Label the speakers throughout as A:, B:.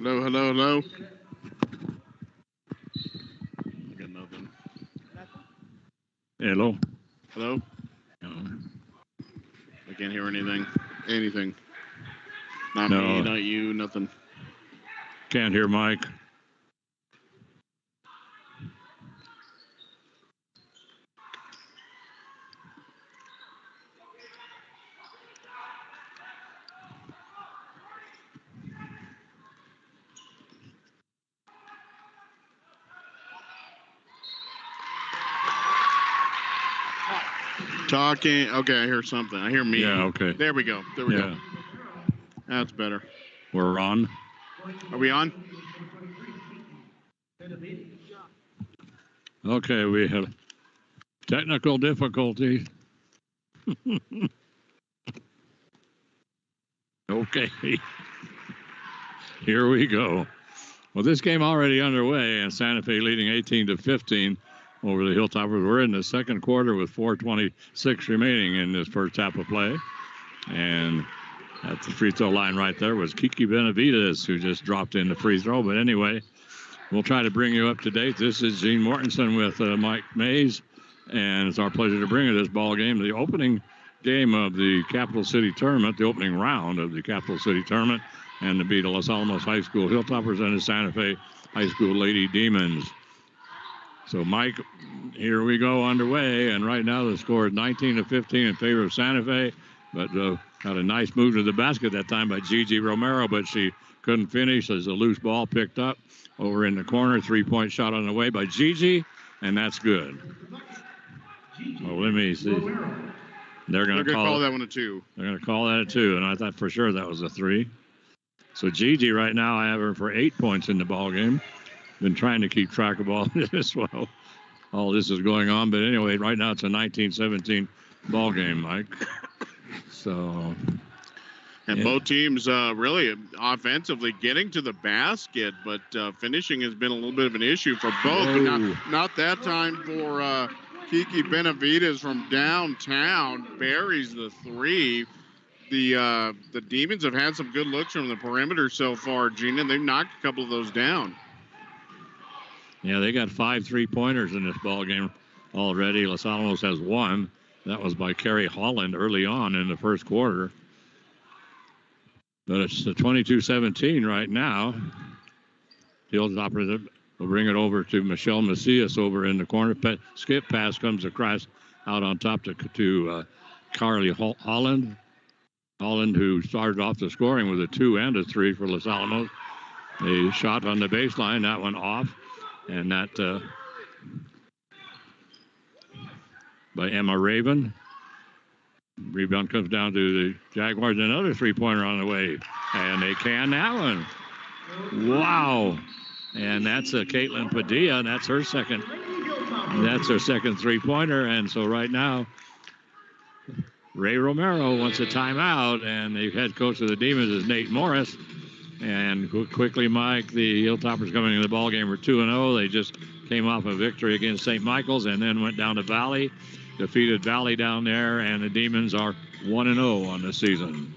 A: Hello, hello, hello. I got nothing.
B: Hello.
A: Hello? I can't hear anything. Anything. Not me, not you, nothing.
B: Can't hear Mike.
A: Talking. Okay, I hear something. I hear me.
B: Yeah, okay.
A: There we go. There we go. That's better.
B: We're on.
A: Are we on?
B: Okay, we have technical difficulty. Okay. Here we go. Well, this game already underway, and Santa Fe leading 18-15 over the Hilltoppers. We're in the second quarter with 4:26 remaining in this first half of play. And at the free throw line right there was Kiki Benavides, who just dropped in the free throw. But anyway, we'll try to bring you up to date. This is Gene Mortensen with Mike Mays, and it's our pleasure to bring you this ball game, the opening game of the Capital City Tournament, the opening round of the Capital City Tournament, and to be the Los Alamos High School Hilltoppers and the Santa Fe High School Lady Demons. So, Mike, here we go underway, and right now the score is 19-15 in favor of Santa Fe, but got a nice move to the basket that time by Gigi Romero, but she couldn't finish as a loose ball picked up over in the corner. Three-point shot on the way by Gigi, and that's good. Well, let me see. They're going to
A: call that one a 2.
B: They're going to call that a 2, and I thought for sure that was a 3. So Gigi right now, I have her for 8 points in the ball game. Been trying to keep track of all this while all this is going on, but anyway, right now it's a 19-17 ball game, Mike. So,
A: and both teams really offensively getting to the basket, but finishing has been a little bit of an issue for both. But not that time for Kiki Benavides from downtown. Buries the 3. The Demons have had some good looks from the perimeter so far, Gina. They've knocked a couple of those down.
B: Yeah, they got 5 3-pointers in this ball game already. Los Alamos has 1. That was by Carrie Holland early on in the first quarter. But it's the 22-17 right now. Hilltoppers will bring it over to Michelle Macias over in the corner. Skip pass comes across out on top to Carly Holland. Holland, who started off the scoring with a 2 and a 3 for Los Alamos. A shot on the baseline, that one off. And that by Emma Raven. Rebound comes down to the Jaguars. Another 3-pointer on the way. And they can that one. Wow. And that's Caitlin Padilla. And that's her second 3-pointer. And so right now, Ray Romero wants a timeout. And the head coach of the Demons is Nate Morris. And quickly, Mike, the Hilltoppers coming into the ball game were 2-0. They just came off a victory against St. Michael's and then went down to Valley, defeated Valley down there, and the Demons are 1-0 on the season.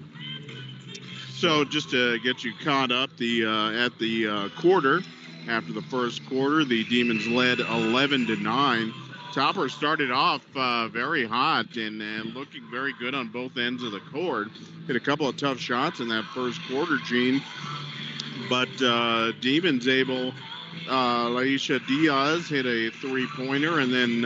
A: So just to get you caught up, at the quarter, after the first quarter, the Demons led 11-9. Topper started off very hot and looking very good on both ends of the court. Hit a couple of tough shots in that first quarter, Gene. But Demons able, Laisha Diaz hit a 3-pointer, and then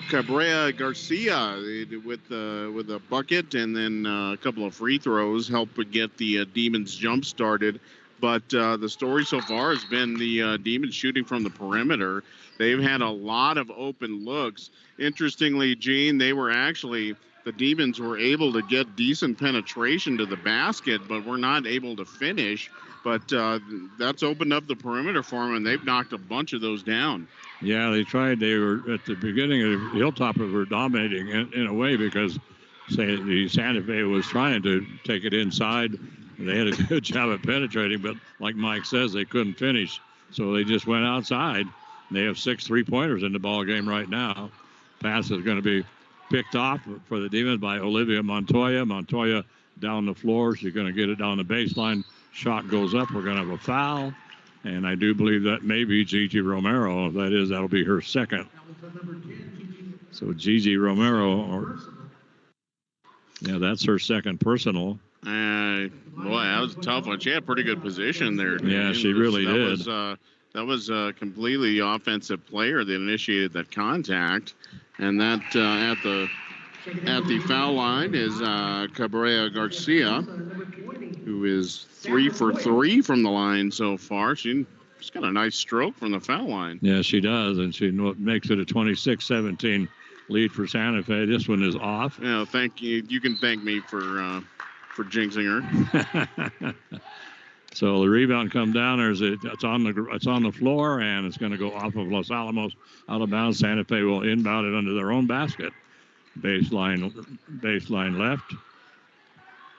A: Cabrera Garcia with a bucket, and then a couple of free throws helped get the Demons jump started. But the story so far has been the Demons shooting from the perimeter. They've had a lot of open looks. Interestingly, Gene, the Demons were able to get decent penetration to the basket, but were not able to finish. But that's opened up the perimeter for them, and they've knocked a bunch of those down.
B: Yeah, they tried. They were at the beginning of the Hilltoppers were dominating in a way because the Santa Fe was trying to take it inside. They had a good job of penetrating, but like Mike says, they couldn't finish. So they just went outside. They have 6 3-pointers in the ball game right now. Pass is going to be picked off for the Demons by Olivia Montoya. Montoya down the floor. She's going to get it down the baseline. Shot goes up. We're going to have a foul. And I do believe that may be Gigi Romero. If that is, that'll be her second. So Gigi Romero, that's her second personal.
A: Boy, that was a tough one. She had pretty good position there.
B: Yeah, she really did.
A: That was completely the offensive player that initiated that contact. And that at the foul line is Cabrera Garcia, who is 3 for 3 from the line so far. She's got a nice stroke from the foul line.
B: Yeah, she does, and she makes it a 26-17 lead for Santa Fe. This one is off.
A: Yeah, thank you. You can thank me for jinxing her.
B: So the rebound come down. It's on the floor, and it's going to go off of Los Alamos out of bounds. Santa Fe will inbound it under their own basket. Baseline left.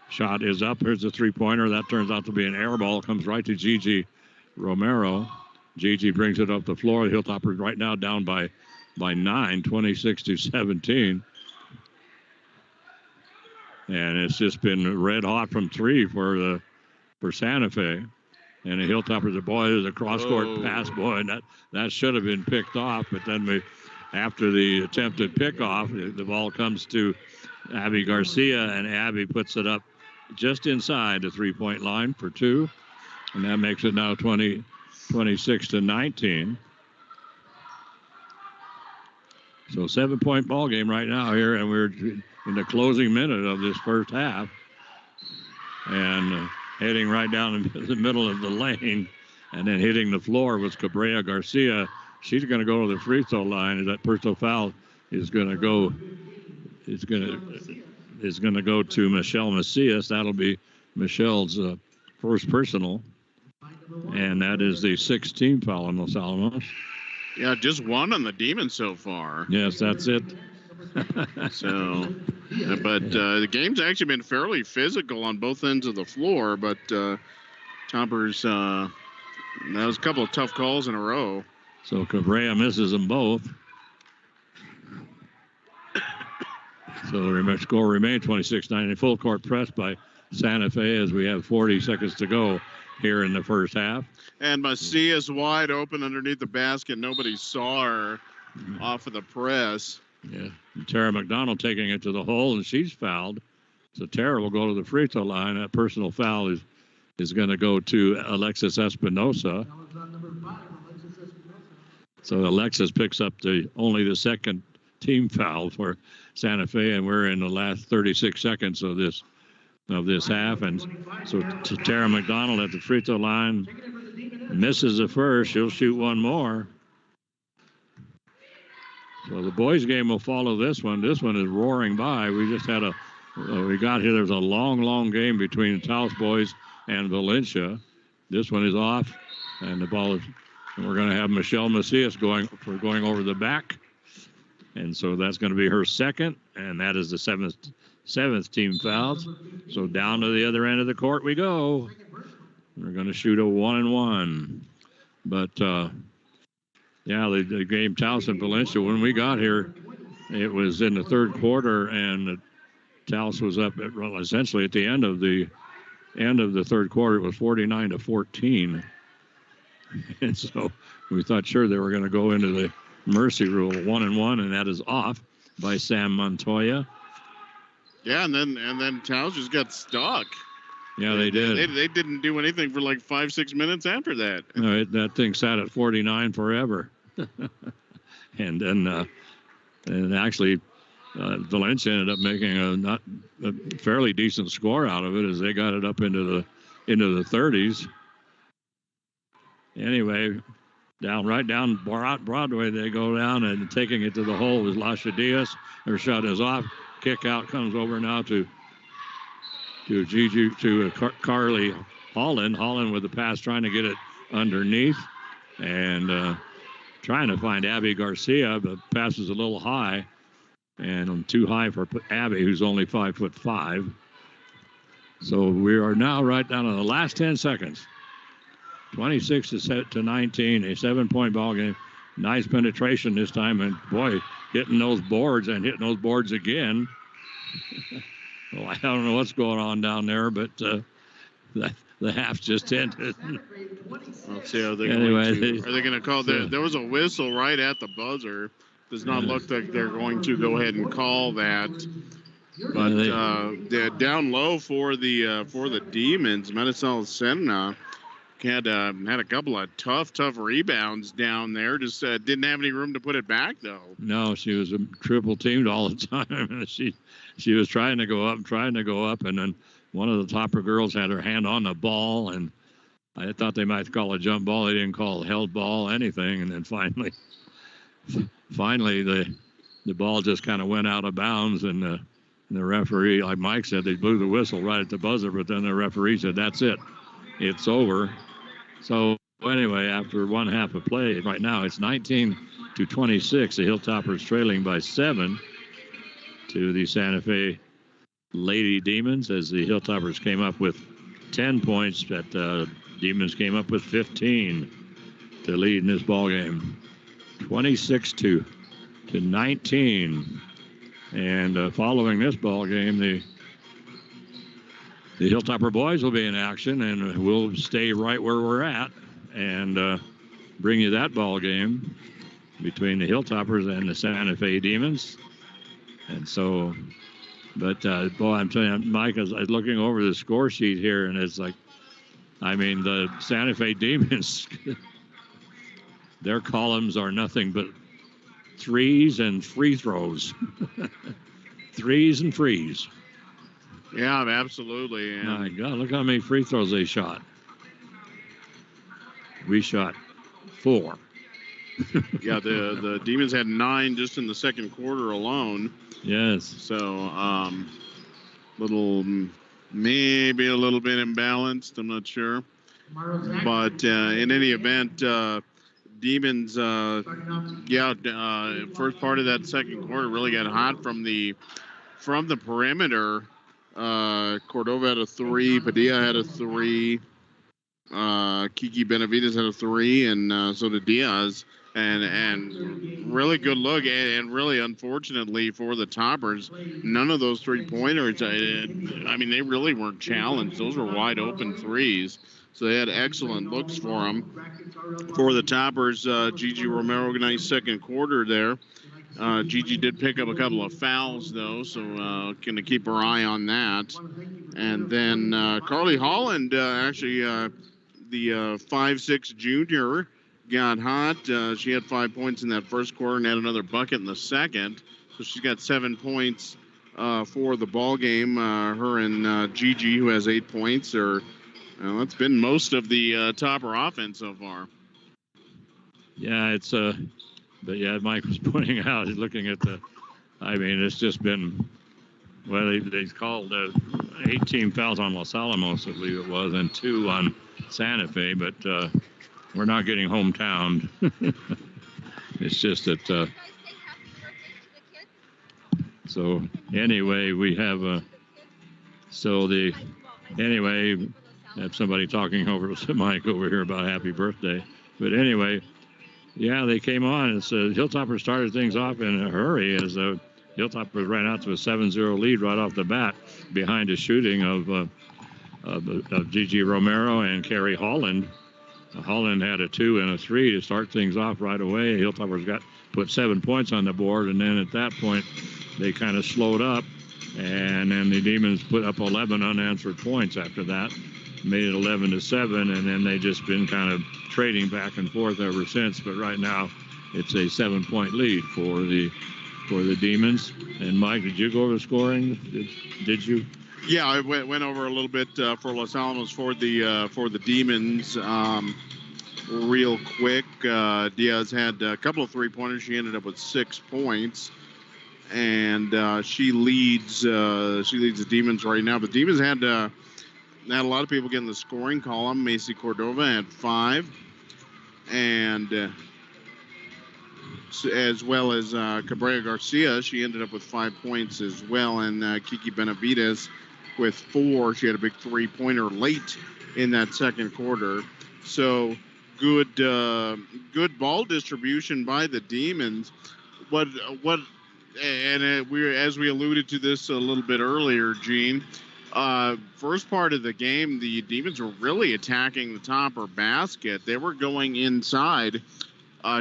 B: Shot is up. Here's the three-pointer. That turns out to be an air ball. Comes right to Gigi Romero. Gigi brings it up the floor. The Hilltoppers right now down by 9, 26-17. And it's just been red hot from 3 for Santa Fe. And the Hilltoppers, there's a cross-court pass, and that should have been picked off. But then after the attempted pickoff, the ball comes to Abby Garcia, and Abby puts it up just inside the three-point line for 2. And that makes it now 26-19. So 7-point ball game right now here, and we're in the closing minute of this first half. And heading right down the middle of the lane, and then hitting the floor was Cabrera Garcia. She's going to go to the free throw line. That personal foul is going to go. Is going to go to Michelle Macias. That'll be Michelle's first personal, and that is the 6th team foul on Los Alamos.
A: Yeah, just one on the Demons so far.
B: Yes, that's it.
A: So, but the game's actually been fairly physical on both ends of the floor. But Toppers, that was a couple of tough calls in a row.
B: So Cabrera misses them both. So the score remains 26-9. Full court press by Santa Fe as we have 40 seconds to go here in the first half.
A: And Macias wide open underneath the basket. Nobody saw her off of the press.
B: Yeah. And Tara McDonald taking it to the hole, and she's fouled. So Tara will go to the free throw line. That personal foul is going to go to Alexis Espinosa. So Alexis picks up only the second team foul for Santa Fe, and we're in the last 36 seconds of this half. And so Tara McDonald at the free throw line misses the first. She'll shoot one more. So the boys' game will follow this one. This one is roaring by. We just had we got here. There's a long game between Taos boys and Valencia. This one is off, and the ball is. And we're going to have Michelle Macias going over the back, and so that's going to be her second, and that is the seventh team fouls. So down to the other end of the court we go. We're going to shoot a 1-and-1, but the game Taos and Valencia. When we got here, it was in the third quarter, and Taos was up essentially at the end of the third quarter. It was 49-14. And so we thought sure they were going to go into the mercy rule 1-and-1, and that is off by Sam Montoya.
A: Yeah, and then Taos just got stuck.
B: Yeah, they did.
A: They didn't do anything for like 5-6 minutes after that.
B: No, that thing sat at 49 forever. And then actually Valencia ended up making a fairly decent score out of it as they got it up into the 30s. Anyway, right down Broadway, they go down, and taking it to the hole is Lasha Diaz. Her shot is off. Kick out comes over now to Carly Holland. Holland with the pass, trying to get it underneath, and trying to find Abby Garcia, but pass is a little high, and too high for Abby, who's only 5'5". So we are now right down to the last 10 seconds. 26-19, a 7-point ball game. Nice penetration this time, and boy, hitting those boards again. Well, I don't know what's going on down there, but the half just ended.
A: Let's see. Are they going to call? There was a whistle right at the buzzer. Does not look like they're going to go ahead and call that. But they're down low for the Demons. Medicine Senna had a couple of tough rebounds down there. Just didn't have any room to put it back though.
B: No, she was triple teamed all the time. she was trying to go up, and then one of the Topper girls had her hand on the ball, and I thought they might call a jump ball. They didn't call a held ball, anything, and then finally the ball just kind of went out of bounds, and the referee, like Mike said, they blew the whistle right at the buzzer, but then the referee said, "That's it, it's over." So anyway, after one half of play, right now it's 19-26. The Hilltoppers trailing by 7 to the Santa Fe Lady Demons, as the Hilltoppers came up with 10 points, but Demons came up with 15 to lead in this ball game. 26-19. And following this ball game, the Hilltopper boys will be in action, and we'll stay right where we're at and bring you that ball game between the Hilltoppers and the Santa Fe Demons. And so, but boy, I'm telling you, Mike, I was looking over the score sheet here, and it's like, I mean, the Santa Fe Demons, their columns are nothing but threes and free throws. Threes and frees.
A: Yeah, absolutely. And
B: my God, look how many free throws they shot. We shot 4.
A: Yeah, the Demons had 9 just in the second quarter alone.
B: Yes.
A: So, maybe a little bit imbalanced. I'm not sure. But in any event, Demons, first part of that second quarter really got hot from the perimeter. Cordova had a 3, Padilla had a 3, Kiki Benavides had a 3, and so did Diaz. And really good look, and really unfortunately for the Toppers, none of those 3-pointers, I mean, they really weren't challenged. Those were wide open threes. So they had excellent looks for them. For the Toppers, Gigi Romero, nice second quarter there. Gigi did pick up a couple of fouls, though, so going to keep her eye on that. And then Carly Holland, actually, the 5'6" junior, got hot. She had 5 points in that first quarter and had another bucket in the second. So she's got 7 points for the ball game. Her and Gigi, who has 8 points, that's been most of the Topper offense so far.
B: Yeah, it's but yeah, Mike was pointing out, looking at I mean, it's just been, well, they called 18 fouls on Los Alamos, I believe it was, and 2 on Santa Fe, but we're not getting hometown. It's just that, so anyway, we have, anyway, have somebody talking over to Mike over here about happy birthday. But anyway, yeah, they came on, and so Hilltopper started things off in a hurry as Hilltopper ran out to a 7-0 lead right off the bat behind a shooting of Gigi Romero and Carrie Holland. Holland had a 2 and a 3 to start things off right away. Hilltoppers put 7 points on the board, and then at that point they kind of slowed up, and then the Demons put up 11 unanswered points after that, made it 11-7, and then they just been kind of trading back and forth ever since. But right now it's a 7-point lead for the Demons. And Mike, did you go over the scoring? Did you?
A: Yeah, I went over a little bit for Los Alamos for the Demons. Real quick, Diaz had a couple of 3-pointers. She ended up with 6 points, and she leads the Demons right now. The Demons had a lot of people get in the scoring column. Macy Cordova had 5, and as well as Cabrera Garcia, she ended up with 5 points as well, and Kiki Benavides with 4. She had a big 3-pointer late in that second quarter. So good ball distribution by the Demons. What as we alluded to this a little bit earlier, Gene. First part of the game, the Demons were really attacking the topper basket. They were going inside,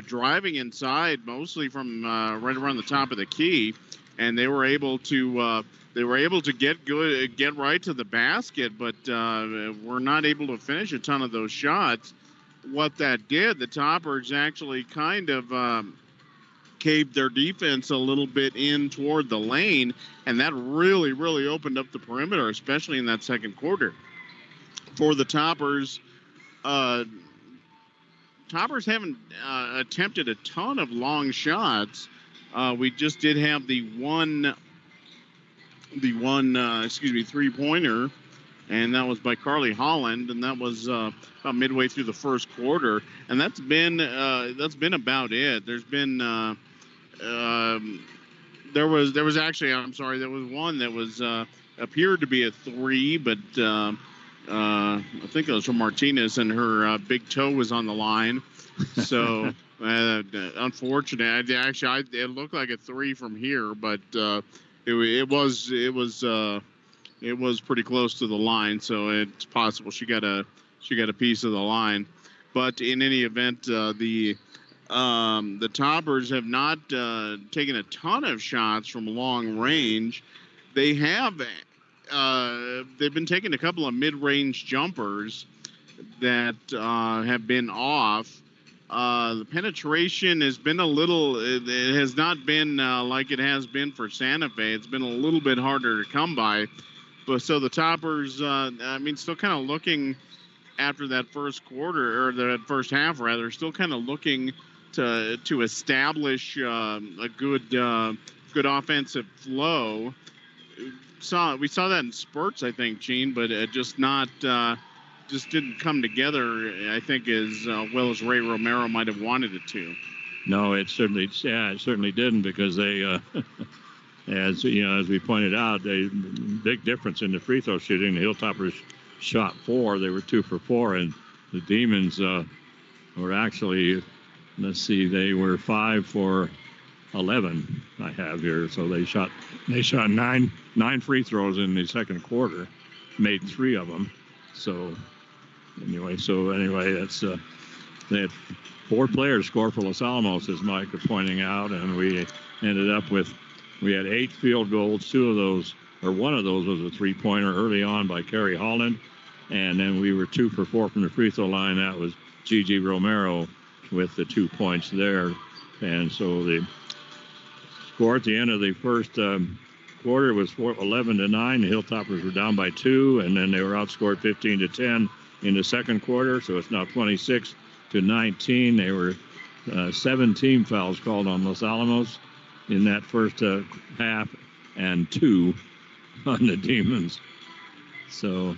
A: driving inside, mostly from right around the top of the key, and they were able to get right to the basket, but were not able to finish a ton of those shots. What that did, the Toppers actually kind of caved their defense a little bit in toward the lane, and that really, really opened up the perimeter, especially in that second quarter. For the Toppers, Toppers haven't attempted a ton of long shots. We just did have the one three-pointer, and that was by Carly Holland, and that was about midway through the first quarter, and that's been about it. There's been there was actually, I'm sorry, there was one that was appeared to be a three, but I think it was from Martinez, and her big toe was on the line. So unfortunate. It looked like a three from here, but it was pretty close to the line. So it's possible she got a piece of the line. But in any event, the Toppers have not taken a ton of shots from long range. They have. They've been taking a couple of mid-range jumpers that have been off. The penetration has been a little. It has not been like it has been for Santa Fe. It's been a little bit harder to come by. But so the Toppers, still kind of looking after that first quarter, or that first half rather, still kind of looking to establish a good offensive flow. We saw that in spurts, I think, Gene, but it just didn't come together, I think, as well as Ray Romero might have wanted it to.
B: No, it certainly didn't, because they, as we pointed out, big difference in the free throw shooting. The Hilltoppers shot 4; they were 2 for 4, and the Demons were actually, they were 5 for 11. I have here, so they shot 9 free throws in the second quarter, made 3 of them. So anyway, that's they had 4 players score for Los Alamos, as Mike was pointing out, and we ended up with 8 field goals. 2 of those, or 1 of those, was a 3-pointer early on by Carrie Holland, and then we were 2 for 4 from the free throw line. That was Gigi Romero with the 2 points there, and so the score at the end of the first quarter was 11-9. The Hilltoppers were down by 2, and then they were outscored 15-10 in the second quarter. So it's now 26-19. They were 17 fouls called on Los Alamos in that first half, and 2 on the Demons. So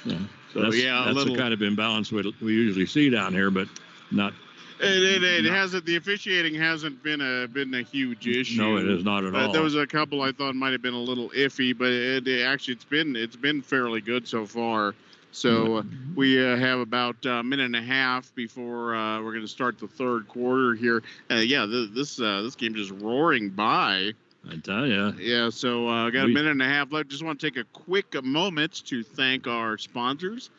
B: yeah, that's the kind of imbalance we usually see down here, but not.
A: It hasn't. The officiating hasn't been a huge issue.
B: No, it is not at all.
A: There was a couple I thought might have been a little iffy, but it's been fairly good so far. So we have about a minute and a half before we're going to start the third quarter here. This game just roaring by.
B: I tell you.
A: Yeah. So I got a minute and a half left. Just want to take a quick moment to thank our sponsors,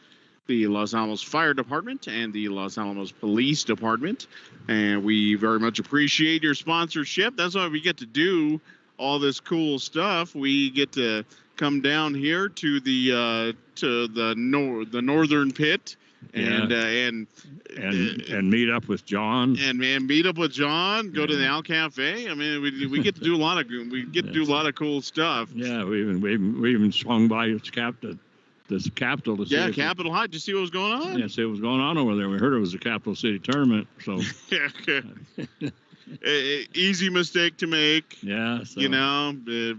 A: the Los Alamos Fire Department and the Los Alamos Police Department. And we very much appreciate your sponsorship. That's why we get to do all this cool stuff. We get to come down here to the northern pit and
B: meet up with John.
A: And meet up with John, go to the Al Cafe. I mean, we get to do a lot of cool stuff.
B: Yeah, we even swung by its captain. This Capitol to see.
A: Yeah, Capitol High. Did you see what was going on?
B: Yeah, see what was going on over there. We heard it was a Capital City tournament. So
A: easy mistake to make.
B: Yeah. So.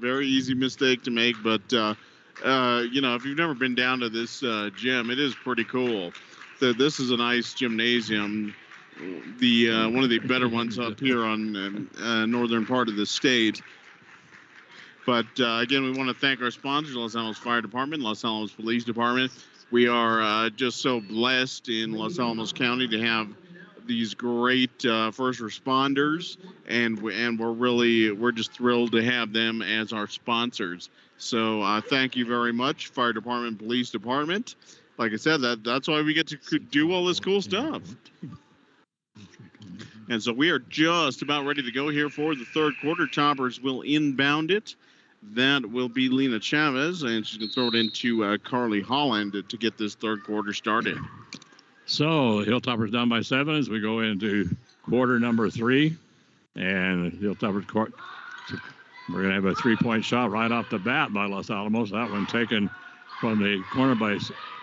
A: Very easy mistake to make. But if you've never been down to this gym, it is pretty cool. This is a nice gymnasium. One of the better ones up here on northern part of the state. But again, we want to thank our sponsors, Los Alamos Fire Department, Los Alamos Police Department. We are just so blessed in Los Alamos County to have these great first responders, and we're just thrilled to have them as our sponsors. So thank you very much, Fire Department, Police Department. Like I said, that's why we get to do all this cool stuff. And so we are just about ready to go here for the third quarter. Toppers will inbound it. That will be Lena Chavez, and she's going to throw it into Carly Holland to get this third quarter started.
B: So Hilltoppers down by 7 as we go into quarter number 3. And Hilltoppers court, we're going to have a 3-point shot right off the bat by Los Alamos. That one taken from the corner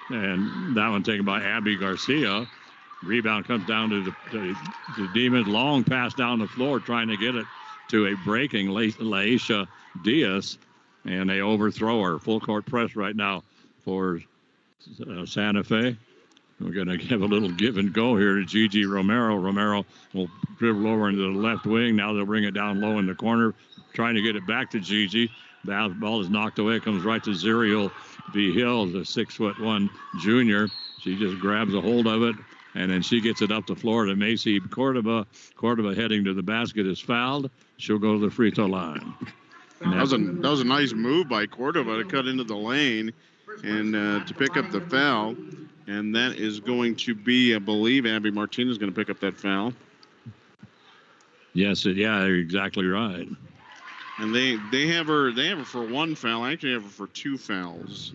B: and that one taken by Abby Garcia. Rebound comes down to the Demons. Long pass down the floor trying to get it to a breaking Laisha Diaz. And they overthrow her. Full court press right now for Santa Fe. We're going to have a little give and go here to Gigi Romero. Romero will dribble over into the left wing. Now they'll bring it down low in the corner, trying to get it back to Gigi. The ball is knocked away. It comes right to Zuriel B. Hill, the 6'1" junior. She just grabs a hold of it, and then she gets it up the floor to Macy Cordova. Cordova heading to the basket is fouled. She'll go to the free throw line.
A: That was a nice move by Cordova to cut into the lane and to pick up the foul. And that is going to be, I believe, Abby Martinez is going to pick up that foul.
B: Yes, you're exactly right.
A: And they have her for 1 foul. I actually have her for 2 fouls.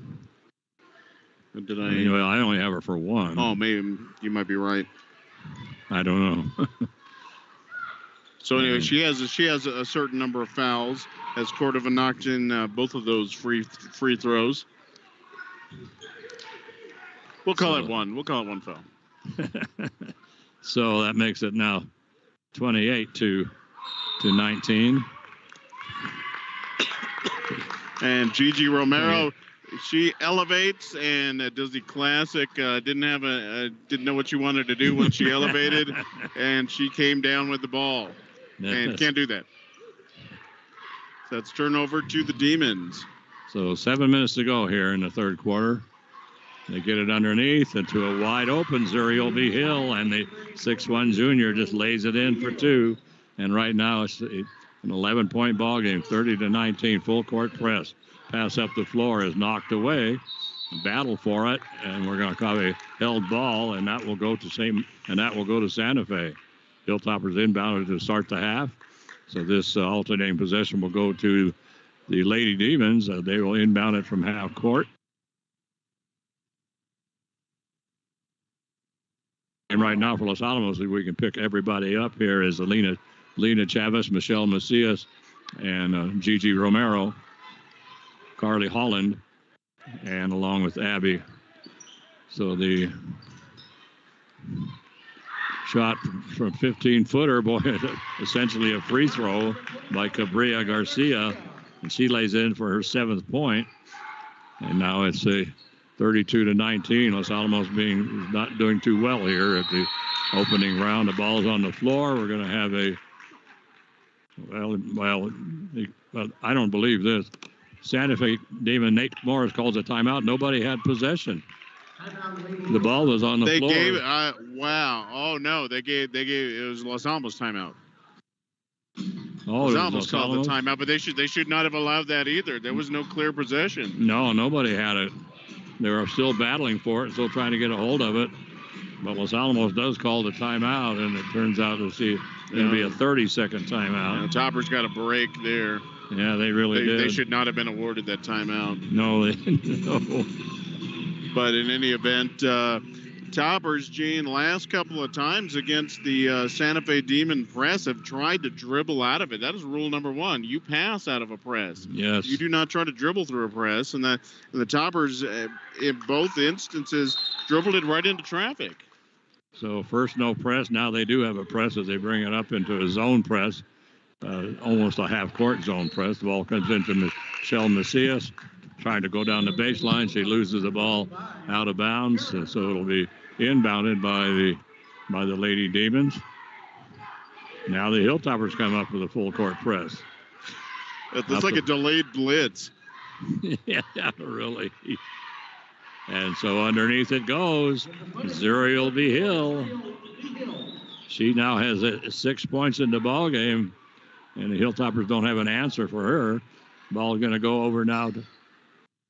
A: Did I?
B: Anyway, I only have her for 1.
A: Oh, maybe you might be right.
B: I don't know.
A: So anyway, she has a certain number of fouls. As Cordova knocked in both of those free throws. We'll call it 1. We'll call it 1 foul.
B: So that makes it now 28 to 19.
A: And Gigi Romero, she elevates and does the classic. Didn't know what she wanted to do when she elevated, and she came down with the ball, and can't do that. So that's turnover to the Demons.
B: So 7 minutes to go here in the third quarter. They get it underneath into a wide open Zuriel B. Hill, and the 6'1" junior just lays it in for 2. And right now it's an 11-point ball game, 30-19, full court press. Pass up the floor is knocked away. Battle for it, and we're going to call a held ball, and that will go to Santa Fe. Hilltoppers inbounded to start the half. So this alternating possession will go to the Lady Demons. They will inbound it from half court. And right now for Los Alamos, we can pick everybody up here is Lena Chavez, Michelle Macias, and Gigi Romero, Carly Holland, and along with Abby. So the shot from 15-footer, boy, essentially a free throw by Cabrera Garcia, and she lays in for her 7th point. And now it's a 32-19. Los Alamos not doing too well here at the opening round. The ball's on the floor. We're going to have I don't believe this. Santa Fe Demon Nate Morris calls a timeout. Nobody had possession. The ball was on the floor.
A: They gave wow. Oh no, they gave it was Los Alamos timeout.
B: Los
A: Alamos called the timeout, but they should not have allowed that either. There was no clear possession.
B: No, nobody had it. They were still battling for it, still trying to get a hold of it. But Los Alamos does call the timeout, and it turns out to be a 30-second timeout.
A: Yeah, Toppers got a break there.
B: Yeah, they really did.
A: They should not have been awarded that timeout.
B: No, they didn't. No.
A: But in any event, Toppers, Gene, last couple of times against the Santa Fe Demon press have tried to dribble out of it. That is rule number 1. You pass out of a press.
B: Yes.
A: You do not try to dribble through a press. And the Toppers, in both instances, dribbled it right into traffic.
B: So first no press. Now they do have a press as they bring it up into a zone press, almost a half-court zone press. The ball comes into Michelle Macias, trying to go down the baseline. She loses the ball out of bounds, so it'll be inbounded by the Lady Demons. Now the Hilltoppers come up with a full-court press.
A: It looks like a delayed blitz.
B: Yeah, really. And so underneath it goes. Zuriel B. Hill. She now has 6 points in the ball game, and the Hilltoppers don't have an answer for her. Ball is going to go over now to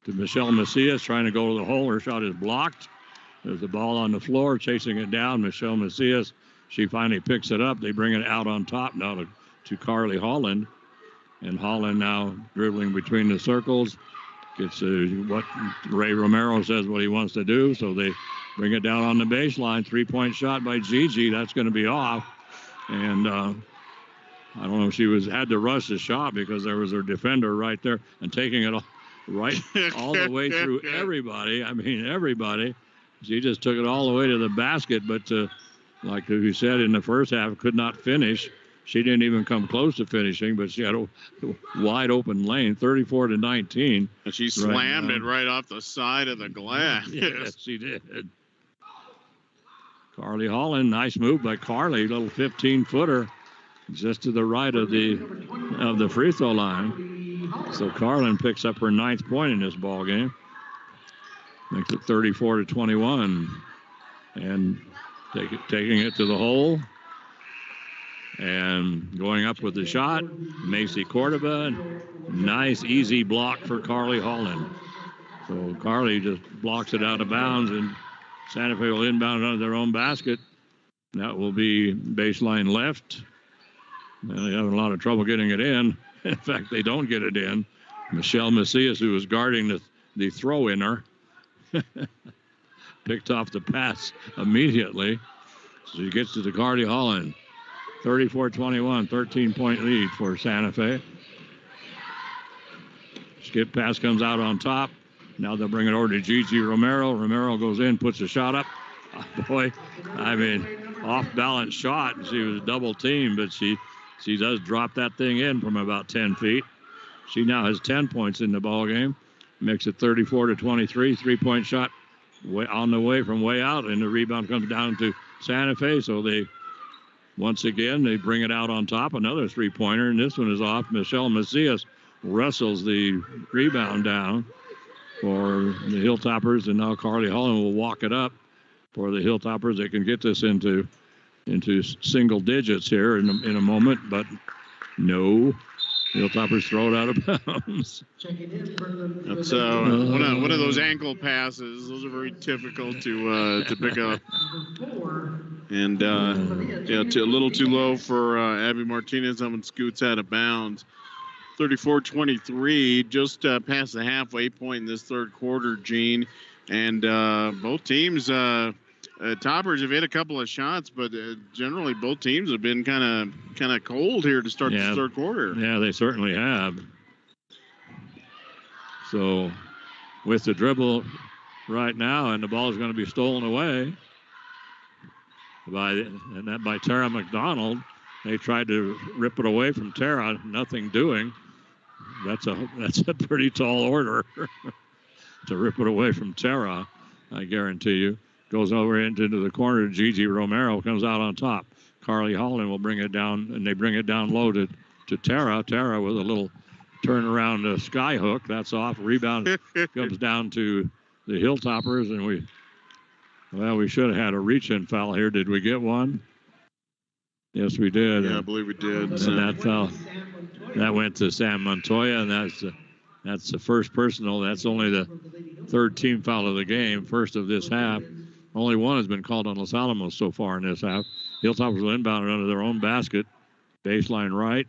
B: Michelle Macias, trying to go to the hole. Her shot is blocked. There's the ball on the floor, chasing it down. Michelle Macias, she finally picks it up. They bring it out on top now to Carly Holland. And Holland now dribbling between the circles. Gets what Ray Romero says what he wants to do. So they bring it down on the baseline. 3-point shot by Gigi. That's going to be off. And I don't know if she had to rush the shot because there was her defender right there and taking it all the way through everybody. I mean, everybody. She just took it all the way to the basket, but like you said in the first half, could not finish. She didn't even come close to finishing, but she had a wide open lane, 34-19.
A: And she slammed it right off the side of the glass.
B: Yes, she did. Carly Holland, nice move by Carly, little 15-footer, just to the right of the free throw line. So Carlin picks up her 9th point in this ball game. Makes it 34-21. And taking it to the hole. And going up with the shot, Macy Cordova. Nice, easy block for Carly Holland. So Carly just blocks it out of bounds, and Santa Fe will inbound under their own basket. That will be baseline left. They're having a lot of trouble getting it in. In fact, they don't get it in. Michelle Macias, who was guarding the throw-inner, picked off the pass immediately. So she gets to the Carly Holland. 34-21, 13-point lead for Santa Fe. Skip pass comes out on top. Now they'll bring it over to Gigi Romero. Romero goes in, puts a shot up. Oh, boy, I mean, off-balance shot. She was double teamed, but she does drop that thing in from about 10 feet. She now has 10 points in the ball game. Makes it 34-23. 3-point shot on the way from way out, and the rebound comes down to Santa Fe. So once again, they bring it out on top. Another 3-pointer, and this one is off. Michelle Macias wrestles the rebound down for the Hilltoppers, and now Carly Holland will walk it up for the Hilltoppers. They can get this into single digits here in a moment, but no. Hilltoppers throw it out of bounds.
A: That's one of those ankle passes. Those are very difficult to pick up. And a little too low for Abby Martinez. That one scoots out of bounds. 34-23, just past the halfway point in this third quarter, Gene. And both teams, Toppers have hit a couple of shots, but generally both teams have been kind of cold here to start the third quarter.
B: Yeah, they certainly have. So with the dribble right now, and the ball is going to be stolen away by Tara McDonald. They tried to rip it away from Tara, nothing doing. That's a pretty tall order to rip it away from Tara, I guarantee you. Goes over into the corner. Gigi Romero comes out on top. Carly Holland will bring it down, and they bring it down low to Tara. Tara with a little turnaround sky hook. That's off. Rebound comes down to the Hilltoppers, and we should have had a reach-in foul here. Did we get one? Yes, we did.
A: Yeah, I believe we did.
B: And that foul, that went to Sam Montoya, and that's the first personal. That's only the third team foul of the game, first of this half. Only one has been called on Los Alamos so far in this half. Hilltoppers will inbound it under their own basket. Baseline right.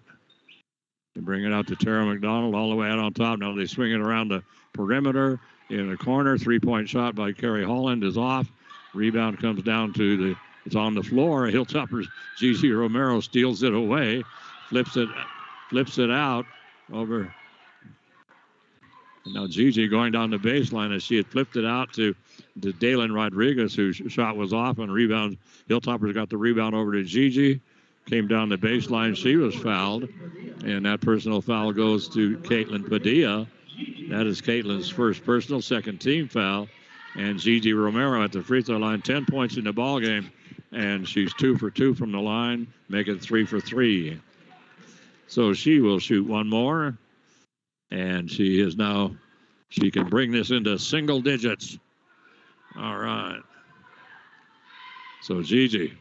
B: They bring it out to Tara McDonald all the way out on top. Now they swing it around the perimeter in the corner. 3-point shot by Carrie Holland is off. Rebound comes down to it's on the floor. Hilltoppers, Gigi Romero steals it away. Flips it out over. And now Gigi going down the baseline as she had flipped it out to Dalen Rodriguez, whose shot was off on rebound. Hilltoppers got the rebound over to Gigi. Came down the baseline. She was fouled. And that personal foul goes to Caitlin Padilla. That is Caitlin's first personal, second team foul. And Gigi Romero at the free throw line, 10 points in the ball game. And she's 2 for 2 from the line, making 3 for 3. So she will shoot one more. And she can bring this into single digits. All right. So Gigi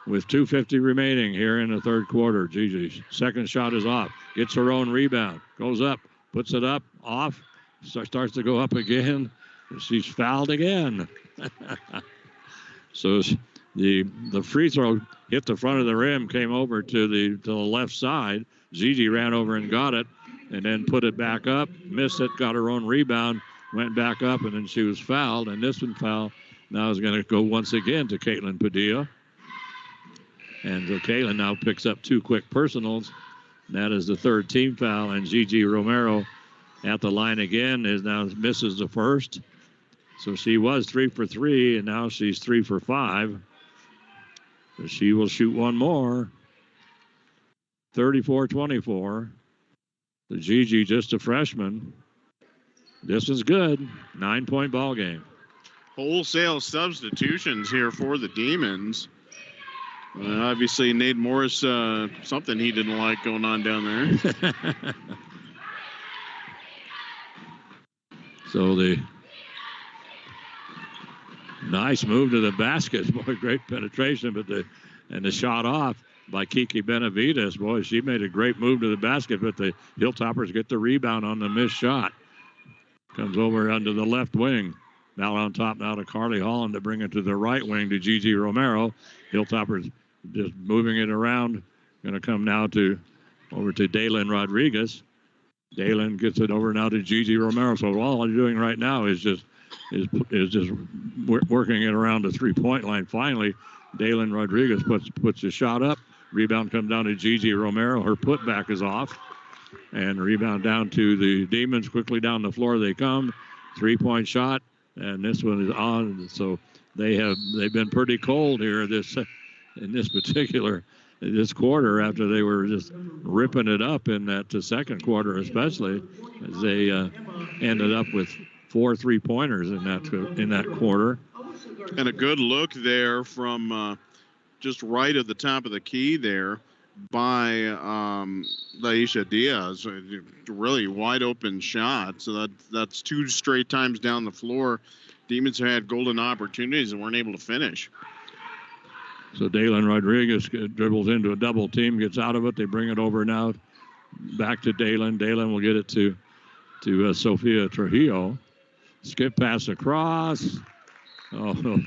B: with 2:50 remaining here in the third quarter. Gigi's second shot is off. Gets her own rebound. Goes up. Puts it up. Off. Starts to go up again. She's fouled again. So the free throw hit the front of the rim, came over to the left side. Gigi ran over and got it, and then put it back up. Missed it. Got her own rebound. Went back up, and then she was fouled. And this one foul now is going to go once again to Caitlin Padilla. And so Caitlin now picks up 2 quick personals. That is the third team foul. And Gigi Romero at the line again is now misses the first. So she was 3 for 3, and now she's 3 for 5. So she will shoot one more. 34-24. The Gigi, just a freshman. This is good. 9-point ball game.
A: Wholesale substitutions here for the Demons. Obviously, Nate Morris, something he didn't like going on down there.
B: So the nice move to the basket. Boy, great penetration, but the shot off by Kiki Benavides. Boy, she made a great move to the basket, but the Hilltoppers get the rebound on the missed shot. Comes over under the left wing. Now on top now to Carly Holland to bring it to the right wing to Gigi Romero. Hilltoppers just moving it around. Going to come now over to Daylin Rodriguez. Daylin gets it over now to Gigi Romero. So all I'm doing right now is just working it around the 3-point line. Finally, Daylin Rodriguez puts the shot up. Rebound comes down to Gigi Romero. Her putback is off. And rebound down to the Demons. Quickly down the floor they come. 3-point shot. And this one is on. So they've been pretty cold here in this quarter after they were just ripping it up in that second quarter, especially as they ended up with 4 3-pointers in that quarter.
A: And a good look there from just right at the top of the key there by Laisha Diaz. A really wide open shot. So that's 2 straight times down the floor. Demons had golden opportunities and weren't able to finish.
B: So Daylin Rodriguez dribbles into a double team, gets out of it. They bring it over now back to Daylin. Daylin will get it to Sophia Trujillo. Skip pass across. Oh,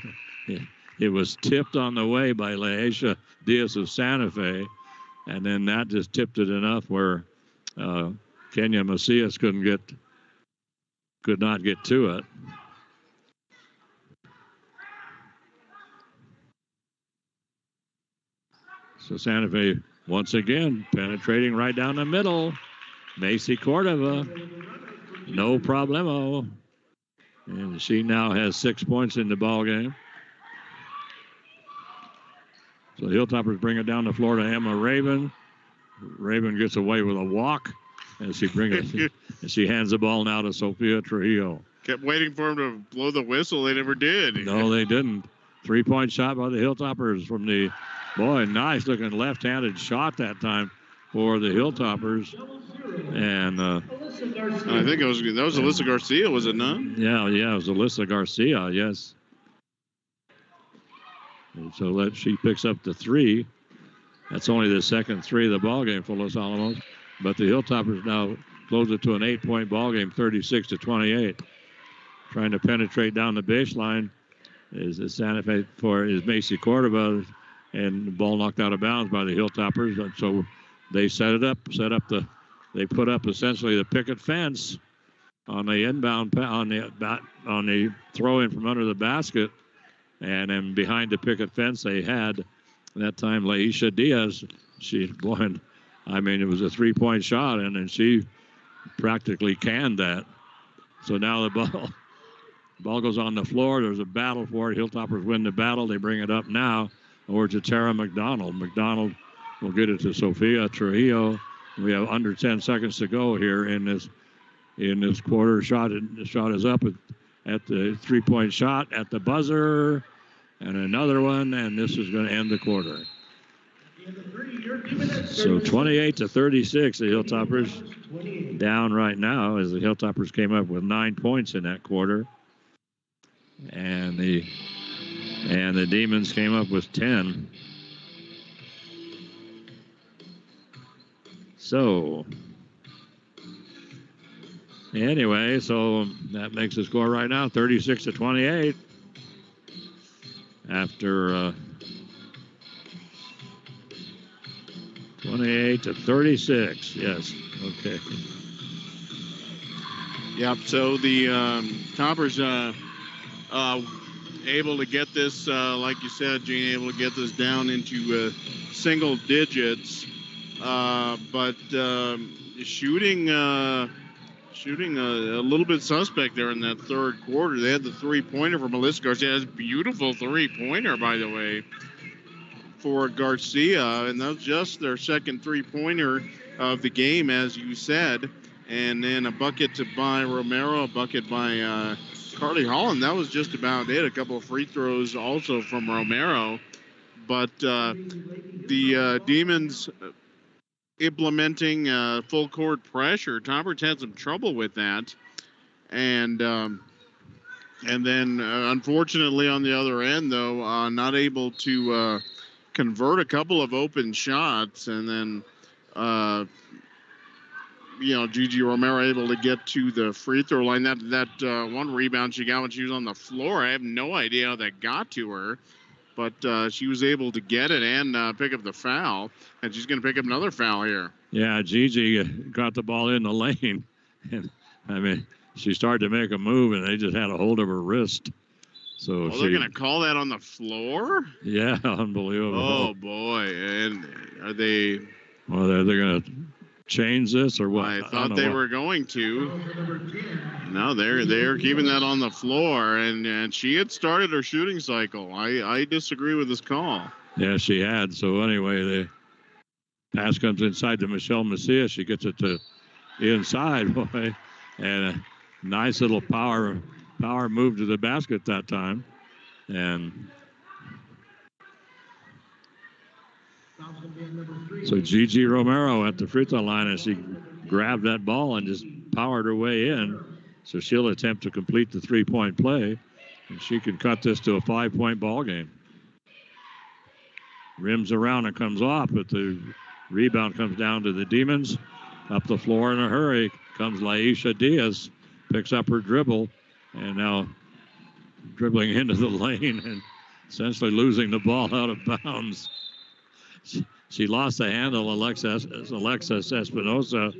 B: it was tipped on the way by Laisha Diaz of Santa Fe. And then that just tipped it enough where Kenya Macias could not get to it. So Santa Fe once again penetrating right down the middle. Macy Cordova, no problemo. And she now has 6 points in the ball game. So Hilltoppers bring it down the floor to Emma Raven. Raven gets away with a walk as she hands the ball now to Sophia Trujillo.
A: Kept waiting for him to blow the whistle. They never did.
B: No, they didn't. 3-point shot by the Hilltoppers from the, boy, nice looking left-handed shot that time for the Hilltoppers. And
A: I think that was Alyssa Garcia, was it not?
B: Yeah, it was Alyssa Garcia, yes. And so she picks up the 3. That's only the second 3 of the ball game for Los Alamos. But the Hilltoppers now close it to an 8-point ball game, 36-28. Trying to penetrate down the baseline is Santa Fe is Macy Cordova, and the ball knocked out of bounds by the Hilltoppers. And so they they put up essentially the picket fence on the inbound on the throw in from under the basket. And then behind the picket fence, they had that time Laisha Diaz. It was a 3-point shot, and then she practically canned that. So now the ball goes on the floor. There's a battle for it. Hilltoppers win the battle. They bring it up now over to Tara McDonald. McDonald will get it to Sophia Trujillo. We have under 10 seconds to go here in this quarter. The shot is up at the 3-point shot at the buzzer, and another one, and this is going to end the quarter. So 28-36, the Hilltoppers down right now as the Hilltoppers came up with 9 points in that quarter, and the Demons came up with 10. So, anyway, so that makes the score right now 36-28 after 28-36. Yes. Okay.
A: Yep. So the Toppers able to get this, like you said, Gene, able to get this down into single digits, but shooting a little bit suspect there in that third quarter. They had the three-pointer from Melissa Garcia. That's a beautiful three-pointer, by the way, for Garcia, and that was just their second three-pointer of the game, as you said. And then a bucket by Romero, a bucket by Carly Holland. That was just about it. A couple of free throws also from Romero. But the Demons implementing full court pressure. Toppers had some trouble with that. And then, unfortunately, on the other end, though, not able to convert a couple of open shots. And then, Gigi Romero able to get to the free throw line. That one rebound she got when she was on the floor, I have no idea how that got to her. But she was able to get it and pick up the foul. And she's going to pick up another foul here.
B: Yeah, Gigi got the ball in the lane. And, I mean, she started to make a move, and they just had a hold of her wrist. So
A: they're going to call that on the floor?
B: Yeah, unbelievable.
A: Oh, boy. And are they...
B: Well, they're going to change this or what?
A: I thought they were going to. No, they're keeping that on the floor, and she had started her shooting cycle. I disagree with this call.
B: Yeah, she had. So anyway, the pass comes inside to Michelle Macias. She gets it to inside, boy, and a nice little power move to the basket that time, and so Gigi Romero at the free throw line, and she grabbed that ball and just powered her way in. So she'll attempt to complete the three-point play, and she can cut this to a 5-point ball game. Rims around and comes off, but the rebound comes down to the Demons. Up the floor in a hurry comes Laisha Diaz, picks up her dribble, and now dribbling into the lane and essentially losing the ball out of bounds. She lost the handle, Alexis Espinosa,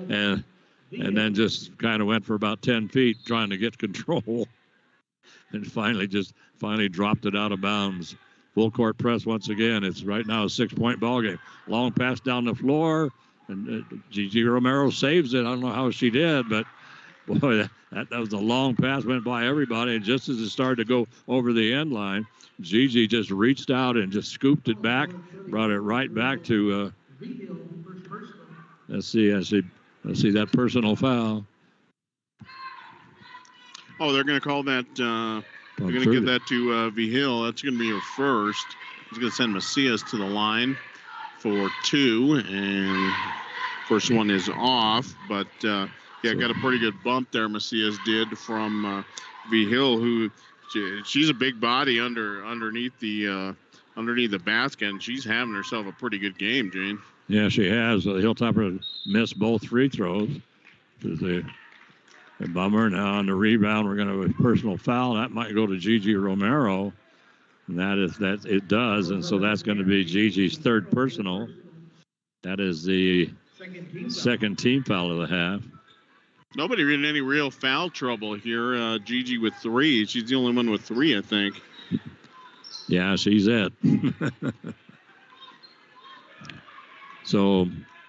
B: and then just kind of went for about 10 feet trying to get control, and finally dropped it out of bounds. Full court press once again. It's right now a 6-point ball game. Long pass down the floor, and Gigi Romero saves it. I don't know how she did, but boy, that was a long pass, went by everybody, and just as it started to go over the end line, Gigi just reached out and just scooped it back, brought it right back to, let's see that personal foul.
A: Oh, they're going to call that, they're going to give that to Vigil. That's going to be her first. He's going to send Macias to the line for 2, and first one is off, but got a pretty good bump there, Macias did from Vigil, who she's a big body underneath the basket, and she's having herself a pretty good game, Gene.
B: Yeah, she has. The Hilltopper missed both free throws. A bummer. Now on the rebound, we're going to have a personal foul. That might go to Gigi Romero, and that it does, and so that's going to be Gigi's third personal. That is the second team foul of the half.
A: Nobody in any real foul trouble here. Gigi with 3. She's the only one with 3, I think.
B: Yeah, she's it. So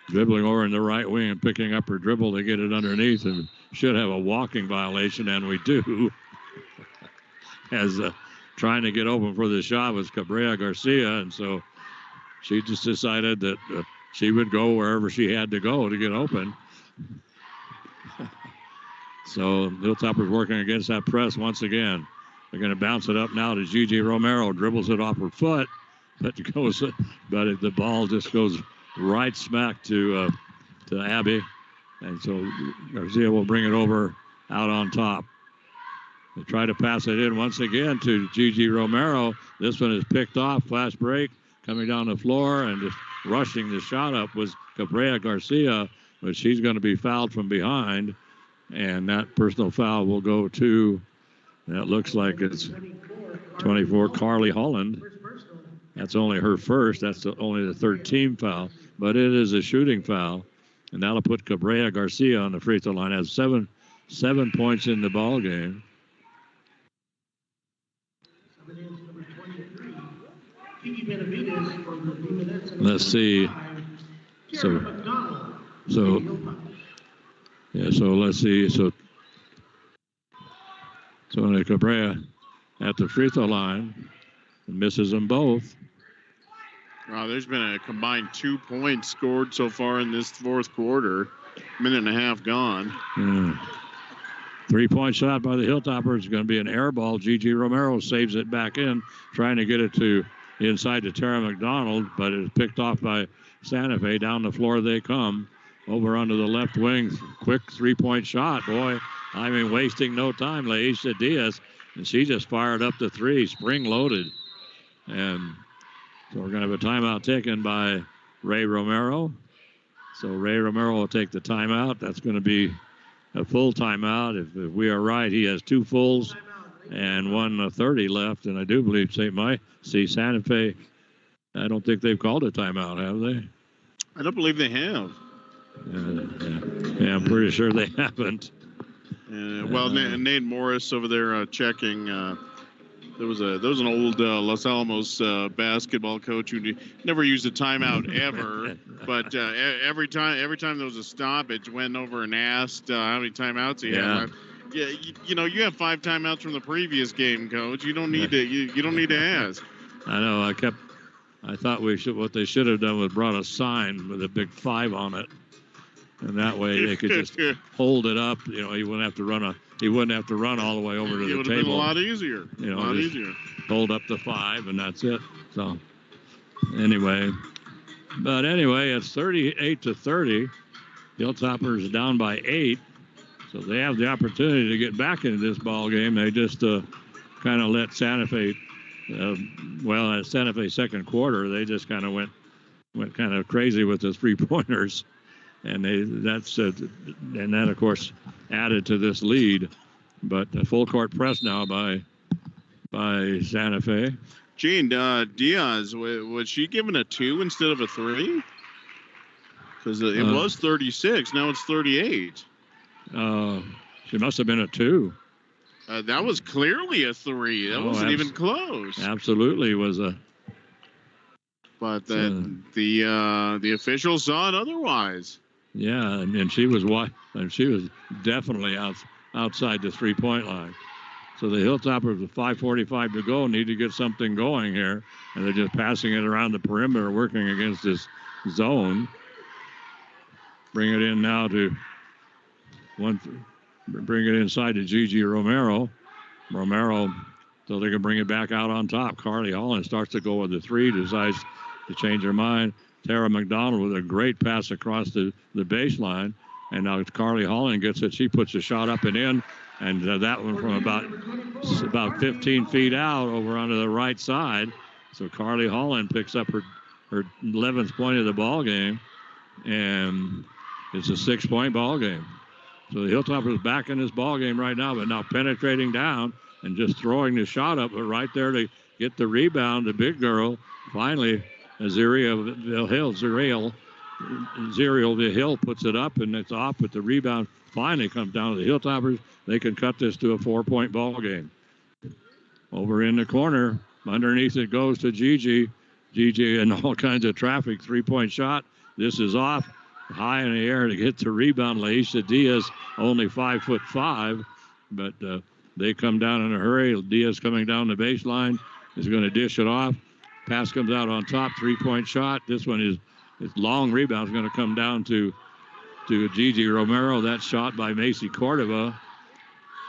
B: dribbling over in the right wing and picking up her dribble to get it underneath, and should have a walking violation, and we do. As trying to get open for the shot was Cabrera Garcia, and so she just decided that she would go wherever she had to go to get open. So Hilltopper's working against that press once again. They're going to bounce it up now to Gigi Romero. Dribbles it off her foot, but the ball just goes right smack to Abby, and so Garcia will bring it over out on top. They try to pass it in once again to Gigi Romero. This one is picked off. Flash break coming down the floor, and just rushing the shot up was Cabrera Garcia, but she's going to be fouled from behind, and that personal foul will go to, that looks like it's 24, Carly Holland. That's only her first. That's only the third team foul, but it is a shooting foul, and that'll put Cabrera Garcia on the free throw line. Has seven points in the ball game. Let's see. So let's see. So Cabrera at the free throw line misses them both.
A: Wow, there's been a combined 2 points scored so far in this fourth quarter. Minute and a half gone.
B: 3-point shot by the Hilltoppers is going to be an air ball. Gigi Romero saves it back in, trying to get it to inside to Tara McDonald, but it's picked off by Santa Fe. Down the floor they come. Over onto the left wing. Quick 3-point shot. Boy, I mean, wasting no time. Laisha Diaz, and she just fired up the three, spring loaded. And so we're going to have a timeout taken by Ray Romero. So Ray Romero will take the timeout. That's going to be a full timeout. If we are right, he has 2 fulls and 1:30 left. And I do believe Santa Fe, I don't think they've called a timeout, have they?
A: I don't believe they have.
B: Yeah, I'm pretty sure they haven't.
A: Well, Nate Morris over there checking. There was an old Los Alamos basketball coach who never used a timeout ever, but every time there was a stoppage, went over and asked how many timeouts he had. Yeah, you have 5 timeouts from the previous game, coach. You don't need to. You don't need to ask.
B: I know. I thought what they should have done was brought a sign with a big 5 on it, and that way they could just hold it up. He wouldn't have to run all the way over to the table. It would have been
A: a lot easier.
B: Hold up the 5, and that's it. So anyway, it's 38-30. Hilltoppers down by 8, so they have the opportunity to get back into this ball game. They just kind of let Santa Fe. At Santa Fe second quarter, they just kind of went kind of crazy with the 3-pointers, and that of course added to this lead. But a full court press now by Santa Fe.
A: Gene, Diaz, was she given a 2 instead of a 3? Because it was 36, now it's 38.
B: She must have been a 2.
A: That was clearly a 3. That wasn't even close.
B: Absolutely was a.
A: But the officials saw it otherwise.
B: Yeah, and she was definitely outside the 3-point line. So the Hilltoppers with 5:45 to go need to get something going here, and they're just passing it around the perimeter, working against this zone. Bring it in now to bring it inside to Gigi Romero. So they can bring it back out on top. Carly Holland starts to go with the 3, decides to change her mind. Tara McDonald with a great pass across the baseline. And now Carly Holland gets it. She puts a shot up and in. And that one from about 15 feet out over onto the right side. So Carly Holland picks up her 11th point of the ball game. And it's a 6-point ball game. So the Hilltoppers back in this ball game right now, but now penetrating down and just throwing the shot up, but right there to get the rebound, the big girl. Finally, Zerial Hill puts it up, and it's off, but the rebound finally comes down to the Hilltoppers. They can cut this to a 4-point ball game. Over in the corner, underneath it goes to Gigi. Gigi in all kinds of traffic, 3-point shot. This is off. High in the air to get the rebound. Laisha Diaz, only 5'5", but they come down in a hurry. Diaz coming down the baseline is going to dish it off. Pass comes out on top, 3-point shot. This one is long rebound. Is going to come down to Gigi Romero. That shot by Macy Cordova,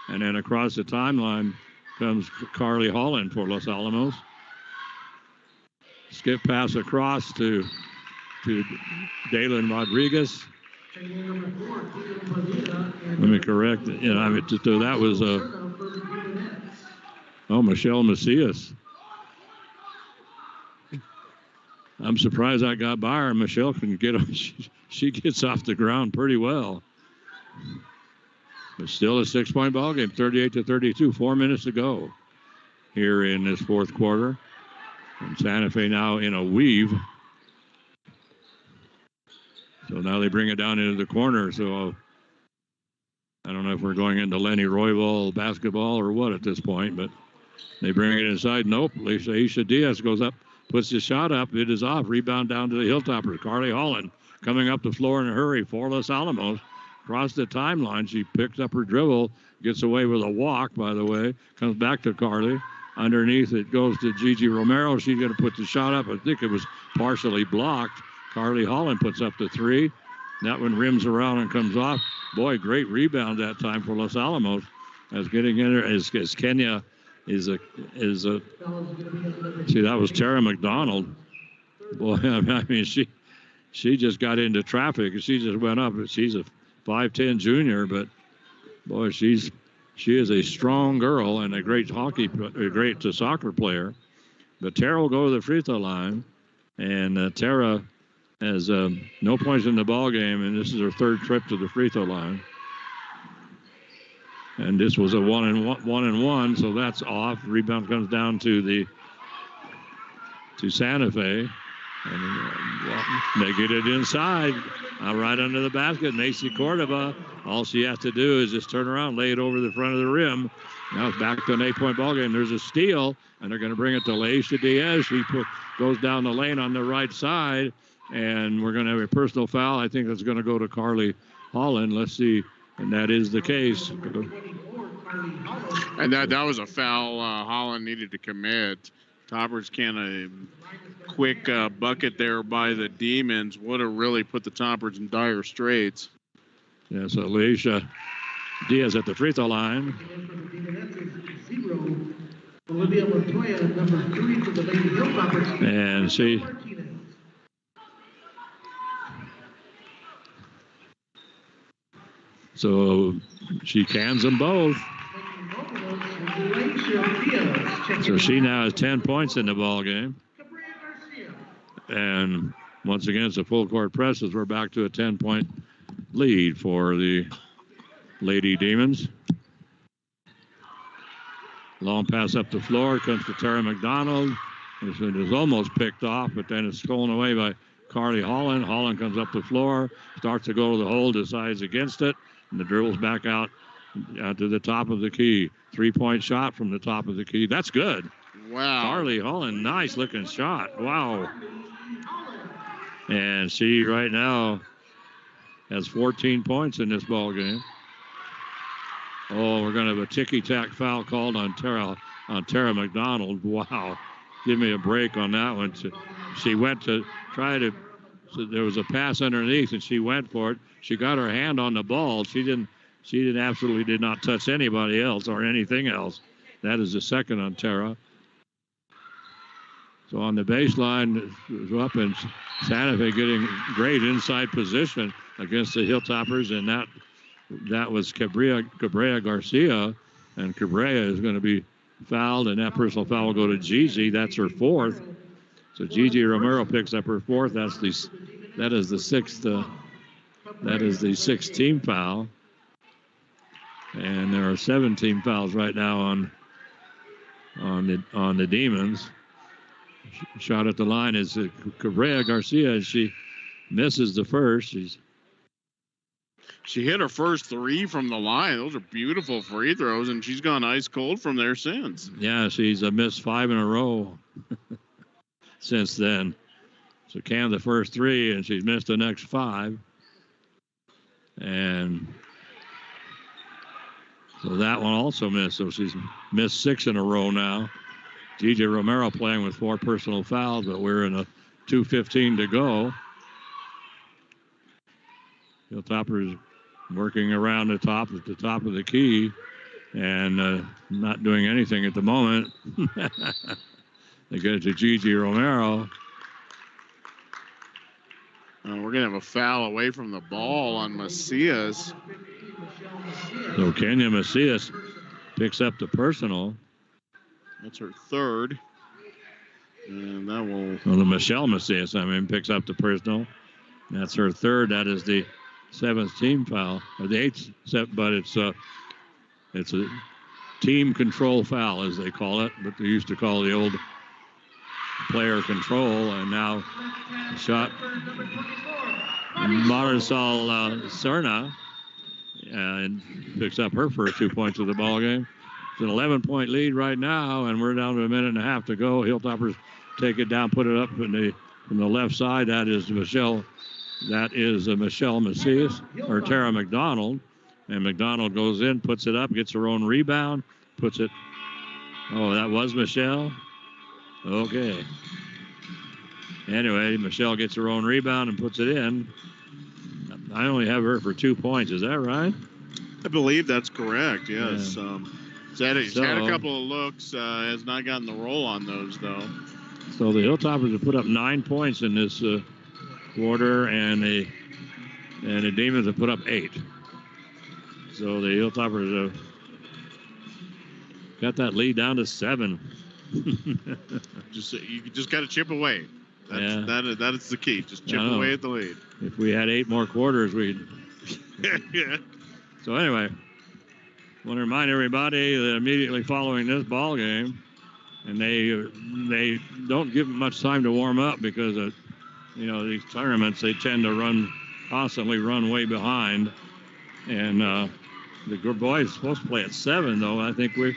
B: and then across the timeline comes Carly Holland for Los Alamos. Skip pass across to Dalen Rodriguez. Let me correct it. That was Michelle Macias. I'm surprised that got by her. Michelle can get she gets off the ground pretty well. But still a 6-point ball game, 38-32, 4 minutes to go here in this fourth quarter. And Santa Fe now in a weave. So now they bring it down into the corner. So I don't know if we're going into Lenny Roybal basketball or what at this point, but they bring it inside. Nope. Aisha Diaz goes up, puts the shot up. It is off. Rebound down to the Hilltoppers. Carly Holland coming up the floor in a hurry for Los Alamos. Across the timeline, she picks up her dribble, gets away with a walk, by the way. Comes back to Carly. Underneath, it goes to Gigi Romero. She's going to put the shot up. I think it was partially blocked. Carly Holland puts up the three. That one rims around and comes off. Boy, great rebound that time for Los Alamos. As getting in there as Kenya is a see, that was Tara McDonald. Boy, I mean she just got into traffic and she just went up. She's a 5'10" junior, but boy, she is a strong girl and a great soccer player. But Tara will go to the free throw line, and Tara has no points in the ball game, and this is her third trip to the free throw line. And this was a one and one, so that's off. Rebound comes down to Santa Fe, and they get it inside, right under the basket. Macy Cordova. All she has to do is just turn around, lay it over the front of the rim. Now it's back to an 8-point ball game. There's a steal, and they're going to bring it to Laisha Diaz. She goes down the lane on the right side, and we're going to have a personal foul. I think that's going to go to Carly Holland. Let's see, and that is the case.
A: And that was a foul Holland needed to commit. Toppers can a quick bucket there by the Demons would have really put the Toppers in dire straits.
B: Yeah, so Laisha Diaz at the free throw line.
C: Olivia Montoya, number 3 for the Lady Hilltoppers.
B: And so she cans them both. So she now has 10 points in the ball game. And once again, it's a full court press as we're back to a 10-point lead for the Lady Demons. Long pass up the floor, comes to Tara McDonald. It is almost picked off, but then it's stolen away by Carly Holland. Holland comes up the floor, starts to go to the hole, decides against it, and the dribbles back out to the top of the key. 3-point shot from the top of the key. That's good.
A: Wow.
B: Carly Holland, nice looking shot. Wow. And she right now has 14 points in this ball game. Oh, we're going to have a ticky-tack foul called on Tara McDonald. Wow. Give me a break on that one. She went to try to, so there was a pass underneath, and she went for it. She got her hand on the ball. She absolutely did not touch anybody else or anything else. That is the second on Tara. So on the baseline, it was up, and Santa Fe getting great inside position against the Hilltoppers, and that was Cabrera Garcia, and Cabrera is going to be fouled, and that personal foul will go to Gigi. That's her fourth. So Gigi Romero picks up her fourth. That is the sixth team foul, and there are 17 fouls right now on the Demons. Shot at the line is Cabrera Garcia, and she misses the first.
A: She hit her first three from the line. Those are beautiful free throws, and she's gone ice cold from there since.
B: Yeah, she's missed 5 in a row since then. So canned the first 3, and she's missed the next 5. And so that one also missed. So she's missed 6 in a row now. Gigi Romero playing with 4 personal fouls, but we're in a 2:15 to go. Hilltoppers working around the top of the key and not doing anything at the moment. They get it to Gigi Romero.
A: We're going to have a foul away from the ball on Macias.
B: So Kenya Macias picks up the personal.
A: That's her third. And that will.
B: Well, the Michelle Macias, picks up the personal. That's her third. That is the 7th team foul, or the 8th, but it's a team control foul, as they call it, but they used to call the old player control, and now shot Marisol Cerna, and picks up her first 2 points of the ball game. It's an 11-point lead right now, and we're down to a minute and a half to go. Hilltoppers take it down, put it up from the left side. That is Michelle Macias, or Tara McDonald. And McDonald goes in, puts it up, gets her own rebound, puts it. Oh, that was Michelle? Okay. Anyway, Michelle gets her own rebound and puts it in. I only have her for 2 points. Is that right?
A: I believe that's correct, yes.
B: Yeah.
A: She's had a couple of looks, has not gotten the roll on those, though.
B: So the Hilltoppers have put up 9 points in this quarter, and the Demons have put up 8. So the Hilltoppers have got that lead down to 7.
A: You just got to chip away. That is the key. Just chip away at the lead.
B: If we had 8 more quarters, we'd.
A: Yeah.
B: So anyway, I want to remind everybody that immediately following this ball game, and they don't give them much time to warm up because these tournaments, they tend to constantly run way behind, and the boys are supposed to play at 7, though. I think we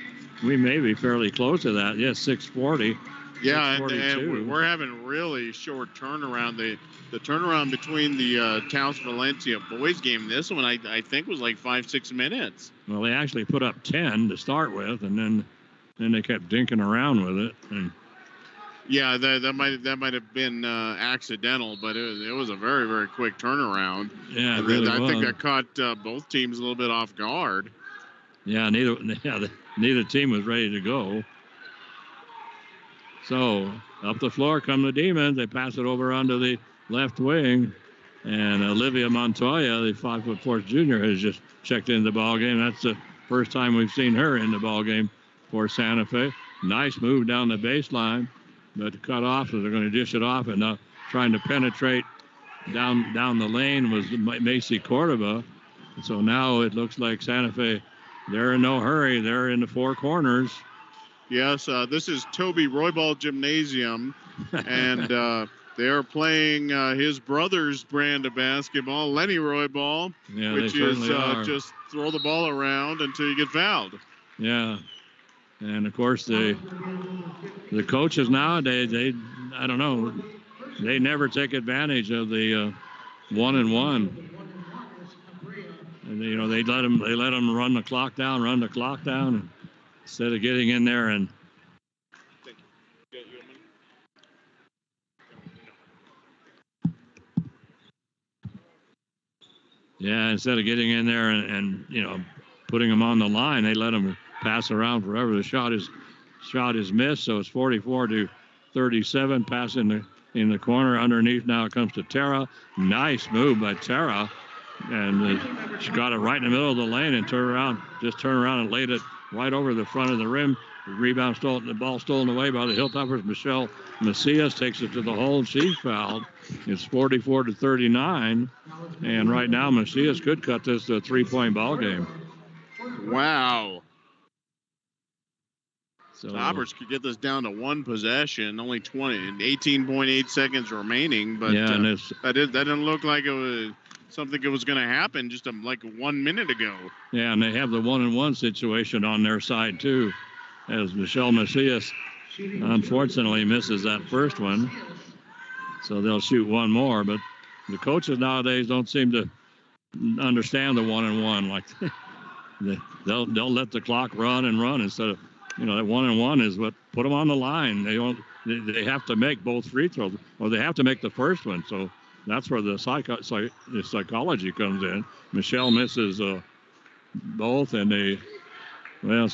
B: may be fairly close to that. Yes, 6:40.
A: Yeah, and we're having really short turnaround. The turnaround between the Taos Valencia boys game, this one I think was like 5-6 minutes.
B: Well, they actually put up 10 to start with, and then they kept dinking around with it. And
A: yeah, that might have been accidental, but it was a very, very quick turnaround.
B: Yeah, it really
A: I
B: was.
A: think that caught both teams a little bit off guard.
B: Yeah, neither team was ready to go. So up the floor come the Demons. They pass it over onto the left wing, and Olivia Montoya, the 5'4" junior, has just checked into the ball game. That's the first time we've seen her in the ball game for Santa Fe. Nice move down the baseline, but cut off, so they're going to dish it off, and now trying to penetrate down the lane was Macy Cordova. So now it looks like Santa Fe, they're in no hurry. They're in the four corners.
A: Yes, this is Toby Roybal Gymnasium, and they're playing his brother's brand of basketball, Lenny Roybal, which is just throw the ball around until you get fouled.
B: Yeah, and of course the coaches nowadays, I don't know, they never take advantage of the 1-and-1. And they let them run the clock down, instead of getting in there and. Yeah, instead of getting in there and putting them on the line, they let them pass around forever. The shot is missed, so it's 44-37. Pass in the corner underneath. Now it comes to Tara. Nice move by Tara, and she got it right in the middle of the lane and turned around and laid it right over the front of the rim. The ball stolen away by the Hilltoppers. Michelle Macias takes it to the hole. She's fouled. It's 44-39. And right now, Macias could cut this to a 3-point ball game.
A: Wow.
B: So
A: Toppers could get this down to one possession, only 18.8 seconds remaining. But that didn't look like it was something that was going to happen just like 1 minute ago. Yeah,
B: and they have the 1-and-1 situation on their side, too, as Michelle Macias unfortunately misses that first one. So they'll shoot one more, but the coaches nowadays don't seem to understand the 1-and-1. Like they'll let the clock run instead of, that 1-and-1 is what put them on the line. They have to make both free throws, or they have to make the first one. So that's where the psychology comes in. Michelle misses both, and it's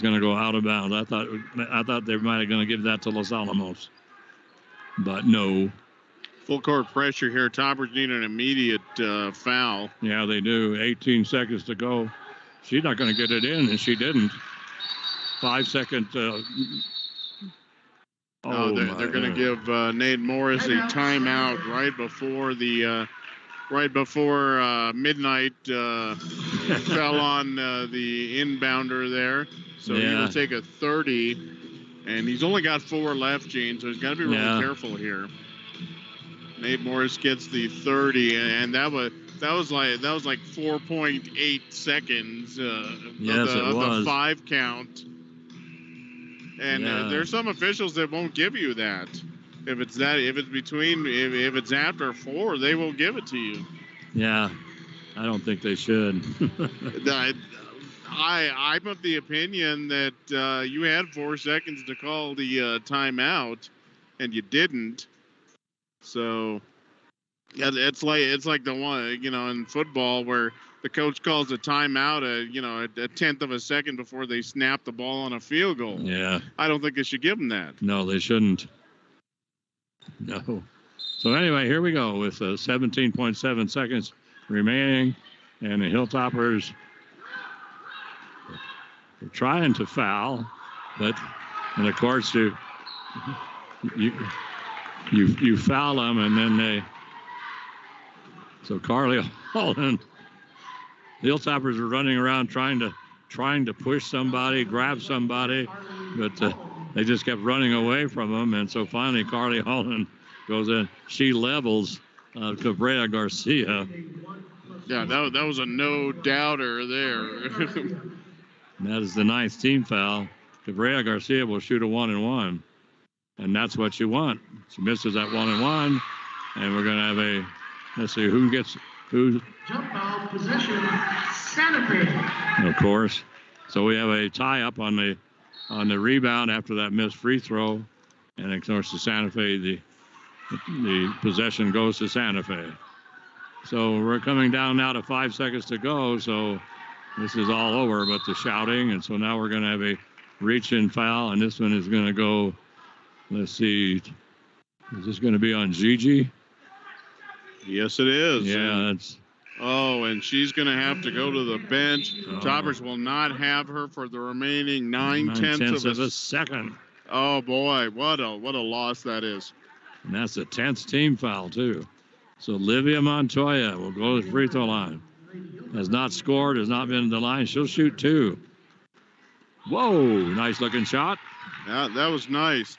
B: going to go out of bounds. I thought they might have going to give that to Los Alamos, but no.
A: Full court pressure here. Toppers need an immediate foul.
B: Yeah, they do. 18 seconds to go. She's not going to get it in, and she didn't. 5 second Oh,
A: they're going to give Nate Morris a timeout right before midnight. Fell on the inbounder there, so he will take a 30, and he's only got 4 left, Gene. So he's got to be really careful here. Nate Morris gets the 30, and that was like 4.8 seconds of the 5 count. And there's some officials that won't give you that. If it's after 4, they will give it to you.
B: Yeah, I don't think they should.
A: I'm of the opinion that you had 4 seconds to call the timeout, and you didn't. So, yeah, it's like the one in football where the coach calls a timeout a tenth of a second before they snap the ball on a field goal.
B: Yeah.
A: I don't think they should give them that.
B: No, they shouldn't. No. So anyway, here we go with 17.7 seconds remaining, and the Hilltoppers are trying to foul, and of course you foul them, and then so Carly Holland, the Hilltoppers are running around trying to push somebody, grab somebody, but they just kept running away from them, and so finally Carly Holland goes in. She levels Cabrera Garcia.
A: Yeah, that was a no-doubter there.
B: And that is the 9th team foul. Cabrera Garcia will shoot a 1-and-1, and that's what you want. She misses that 1-and-1, and we're going to have let's see who gets who.
C: Jump ball possession, Santa Fe.
B: Of course. So we have a tie-up on the rebound after that missed free throw, and of course the Santa Fe the possession goes to Santa Fe. So we're coming down now to 5 seconds to go. So this is all over, but the shouting, and so now we're going to have a reach-in foul, and this one is going to go. Let's see, is this going to be on Gigi?
A: Yes, it is.
B: Yeah, that's.
A: Oh, and she's going to have to go to the bench. Toppers will not have her for the remaining 9/10
B: of a second.
A: Oh boy, what a loss that is.
B: And that's the 10th team foul too. So Olivia Montoya will go to the free throw line. Has not scored, has not been to the line. She'll shoot 2. Whoa, nice looking shot.
A: That was nice.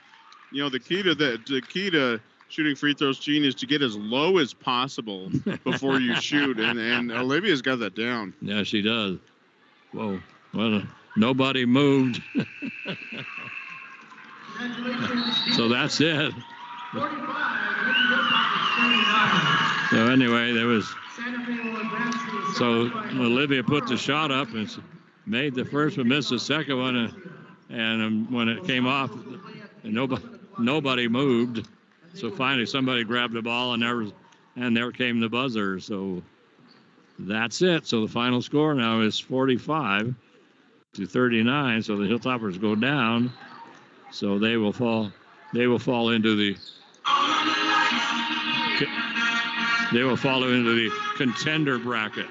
A: The key to shooting free throws, Gene, is to get as low as possible before you shoot, and Olivia's got that down.
B: Yeah, she does. Whoa, well, nobody moved. So that's it. So anyway, there was. So Olivia put the shot up and made the first one, missed the second one, and when it came off, nobody moved. So finally, somebody grabbed the ball, and there came the buzzer. So that's it. So the final score now is 45-39. So the Hilltoppers go down. So they will fall into the. They will fall into the contender bracket.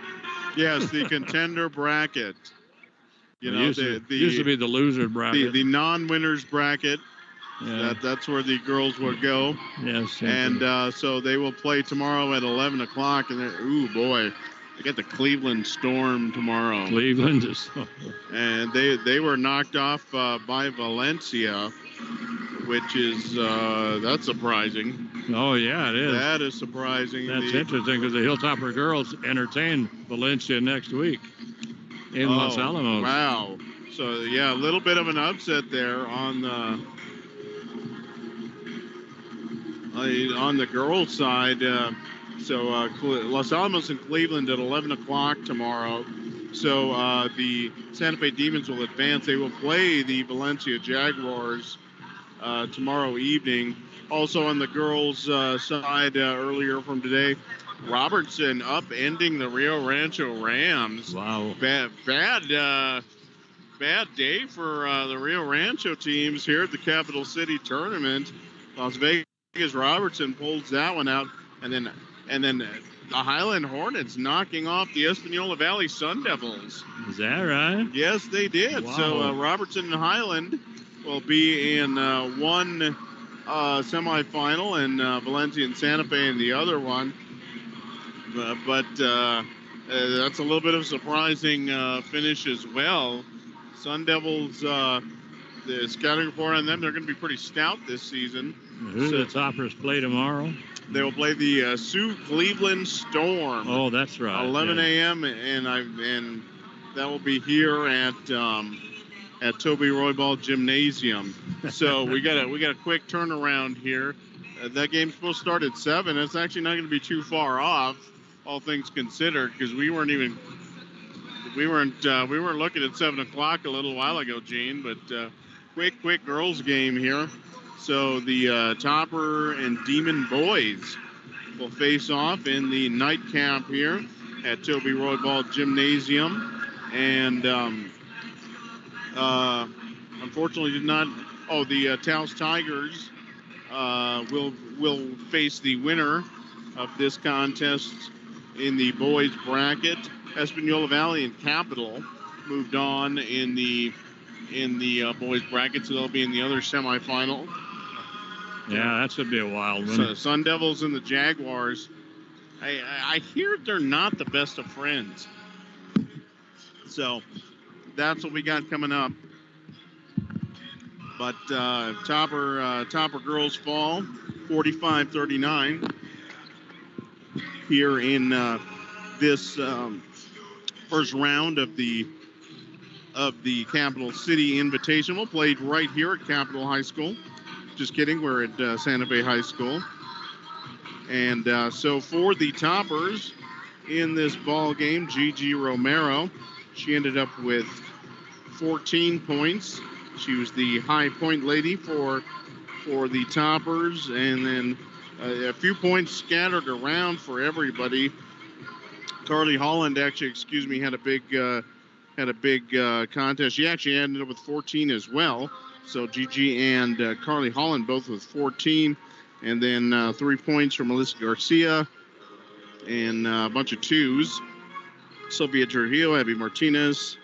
A: Yes, the contender bracket.
B: Used to be the loser bracket.
A: The non-winners bracket. Yeah. That's where the girls will go.
B: Yes.
A: And so they will play tomorrow at 11 o'clock. And ooh, boy, they get the Cleveland Storm tomorrow.
B: Cleveland is.
A: And they were knocked off by Valencia, which is that's surprising.
B: Oh, yeah, it is.
A: That is surprising.
B: That's interesting because the Hilltopper girls entertain Valencia next week in Los Alamos.
A: Wow. So, yeah, a little bit of an upset there on the girls' side. Los Alamos and Cleveland at 11 o'clock tomorrow. So the Santa Fe Demons will advance. They will play the Valencia Jaguars tomorrow evening. Also on the girls' side earlier from today, Robertson upending the Rio Rancho Rams.
B: Wow.
A: Bad day for the Rio Rancho teams here at the Capital City Tournament. Las Vegas Robertson pulls that one out, and then the Highland Hornets knocking off the Espanola Valley Sun Devils.
B: Is that right?
A: Yes, they did.
B: Wow.
A: So Robertson and Highland will be in one semifinal, and Valencia and Santa Fe in the other one. But that's a little bit of a surprising finish as well. Sun Devils, the scouting report on them, they're going to be pretty stout this season.
B: Who do the Toppers play tomorrow?
A: They will play the Sioux Cleveland Storm.
B: Oh, that's right.
A: 11 a.m. and that will be here at Toby Roybal Gymnasium. So we got a quick turnaround here. That game's supposed to start at 7. It's actually not going to be too far off, all things considered, because we weren't looking at 7 o'clock a little while ago, Gene. But quick girls game here. So the Topper and Demon boys will face off in the nightcap here at Toby Roybal Gymnasium, and unfortunately did not. Oh, the Taos Tigers will face the winner of this contest in the boys bracket. Espanola Valley and Capital moved on in the boys bracket, so they'll be in the other semifinal.
B: Yeah, that should be a wild one.
A: So Sun Devils and the Jaguars. I hear they're not the best of friends. So that's what we got coming up. But Topper girls fall 45-39 here in this first round of the Capital City Invitational, played right here at Capital High School. Just kidding, we're at Santa Fe High School. And so for the Toppers in this ball game, Gigi Romero, she ended up with 14 points. She was the high point lady for the Toppers, and then a few points scattered around for everybody. Carly Holland actually, had a big contest. She actually ended up with 14 as well. So Gigi and Carly Holland both with 14. And then 3 points from Melissa Garcia and a bunch of 2s. Sylvia Trujillo, Abby Martinez,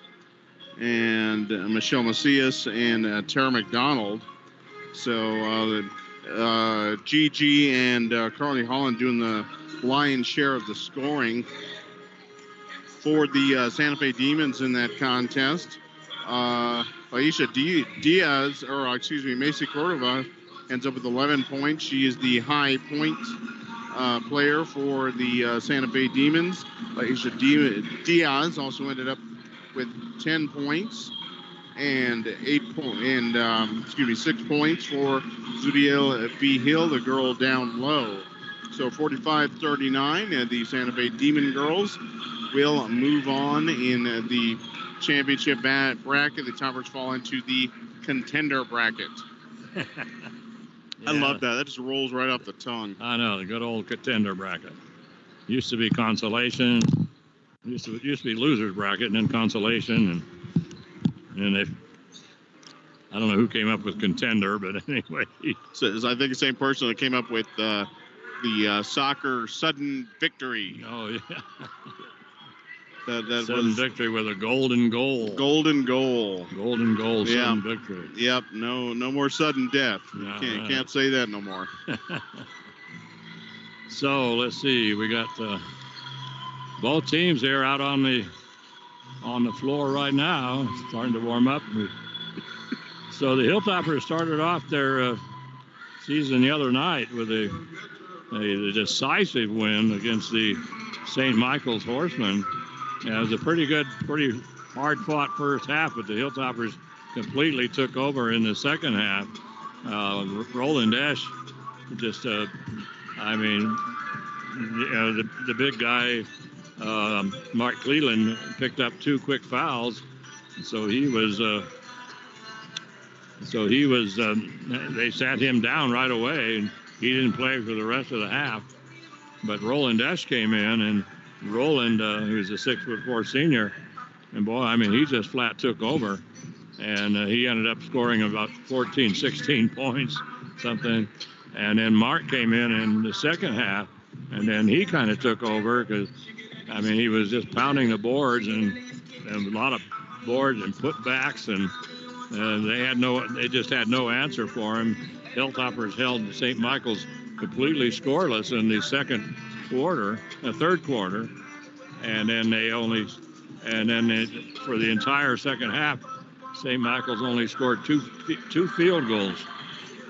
A: and Michelle Macias and Tara McDonald. So Gigi and Carly Holland doing the lion's share of the scoring for the Santa Fe Demons in that contest. Aisha Diaz, Macy Cordova ends up with 11 points. She is the high point player for the Santa Fe Demons. Aisha Diaz also ended up with 10 points and 6 points for Zudiel B. Hill, the girl down low. So 45-39, the Santa Fe Demon girls will move on in the championship bracket. The Toppers fall into the contender bracket. Yeah. I love that. That just rolls right off the tongue.
B: I know, the good old contender bracket. Used to be consolation. Used to be losers bracket and then consolation, and they. I don't know who came up with contender, but anyway.
A: So I think the same person that came up with the soccer sudden victory.
B: Oh yeah.
A: That
B: sudden victory with a golden goal.
A: Golden goal.
B: Golden goal. Yeah. Sudden victory.
A: Yep. No more sudden death.
B: No,
A: can't say that no more.
B: So let's see. We got both teams here out on the floor right now, starting to warm up. So the Hilltoppers started off their season the other night with a decisive win against the St. Michael's Horsemen. Yeah, it was a pretty hard-fought first half, but the Hilltoppers completely took over in the second half. Roland Dash just, the big guy, Mark Cleland, picked up 2 quick fouls. So he was, they sat him down right away, and he didn't play for the rest of the half. But Roland Dash came in, and Roland, who's a 6'4" senior, and boy, he just flat took over, and he ended up scoring about 14, 16 points, something. And then Mark came in the second half, and then he kind of took over because, he was just pounding the boards and a lot of boards and putbacks, and they just had no answer for him. Hilltoppers held St. Michael's completely scoreless in the third quarter, and then for the entire second half, St. Michael's only scored two field goals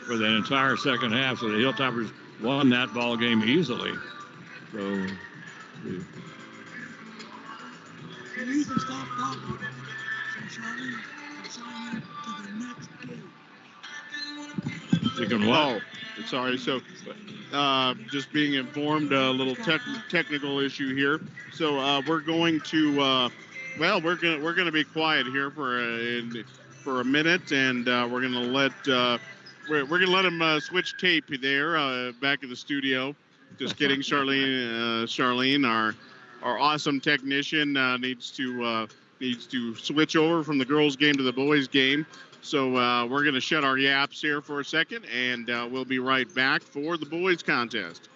B: for the entire second half, so the Hilltoppers won that ball game easily. So
D: You need to stop talking. So Charlie can sign to the next game.
B: you can what?
A: Oh, sorry. So, just being informed, a little technical issue here. So we're going to, we're gonna be quiet here for a minute, and we're gonna let we're gonna let him switch tape there back in the studio. Just kidding, Charlene. Charlene, our awesome technician, needs to switch over from the girls' game to the boys' game. So we're going to shut our yaps here for a second, and we'll be right back for the boys' contest.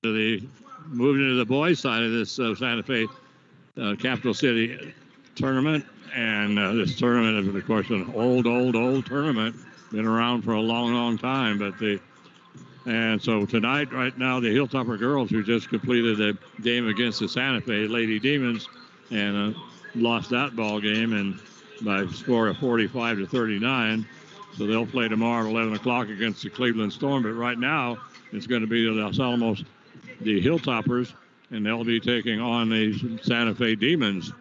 B: Moving to the boys' side of this Santa Fe Capital City tournament, and this tournament is, of course, an old tournament, been around for a long time. And so tonight, right now, the Hilltopper girls, who just completed a game against the Santa Fe Lady Demons, and lost that ball game and by a score of 45-39. So they'll play tomorrow at 11 o'clock against the Cleveland Storm. But right now, it's going to be the Los Alamos, the Hilltoppers, and they'll be taking on the Santa Fe Demons.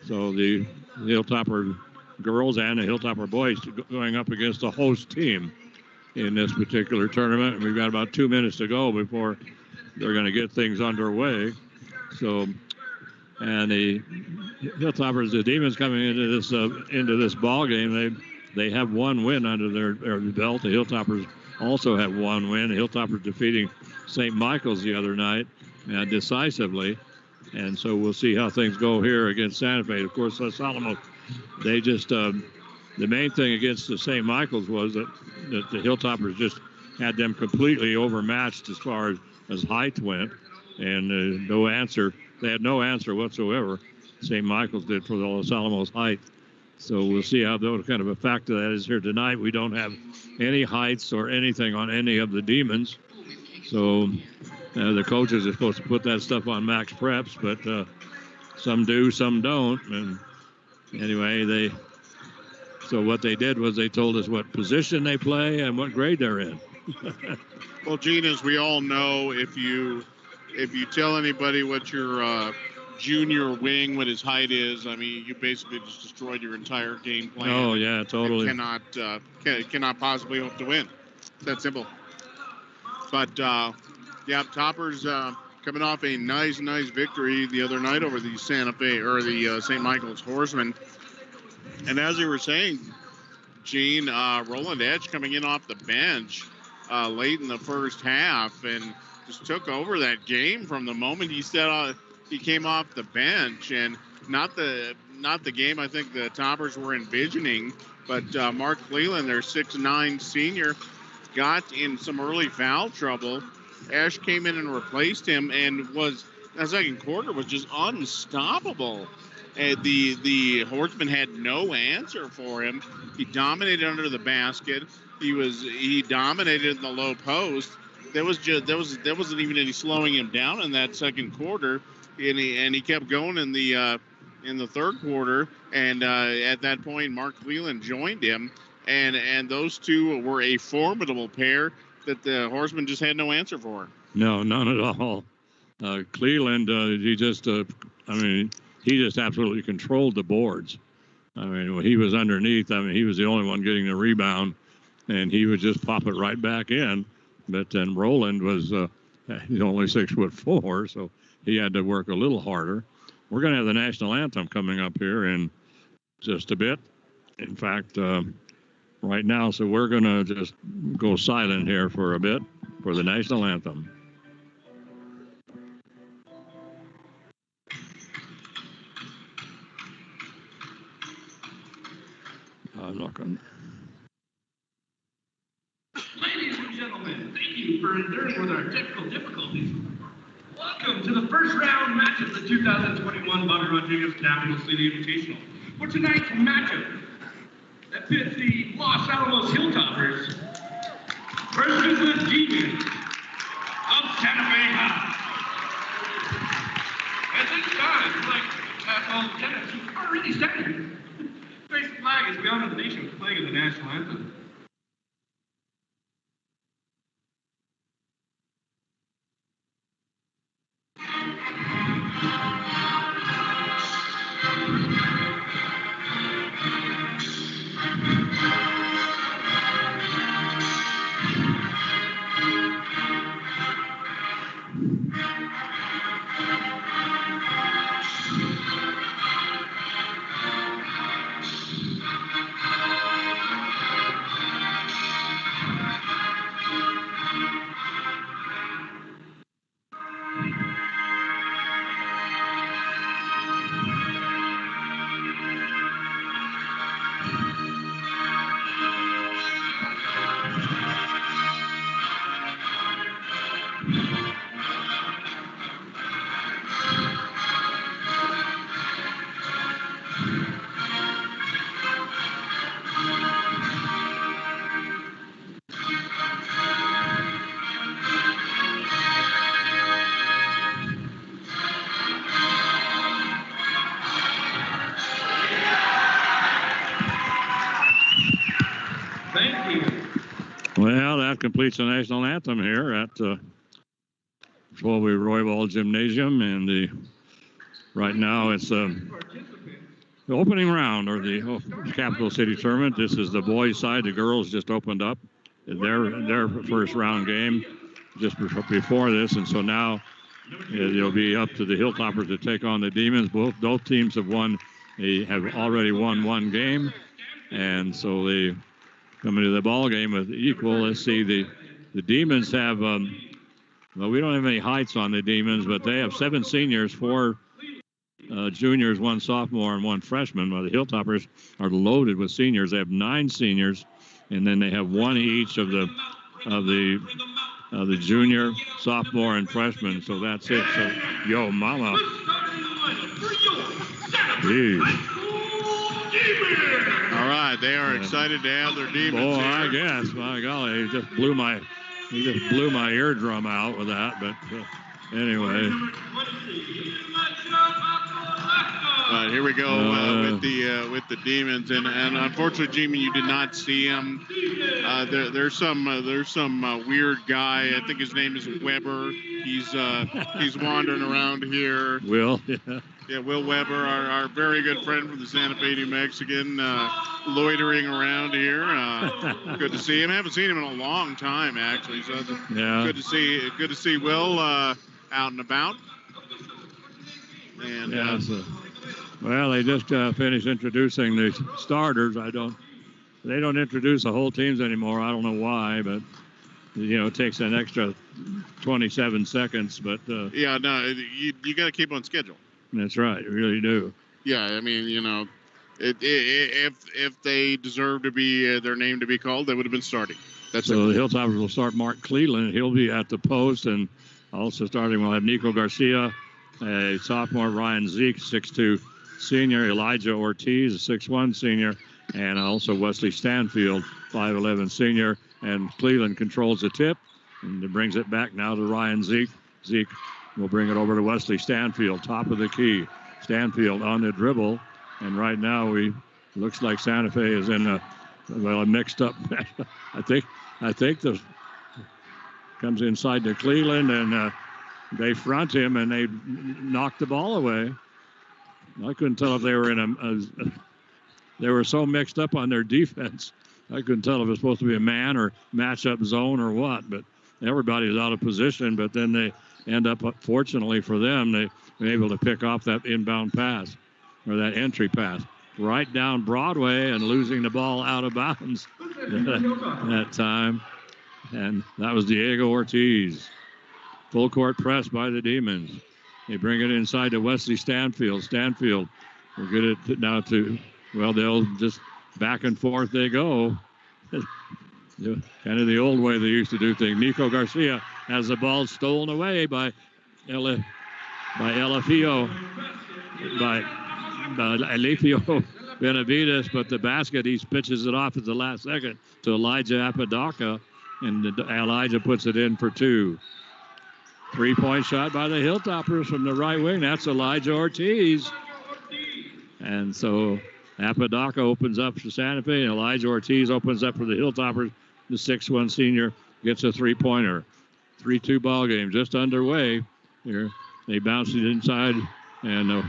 B: So the Hilltopper girls and the Hilltopper boys going up against the host team in this particular tournament. We've got about 2 minutes to go before they're going to get things underway. So, and the Hilltoppers, the Demons, coming into this ball game, they have one win under their belt. The Hilltoppers also have one win. The Hilltoppers defeating St. Michael's the other night decisively. And so we'll see how things go here against Santa Fe. Of course, Los Alamos, they just, the main thing against the St. Michael's was that the Hilltoppers just had them completely overmatched as far as height went, and no answer. They had no answer whatsoever. St. Michael's did for the Los Alamos height. So we'll see how what kind of a factor that is here tonight. We don't have any heights or anything on any of the Demons. So the coaches are supposed to put that stuff on max preps, but some do, some don't. And anyway, so what they did was they told us what position they play and what grade they're in.
A: Well, Gene, as we all know, if you tell anybody what your junior wing, what his height is, I mean, you basically just destroyed your entire game plan.
B: Oh yeah, totally.
A: Cannot possibly hope to win. It's that simple. But yeah, Toppers coming off a nice victory the other night over the Santa Fe or the St. Michael's Horsemen. And as you were saying, Gene, Roland Edge coming in off the bench late in the first half and just took over that game from the moment he came off the bench, and not the game I think the Toppers were envisioning. But Mark Cleland, their 6'9" senior, got in some early foul trouble. Ash came in and replaced him, and that second quarter was just unstoppable. And the Horsemen had no answer for him. He dominated under the basket. He dominated in the low post. There wasn't even any slowing him down in that second quarter, and he kept going in the third quarter. And at that point, Mark Cleland joined him, and those two were a formidable pair that the Horsemen just had no answer for.
B: No, none at all. Cleland, he just absolutely controlled the boards. I mean, when he was underneath, he was the only one getting the rebound, and he would just pop it right back in. But then Roland was he's only 6'4", so he had to work a little harder. We're going to have the national anthem coming up here in just a bit. In fact, right now, so we're going to just go silent here for a bit for the national anthem. I'm not going to.
C: Ladies and gentlemen, thank you for enduring with our technical difficulties. Welcome to the first round match of the 2021 Bobby Rodriguez Capital City Invitational. For tonight's matchup that pits the Los Alamos Hilltoppers versus the Demons of Santa Fe High. At this time, like all tennis, you've already started. Face the flag as we honor the nation with playing of the national anthem.
B: Well, that completes the national anthem here at Foley Roybal Gymnasium, and right now it's the opening round or the Capital City Tournament. This is the boys' side. The girls just opened up their first round game just before this, and so now it'll be up to the Hilltoppers to take on the Demons. Both teams have already won one game, and so they come into the ball game with equal. Let's see, the Demons have well, we don't have any heights on the Demons, but they have 7 seniors, 4 juniors, 1 sophomore, and 1 freshman. While the Hilltoppers are loaded with seniors. They have 9 seniors, and then they have 1 each of the junior, sophomore, and freshman. So that's it. So, yo, mama. Jeez.
A: All right, they are excited to have their Demons
B: here.
A: I
B: guess. My golly, he just blew my eardrum out with that. But anyway.
A: Here we go with the Demons, and unfortunately, Jimmy, you did not see him. There's some weird guy. I think his name is Weber. He's wandering around here.
B: Will,
A: yeah, Will Weber, our very good friend from the Santa Fe, New Mexican, loitering around here. Good to see him. Haven't seen him in a long time, actually. So good to see Will out and about. And
B: well, they just finished introducing the starters. They don't introduce the whole teams anymore. I don't know why, but it takes an extra 27 seconds. But
A: yeah, no, you got to keep on schedule.
B: That's right, you really do.
A: Yeah, I mean, if they deserve to be their name to be called, they would have been starting.
B: So the Hilltoppers will start Mark Cleland. He'll be at the post, and also starting we'll have Nico Garcia, a sophomore, Ryan Zeke, 6'2" senior, Elijah Ortiz, a 6'1" senior, and also Wesley Stanfield, 5'11" senior. And Cleveland controls the tip and brings it back now to Ryan Zeke. Zeke will bring it over to Wesley Stanfield, top of the key. Stanfield on the dribble, and right now looks like Santa Fe is in a mixed up. I think the comes inside to Cleveland, and they front him and they knock the ball away. I couldn't tell if they were they were so mixed up on their defense. I couldn't tell if it was supposed to be a man or matchup zone or what, but everybody's out of position. But then they end up, fortunately for them, they were able to pick off that inbound pass or that entry pass right down Broadway and losing the ball out of bounds that time. And that was Diego Ortiz. Full court press by the Demons. They bring it inside to Wesley Stanfield. Stanfield will get it now to, well, they'll just back and forth they go. Kind of the old way they used to do things. Nico Garcia has the ball stolen away by Elefio Benavides, but the basket, he pitches it off at the last second to Elijah Apodaca, and Elijah puts it in for 2. 3-point shot by the Hilltoppers from the right wing. That's Elijah Ortiz. And so Apodaca opens up for Santa Fe, and Elijah Ortiz opens up for the Hilltoppers. The 6'1" senior gets a 3-pointer. 3-2 ball game just underway here. They bounce it inside and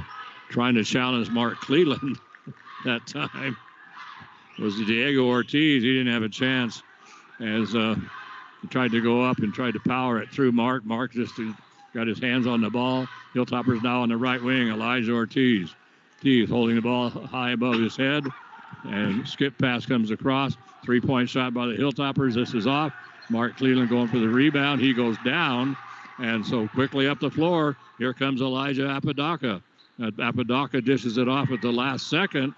B: trying to challenge Mark Cleland that time was Diego Ortiz. He didn't have a chance as he tried to go up and tried to power it through Mark. Mark just got his hands on the ball. Hilltoppers now on the right wing. Elijah Ortiz. Ortiz holding the ball high above his head. And skip pass comes across. 3-point shot by the Hilltoppers. This is off. Mark Cleland going for the rebound. He goes down. And so quickly up the floor, here comes Elijah Apodaca. Apodaca dishes it off at the last second.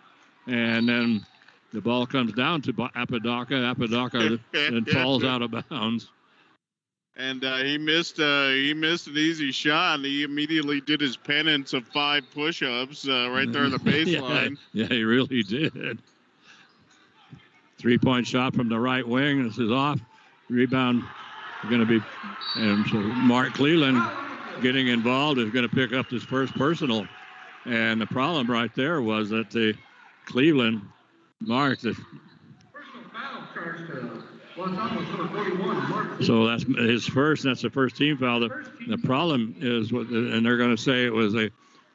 B: And then the ball comes down to Apodaca. Apodaca then falls out of bounds.
A: And he missed an easy shot, and he immediately did his penance of 5 push-ups right there on the baseline.
B: Yeah, he really did. 3-point shot from the right wing. This is off. Rebound going to be, and so Mark Cleland getting involved is going to pick up his first personal. And the problem right there was that the Cleveland marked the So that's his first. That's the first team foul. The problem is, and they're going to say it was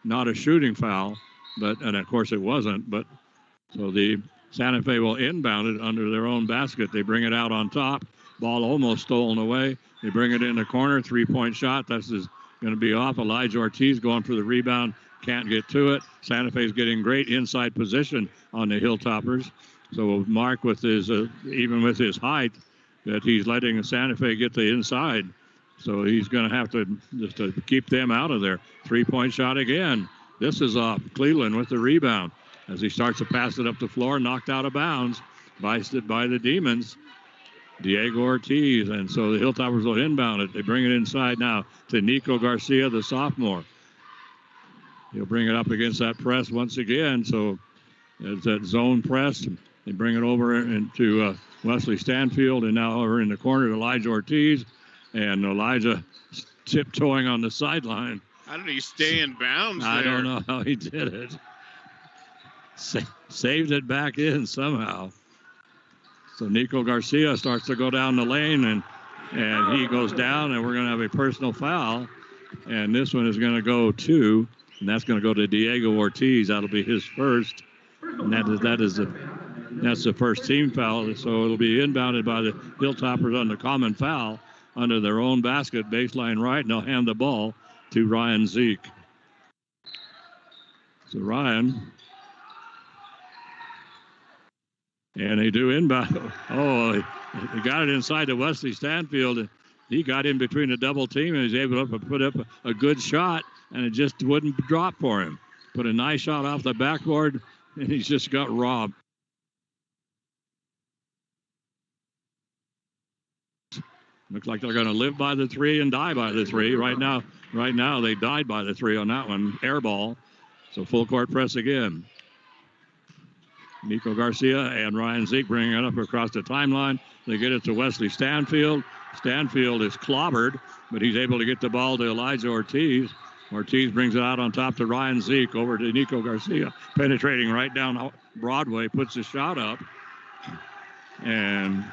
B: not a shooting foul, and of course it wasn't. But so the Santa Fe will inbound it under their own basket. They bring it out on top. Ball almost stolen away. They bring it in the corner. 3-point shot. That's going to be off. Elijah Ortiz going for the rebound. Can't get to it. Santa Fe's getting great inside position on the Hilltoppers. So Mark, with his even with his height, that he's letting Santa Fe get the inside. So he's going to have to just to keep them out of there. 3-point shot again. This is off. Cleveland with the rebound as he starts to pass it up the floor, knocked out of bounds by the Demons. Diego Ortiz, and so the Hilltoppers will inbound it. They bring it inside now to Nico Garcia, the sophomore. He'll bring it up against that press once again. So it's that zone press. They bring it over into Wesley Stanfield, and now over in the corner to Elijah Ortiz, and Elijah tiptoeing on the sideline.
A: How did he stay in bounds there?
B: I don't know how he did it. Saved it back in somehow. So Nico Garcia starts to go down the lane, and he goes down, and we're going to have a personal foul. And this one is going to go and that's going to go to Diego Ortiz. That'll be his first. And that's the first team foul. So it'll be inbounded by the Hilltoppers on the common foul under their own basket, baseline right, and they'll hand the ball to Ryan Zeke. So Ryan. And they do inbound. Oh, he got it inside to Wesley Stanfield. He got in between the double team and was able to put up a good shot, and it just wouldn't drop for him. Put a nice shot off the backboard, and he's just got robbed. Looks like they're going to live by the three and die by the three. Right now they died by the three on that one. Air ball. So full court press again. Nico Garcia and Ryan Zeke bringing it up across the timeline. They get it to Wesley Stanfield. Stanfield is clobbered, but he's able to get the ball to Elijah Ortiz. Ortiz brings it out on top to Ryan Zeke, over to Nico Garcia, penetrating right down Broadway, puts the shot up. And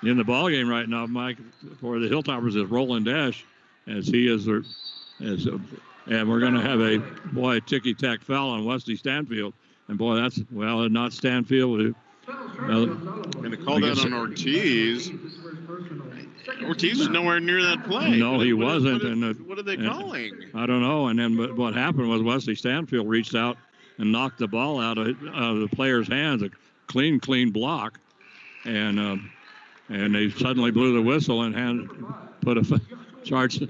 B: in the ball game right now, Mike, for the Hilltoppers is Roland Dash, as he is, and we're going to have a ticky-tack foul on Wesley Stanfield. And boy, that's, not Stanfield.
A: Going to call that on Ortiz. Ortiz was nowhere near that play.
B: No, he wasn't.
A: What are they calling?
B: I don't know. And then what happened was Wesley Stanfield reached out and knocked the ball out of the player's hands, a clean block. And they suddenly blew the whistle and put a charge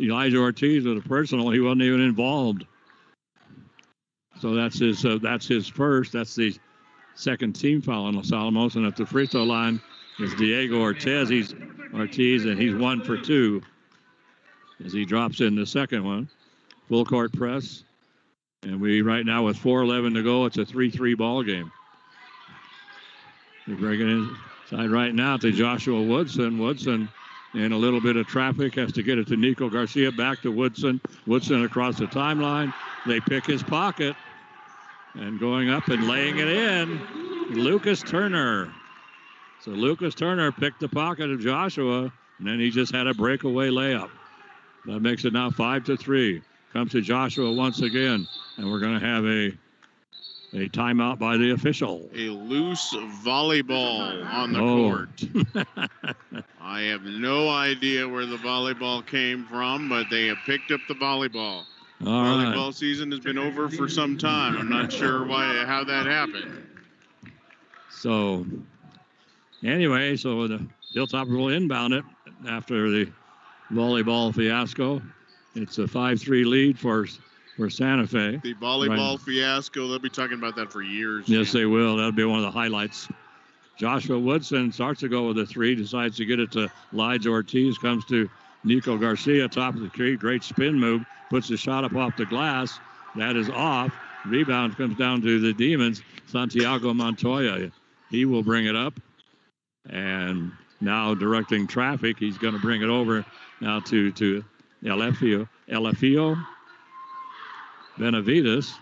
B: Elijah Ortiz with a personal. He wasn't even involved. So that's his first. That's the second team foul on Los Alamos. And at the free throw line is Diego Ortiz. He's 1 for 2 as he drops in the second one. Full court press. And we right now with 4:11 to go, it's a 3-3 ball game. They bring it inside right now to Joshua Woodson. Woodson in a little bit of traffic has to get it to Nico Garcia, back to Woodson. Woodson across the timeline. They pick his pocket. And going up and laying it in, Lucas Turner. So Lucas Turner picked the pocket of Joshua, and then he just had a breakaway layup. That makes it now 5-3. Comes to Joshua once again, and we're going to have a timeout by the official.
A: A loose volleyball on the court. I have no idea where the volleyball came from, but they have picked up the volleyball. Volleyball season has been over for some time. I'm not sure how that happened.
B: So, anyway, the Hilltoppers will inbound it after the volleyball fiasco. It's a 5-3 lead for Santa Fe.
A: The volleyball fiasco, they'll be talking about that for years.
B: Yes, they will. That'll be one of the highlights. Joshua Woodson starts to go with a 3, decides to get it to Elijah Ortiz, comes to Nico Garcia, top of the key, great spin move, puts the shot up off the glass. That is off. Rebound comes down to the Demons. Santiago Montoya, he will bring it up. And now directing traffic, he's going to bring it over now to Elefio Benavides.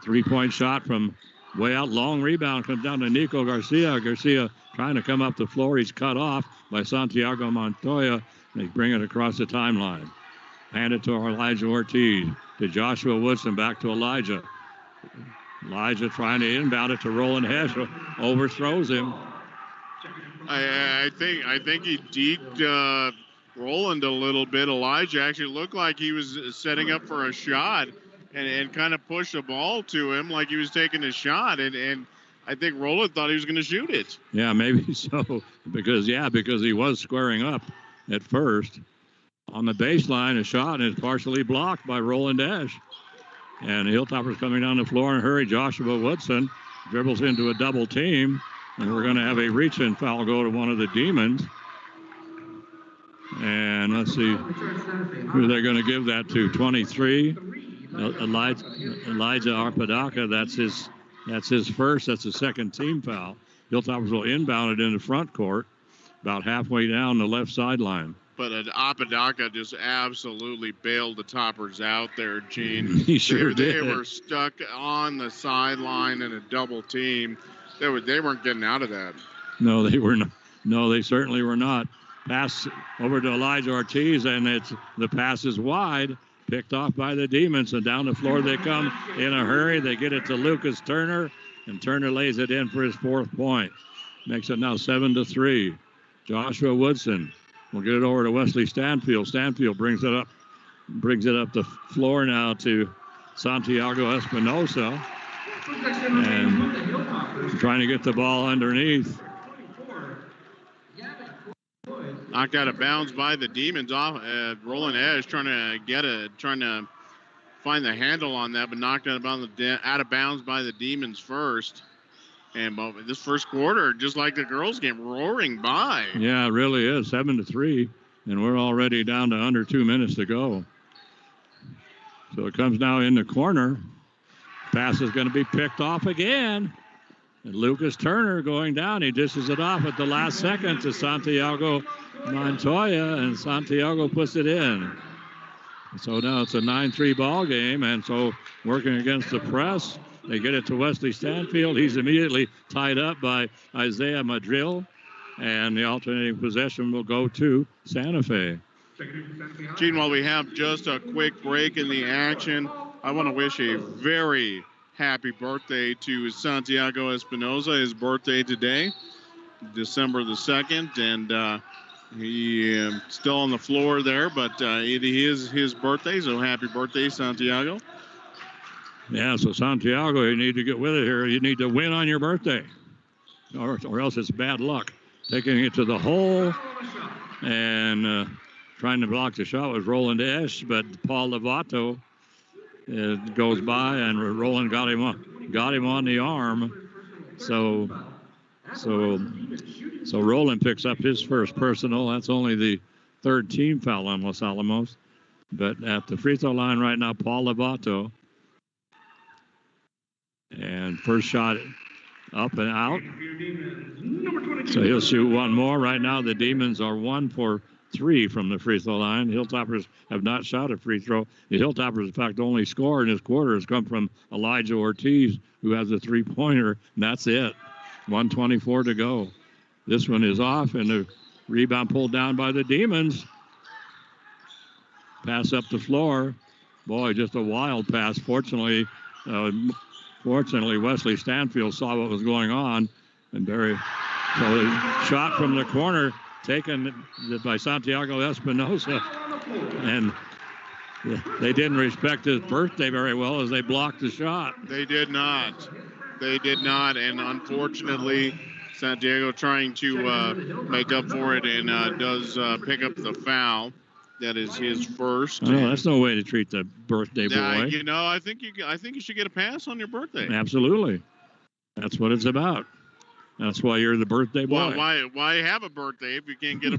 B: 3-point shot from way out. Long rebound comes down to Nico Garcia. Garcia trying to come up the floor. He's cut off by Santiago Montoya. They bring it across the timeline. Hand it to Elijah Ortiz, to Joshua Woodson, back to Elijah. Elijah trying to inbound it to Roland Hesh, overthrows him.
A: I think he deked Roland a little bit. Elijah actually looked like he was setting up for a shot and kind of pushed the ball to him like he was taking a shot. And I think Roland thought he was going to shoot it.
B: Yeah, maybe so. Because he was squaring up at first. On the baseline, a shot is partially blocked by Roland Ash. And the Hilltoppers coming down the floor in a hurry. Joshua Woodson dribbles into a double team. And we're going to have a reach-in foul go to one of the Demons. And let's see who they're going to give that to. 23, Elijah Arpadaka. That's his first. That's the second team foul. Hilltoppers will inbound it in the front court, about halfway down the left sideline.
A: But Apodaca just absolutely bailed the Toppers out there, Gene.
B: He sure did.
A: They were stuck on the sideline in a double team. They weren't getting out of that.
B: No, they were not. No, they certainly were not. Pass over to Elijah Ortiz, and the pass is wide, picked off by the Demons, and down the floor they come in a hurry. They get it to Lucas Turner, and Turner lays it in for his fourth point. Makes it now 7-3. Joshua Woodson will get it over to Wesley Stanfield. Stanfield brings it up the floor now to Santiago Espinosa, and trying to get the ball underneath.
A: Knocked out of bounds by the Demons off. Roland Ash trying to find the handle on that, but knocked out of bounds by the Demons first. And this first quarter, just like the girls' game, roaring by.
B: Yeah, it really is. 7-3, and we're already down to under 2 minutes to go. So it comes now in the corner. Pass is going to be picked off again. And Lucas Turner going down. He dishes it off at the last second to Santiago Montoya, and Santiago puts it in. So now it's a 9-3 ball game, and so working against the press, they get it to Wesley Stanfield. He's immediately tied up by Isaiah Madril, and the alternating possession will go to Santa Fe.
A: Gene, while we have just a quick break in the action, I want to wish a very happy birthday to Santiago Espinosa. His birthday today, December the 2nd, and he still on the floor there, but it is his birthday, so happy birthday, Santiago.
B: Yeah, so Santiago, you need to get with it here. You need to win on your birthday, or else it's bad luck. Taking it to the hole, and trying to block the shot was Roland Esch, but Paul Lovato goes by, and Roland got him on the arm. So Roland picks up his first personal. That's only the third team foul on Los Alamos. But at the free throw line right now, Paul Lovato. And first shot up and out. So he'll shoot one more. Right now the Demons are 1 for 3 from the free throw line. The Hilltoppers have not shot a free throw. The Hilltoppers, in fact, only score in this quarter has come from Elijah Ortiz, who has a three-pointer, and that's it. 1:24 to go. This one is off, and the rebound pulled down by the Demons. Pass up the floor. Boy, just a wild pass. Fortunately, Wesley Stanfield saw what was going on, and so the shot from the corner taken by Santiago Espinosa, and they didn't respect his birthday very well as they blocked the shot.
A: They did not, and unfortunately, Santiago trying to make up for it and does pick up the foul. That is his first.
B: No, that's no way to treat the birthday boy.
A: I think you should get a pass on your birthday.
B: Absolutely, that's what it's about. That's why you're the birthday boy.
A: Well, why have a birthday if you can't get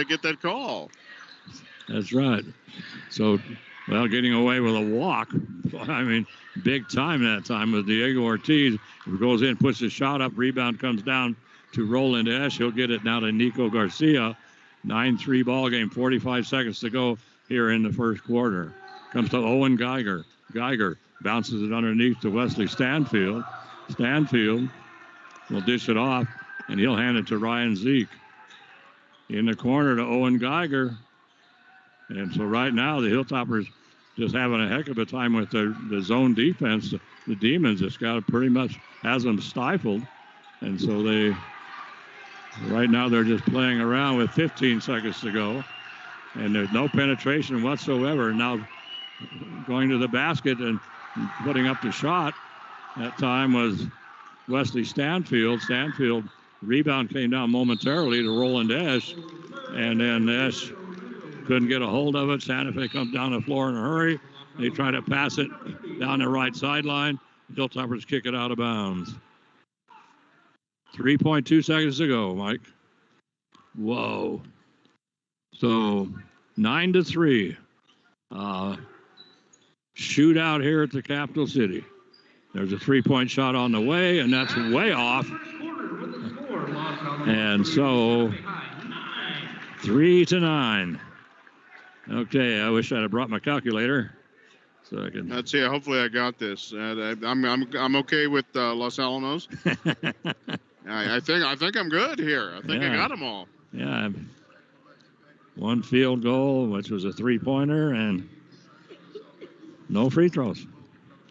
A: get that call?
B: That's right. So, getting away with a walk. I mean, big time that time with Diego Ortiz, who goes in, puts his shot up, rebound comes down to Roland Esch. He'll get it now to Nico Garcia. 9-3 ball game, 45 seconds to go here in the first quarter. Comes to Owen Geiger. Geiger bounces it underneath to Wesley Stanfield. Stanfield will dish it off, and he'll hand it to Ryan Zeke. In the corner to Owen Geiger. And so right now the Hilltoppers just having a heck of a time with the zone defense. The Demons just got pretty much has them stifled. And so right now they're just playing around with 15 seconds to go. And there's no penetration whatsoever. Now going to the basket and putting up the shot. That time was Wesley Stanfield. Stanfield rebound came down momentarily to Roland Esch. And then Esch couldn't get a hold of it. Santa Fe comes down the floor in a hurry. They try to pass it down the right sideline. Hilltoppers kick it out of bounds. 3.2 seconds to go, Mike. Whoa. So 9-3. Shootout here at the capital city. There's a three-point shot on the way, and that's way off. And so 3-9. Okay, I wish I'd have brought my calculator so I can.
A: Let's see. Hopefully, I got this. I'm okay with Los Alamos. I think I'm good here. I think I got them all.
B: Yeah. One field goal, which was a three-pointer, and no free throws.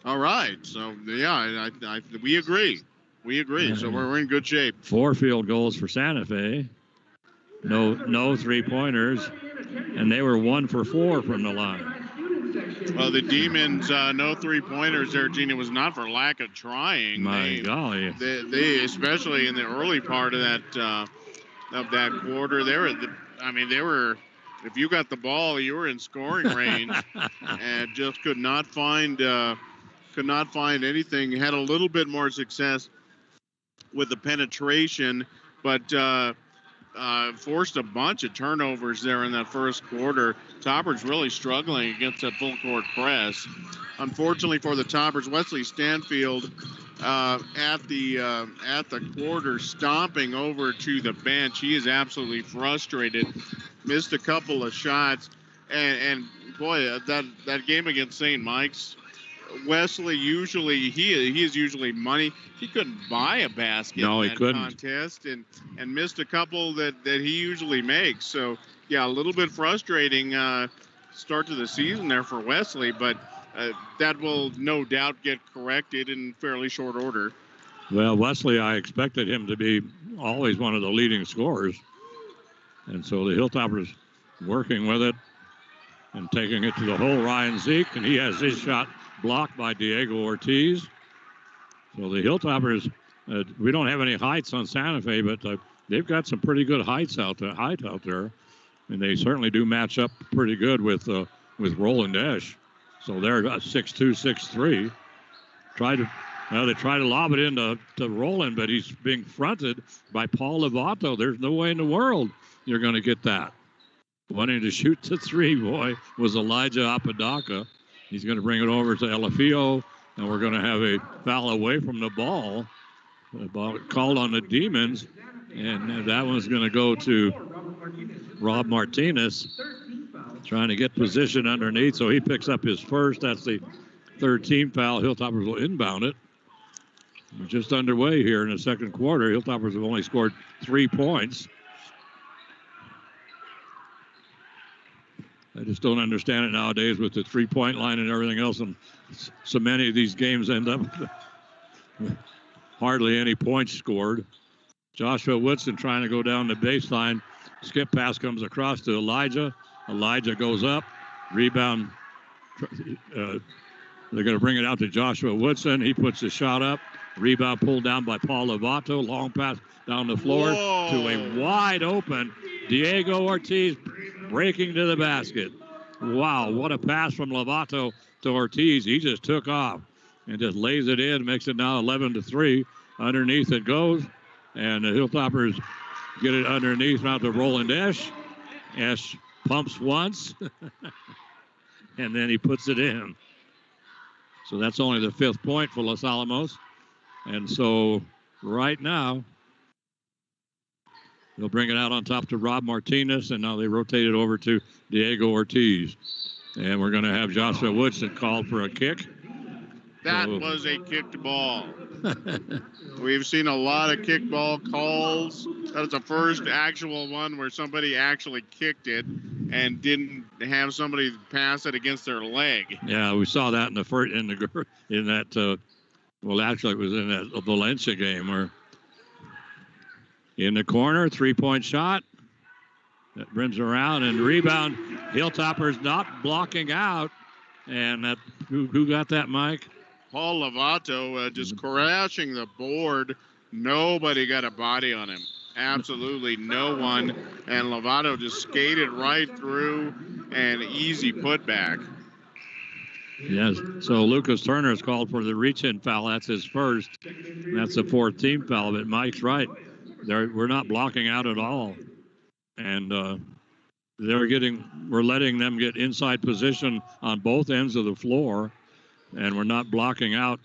A: All right. So yeah, we agree. We agree. Yeah. So we're in good shape.
B: 4 field goals for Santa Fe. No three-pointers, and they were 1 for 4 from the line.
A: Well, the Demons, no three-pointers there, Gene. It was not for lack of trying.
B: My golly.
A: They especially in the early part of that quarter, they were. If you got the ball, you were in scoring range, and just could not find anything. Had a little bit more success with the penetration, but forced a bunch of turnovers there in that first quarter. Toppers really struggling against that full court press. Unfortunately for the Toppers, Wesley Stanfield at the quarter stomping over to the bench. He is absolutely frustrated. Missed a couple of shots, and boy, that game against St. Mike's, Wesley he is usually money. He couldn't buy a basket in that contest, and missed a couple that he usually makes. So yeah, a little bit frustrating start to the season there for Wesley, but that will no doubt get corrected in fairly short order.
B: Well, Wesley, I expected him to be always one of the leading scorers, and so the Hilltoppers working with it and taking it to the hole. Ryan Zeke, and he has his shot blocked by Diego Ortiz. So the Hilltoppers, we don't have any heights on Santa Fe, but they've got some pretty good height out there, and they certainly do match up pretty good with Roland Esch. So they're 6'2", 6'3". They try to lob it into Roland, but he's being fronted by Paul Lovato. There's no way in the world you're going to get that. Wanting to shoot to three, boy, was Elijah Apodaca. He's going to bring it over to Elefio, and we're going to have a foul away from the ball. The ball called on the Demons, and that one's going to go to Rob Martinez, trying to get position underneath, so he picks up his first. That's the third team foul. Hilltoppers will inbound it. We're just underway here in the second quarter. Hilltoppers have only scored 3 points. I just don't understand it nowadays with the three-point line and everything else, and so many of these games end up with hardly any points scored. Joshua Woodson trying to go down the baseline. Skip pass comes across to Elijah. Elijah goes up. Rebound. They're going to bring it out to Joshua Woodson. He puts the shot up. Rebound pulled down by Paul Lovato. Long pass down the floor to a wide open Diego Ortiz, breaking to the basket. Wow, what a pass from Lovato to Ortiz. He just took off and just lays it in, makes it now 11-3. Underneath it goes, and the Hilltoppers get it underneath now to Roland Esch. Esch pumps once, and then he puts it in. So that's only the 5th point for Los Alamos. And so right now, they'll bring it out on top to Rob Martinez, and now they rotate it over to Diego Ortiz. And we're going to have Joshua Woodson called for a kick.
A: That was a kicked ball. We've seen a lot of kickball calls. That's the first actual one where somebody actually kicked it and didn't have somebody pass it against their leg.
B: Yeah, we saw that in the first in that. Well, actually, it was in that Valencia game where in the corner, 3-point shot that brings around and rebound. Hilltopper's not blocking out, and that who got that, Mike?
A: Paul Lovato just crashing the board. Nobody got a body on him. Absolutely no one. And Lovato just skated right through an easy putback.
B: Yes. So Lucas Turner is called for the reach-in foul. That's his first. That's the fourth team foul. But Mike's right. We're not blocking out at all. And we're letting them get inside position on both ends of the floor. And we're not blocking out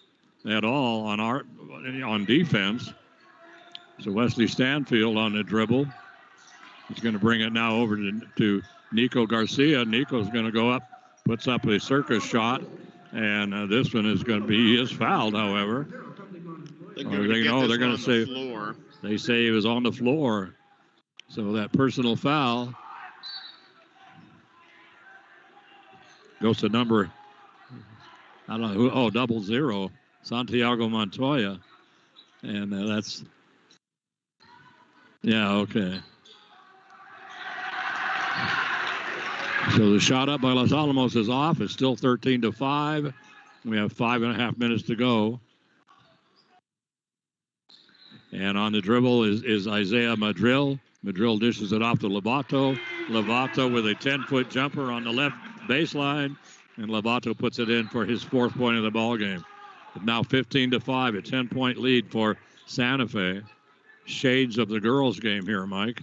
B: at all on defense. So Wesley Stanfield on the dribble. He's going to bring it now over to Nico Garcia. Nico's going to go up, puts up a circus shot, and this one is going to be fouled, however.
A: They're going to say floor.
B: They say he was on the floor. So that personal foul goes to number, I don't know who, 00, Santiago Montoya. And that's, yeah, okay. So the shot up by Los Alamos is off. It's still 13-5. We have 5.5 minutes to go. And on the dribble is Isaiah Madril. Madril dishes it off to Lovato. Lovato with a 10-foot jumper on the left baseline. And Lovato puts it in for his fourth point of the ball game. Now 15-5, a 10-point lead for Santa Fe. Shades of the girls' game here, Mike.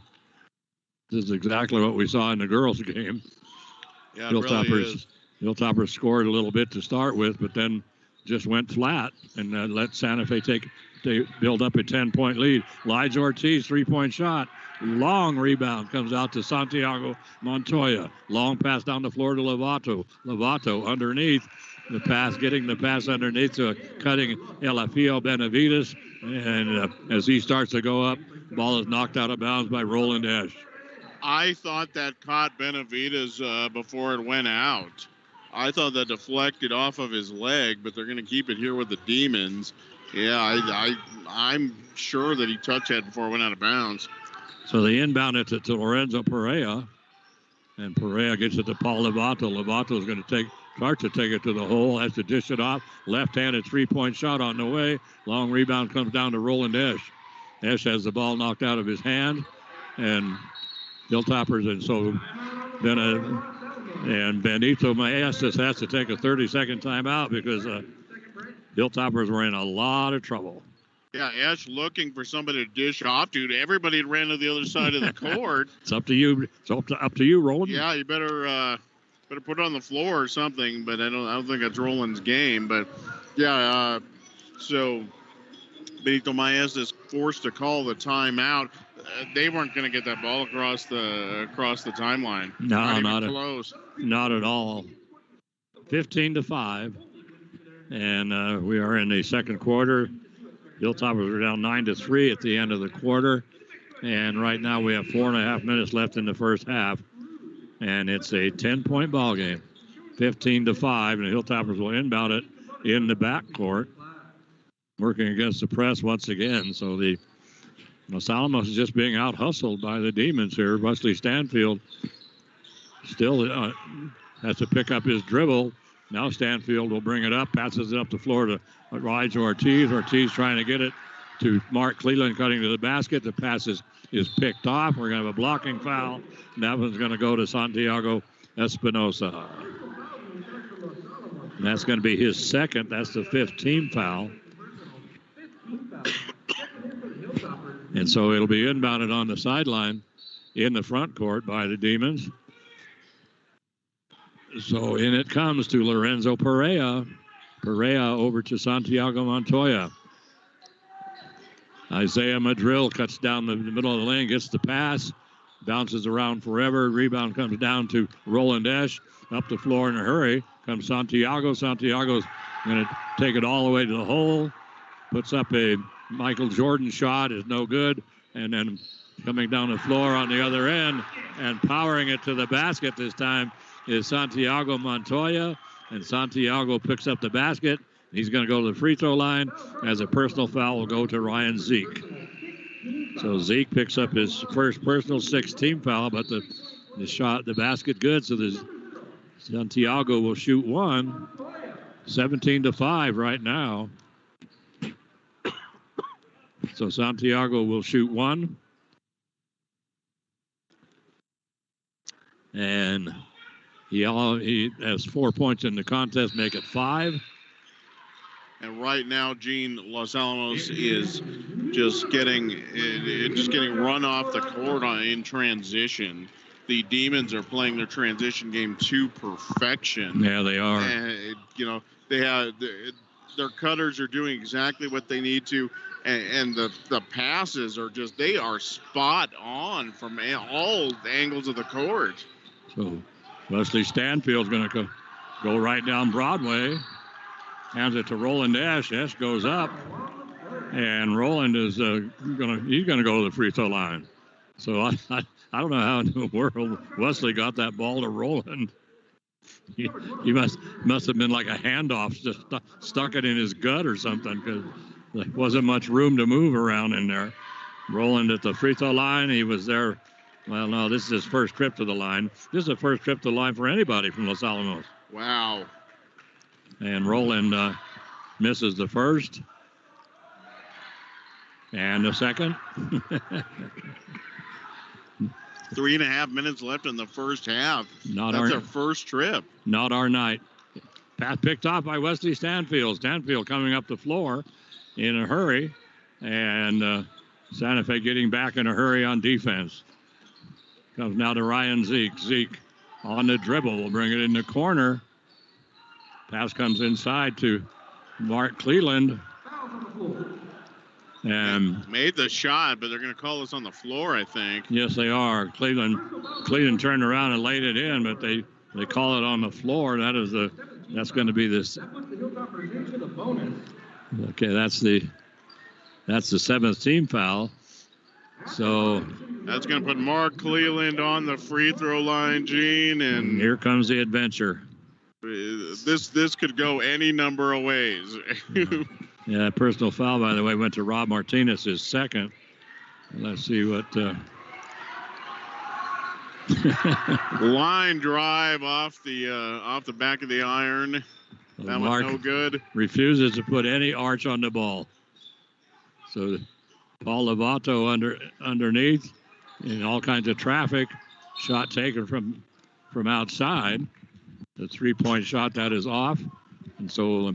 B: This is exactly what we saw in the girls' game.
A: Yeah, Hilltoppers
B: scored a little bit to start with, but then just went flat and let Santa Fe build up a 10-point lead. Lige Ortiz, 3-point shot. Long rebound comes out to Santiago Montoya. Long pass down the floor to Lovato. Lovato underneath. Getting the pass underneath to a cutting Elafio Benavides. And as he starts to go up, ball is knocked out of bounds by Roland Esch.
A: I thought that caught Benavides before it went out. I thought that deflected off of his leg, but they're going to keep it here with the Demons. Yeah, I'm sure that he touched that before it went out of bounds.
B: So they inbound it to Lorenzo Perea, and Perea gets it to Paul Lovato. Lovato is going to start to take it to the hole, has to dish it off. Left-handed 3-point shot on the way. Long rebound comes down to Roland Esch. Esch has the ball knocked out of his hand, and Hilltoppers, and so then and Benito Maestas has to take a 30-second timeout because Hilltoppers were in a lot of trouble.
A: Yeah, Esch looking for somebody to dish off to. Everybody had ran to the other side of the court.
B: It's up to you. It's up to you, Roland.
A: Yeah, you better put it on the floor or something. But I don't think that's Roland's game. But yeah, so Benito Maestas is forced to call the timeout. They weren't going to get that ball across the timeline.
B: No,
A: not close.
B: Not at all. 15-5, and we are in the second quarter. Hilltoppers are down 9-3 at the end of the quarter, and right now we have 4.5 minutes left in the first half, and it's a 10-point ball game. 15-5, and the Hilltoppers will inbound it in the backcourt, working against the press once again. So the Los Alamos is just being out-hustled by the Demons here. Wesley Stanfield still has to pick up his dribble. Now Stanfield will bring it up, passes it up the floor to Lige Ortiz. Ortiz trying to get it to Mark Cleland, cutting to the basket. The pass is picked off. We're going to have a blocking foul. And that one's going to go to Santiago Espinosa. And that's going to be his second. That's the 5th team foul. And so it'll be inbounded on the sideline in the front court by the Demons. So in it comes to Lorenzo Perea. Perea over to Santiago Montoya. Isaiah Madril cuts down the middle of the lane, gets the pass, bounces around forever. Rebound comes down to Roland Esch. Up the floor in a hurry comes Santiago. Santiago's going to take it all the way to the hole. puts up a Michael Jordan shot, is no good, and then coming down the floor on the other end and powering it to the basket this time is Santiago Montoya, and Santiago picks up the basket. He's going to go to the free throw line as a personal foul will go to Ryan Zeke. So Zeke picks up his first personal 6th team foul, but the basket good, so Santiago will shoot one. 17-5 right now. So Santiago will shoot one. And he has 4 points in the contest, make it 5.
A: And right now, Gene, Los Alamos is just getting run off the court in transition. The Demons are playing their transition game to perfection.
B: Yeah, they are.
A: And, they have their cutters are doing exactly what they need to, and the passes are they are spot on from all angles of the court.
B: So Wesley Stanfield's going to go right down Broadway. Hands it to Roland Ash. Ash goes up, and Roland is he's gonna go to the free throw line. So I don't know how in the world Wesley got that ball to Roland. He must have been like a handoff, just stuck it in his gut or something, because there wasn't much room to move around in there. Roland at the free throw line. He was there. Well, no, this is his first trip to the line. This is the first trip to the line for anybody from Los Alamos.
A: Wow.
B: And Roland misses the first. And the second.
A: 3.5 minutes left in the first half. That's our first trip.
B: Not our night. Pass picked off by Wesley Stanfield. Stanfield coming up the floor in a hurry. And Santa Fe getting back in a hurry on defense. Comes now to Ryan Zeke. Zeke on the dribble will bring it in the corner. Pass comes inside to Mark Cleland. And
A: made the shot, but they're going to call this on the floor, I think.
B: Yes, they are. Cleveland turned around and laid it in, but they call it on the floor. That's going to be this. Okay, that's the 7th team foul. So
A: that's going to put Mark Cleland on the free throw line, Gene, and
B: here comes the adventure.
A: This could go any number of ways.
B: Yeah, personal foul, by the way, went to Rob Martinez, his second. Let's see what.
A: Line drive off the back of the iron. That was no good.
B: Refuses to put any arch on the ball. So Paul Lovato underneath in all kinds of traffic. Shot taken from outside. The 3-point shot that is off. And so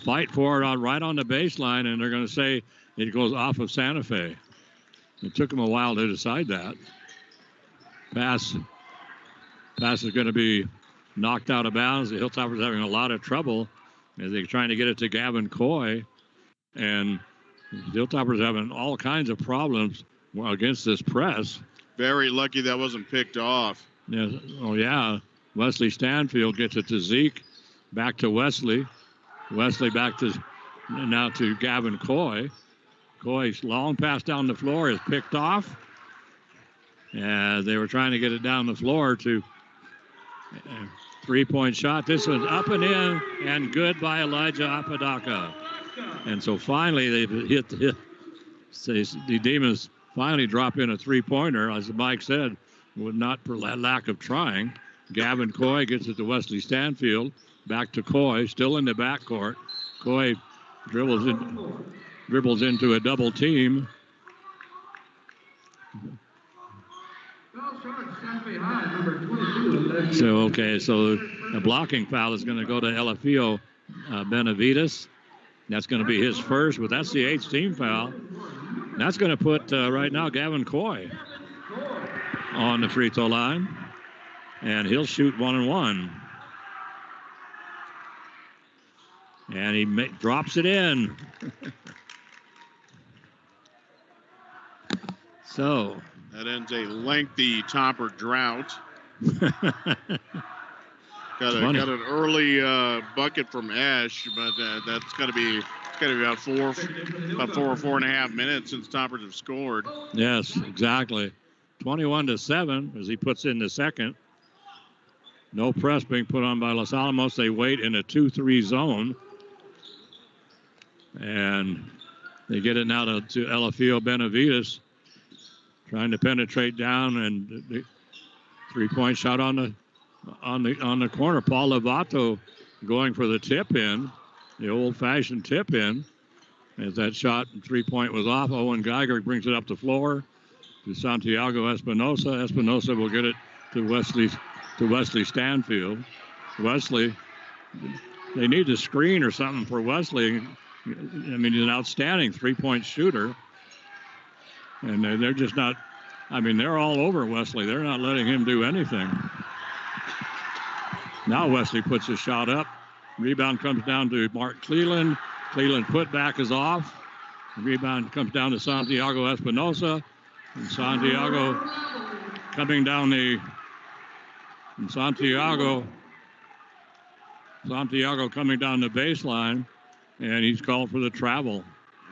B: fight for it right on the baseline, and they're going to say it goes off of Santa Fe. It took them a while to decide that. Pass is going to be knocked out of bounds. The Hilltoppers having a lot of trouble as they're trying to get it to Gavin Coy. And the Hilltoppers having all kinds of problems against this press.
A: Very lucky that wasn't picked off.
B: Yeah. Oh, yeah. Wesley Stanfield gets it to Zeke. Back to Wesley. Wesley back to Gavin Coy. Coy's long pass down the floor is picked off. And they were trying to get it down the floor to 3-point shot. This was up and in and good by Elijah Apodaca. And so finally they the Demons finally drop in a 3-pointer, as Mike said, not for lack of trying. Gavin Coy gets it to Wesley Stanfield. Back to Coy, still in the backcourt. Coy dribbles into a double team. So a blocking foul is going to go to Elefio Benavides. That's going to be his first, but that's the 8th team foul. That's going to put right now Gavin Coy on the free throw line, and he'll shoot 1-and-1. And he drops it in. So
A: that ends a lengthy Topper drought. Got an early bucket from Ash, but that's got to be about 4.5 minutes since Toppers have scored.
B: Yes, exactly. 21-7 as he puts in the second. No press being put on by Los Alamos. They wait in a 2-3 zone. And they get it now to Elefio Benavides, trying to penetrate down, and the three-point shot on the corner. Paul Lovato going for the tip in, the old-fashioned tip in. As that shot, three-point was off. Owen Geiger brings it up the floor to Santiago Espinosa. Espinosa will get it to Wesley Stanfield. Wesley, they need to screen or something for Wesley. I mean, he's an outstanding three-point shooter. And they're just not, I mean, they're all over Wesley. They're not letting him do anything. Now Wesley puts his shot up. Rebound comes down to Mark Cleland. Cleland putback is off. Rebound comes down to Santiago Espinosa. And Santiago coming down Santiago coming down the baseline. And he's called for the travel.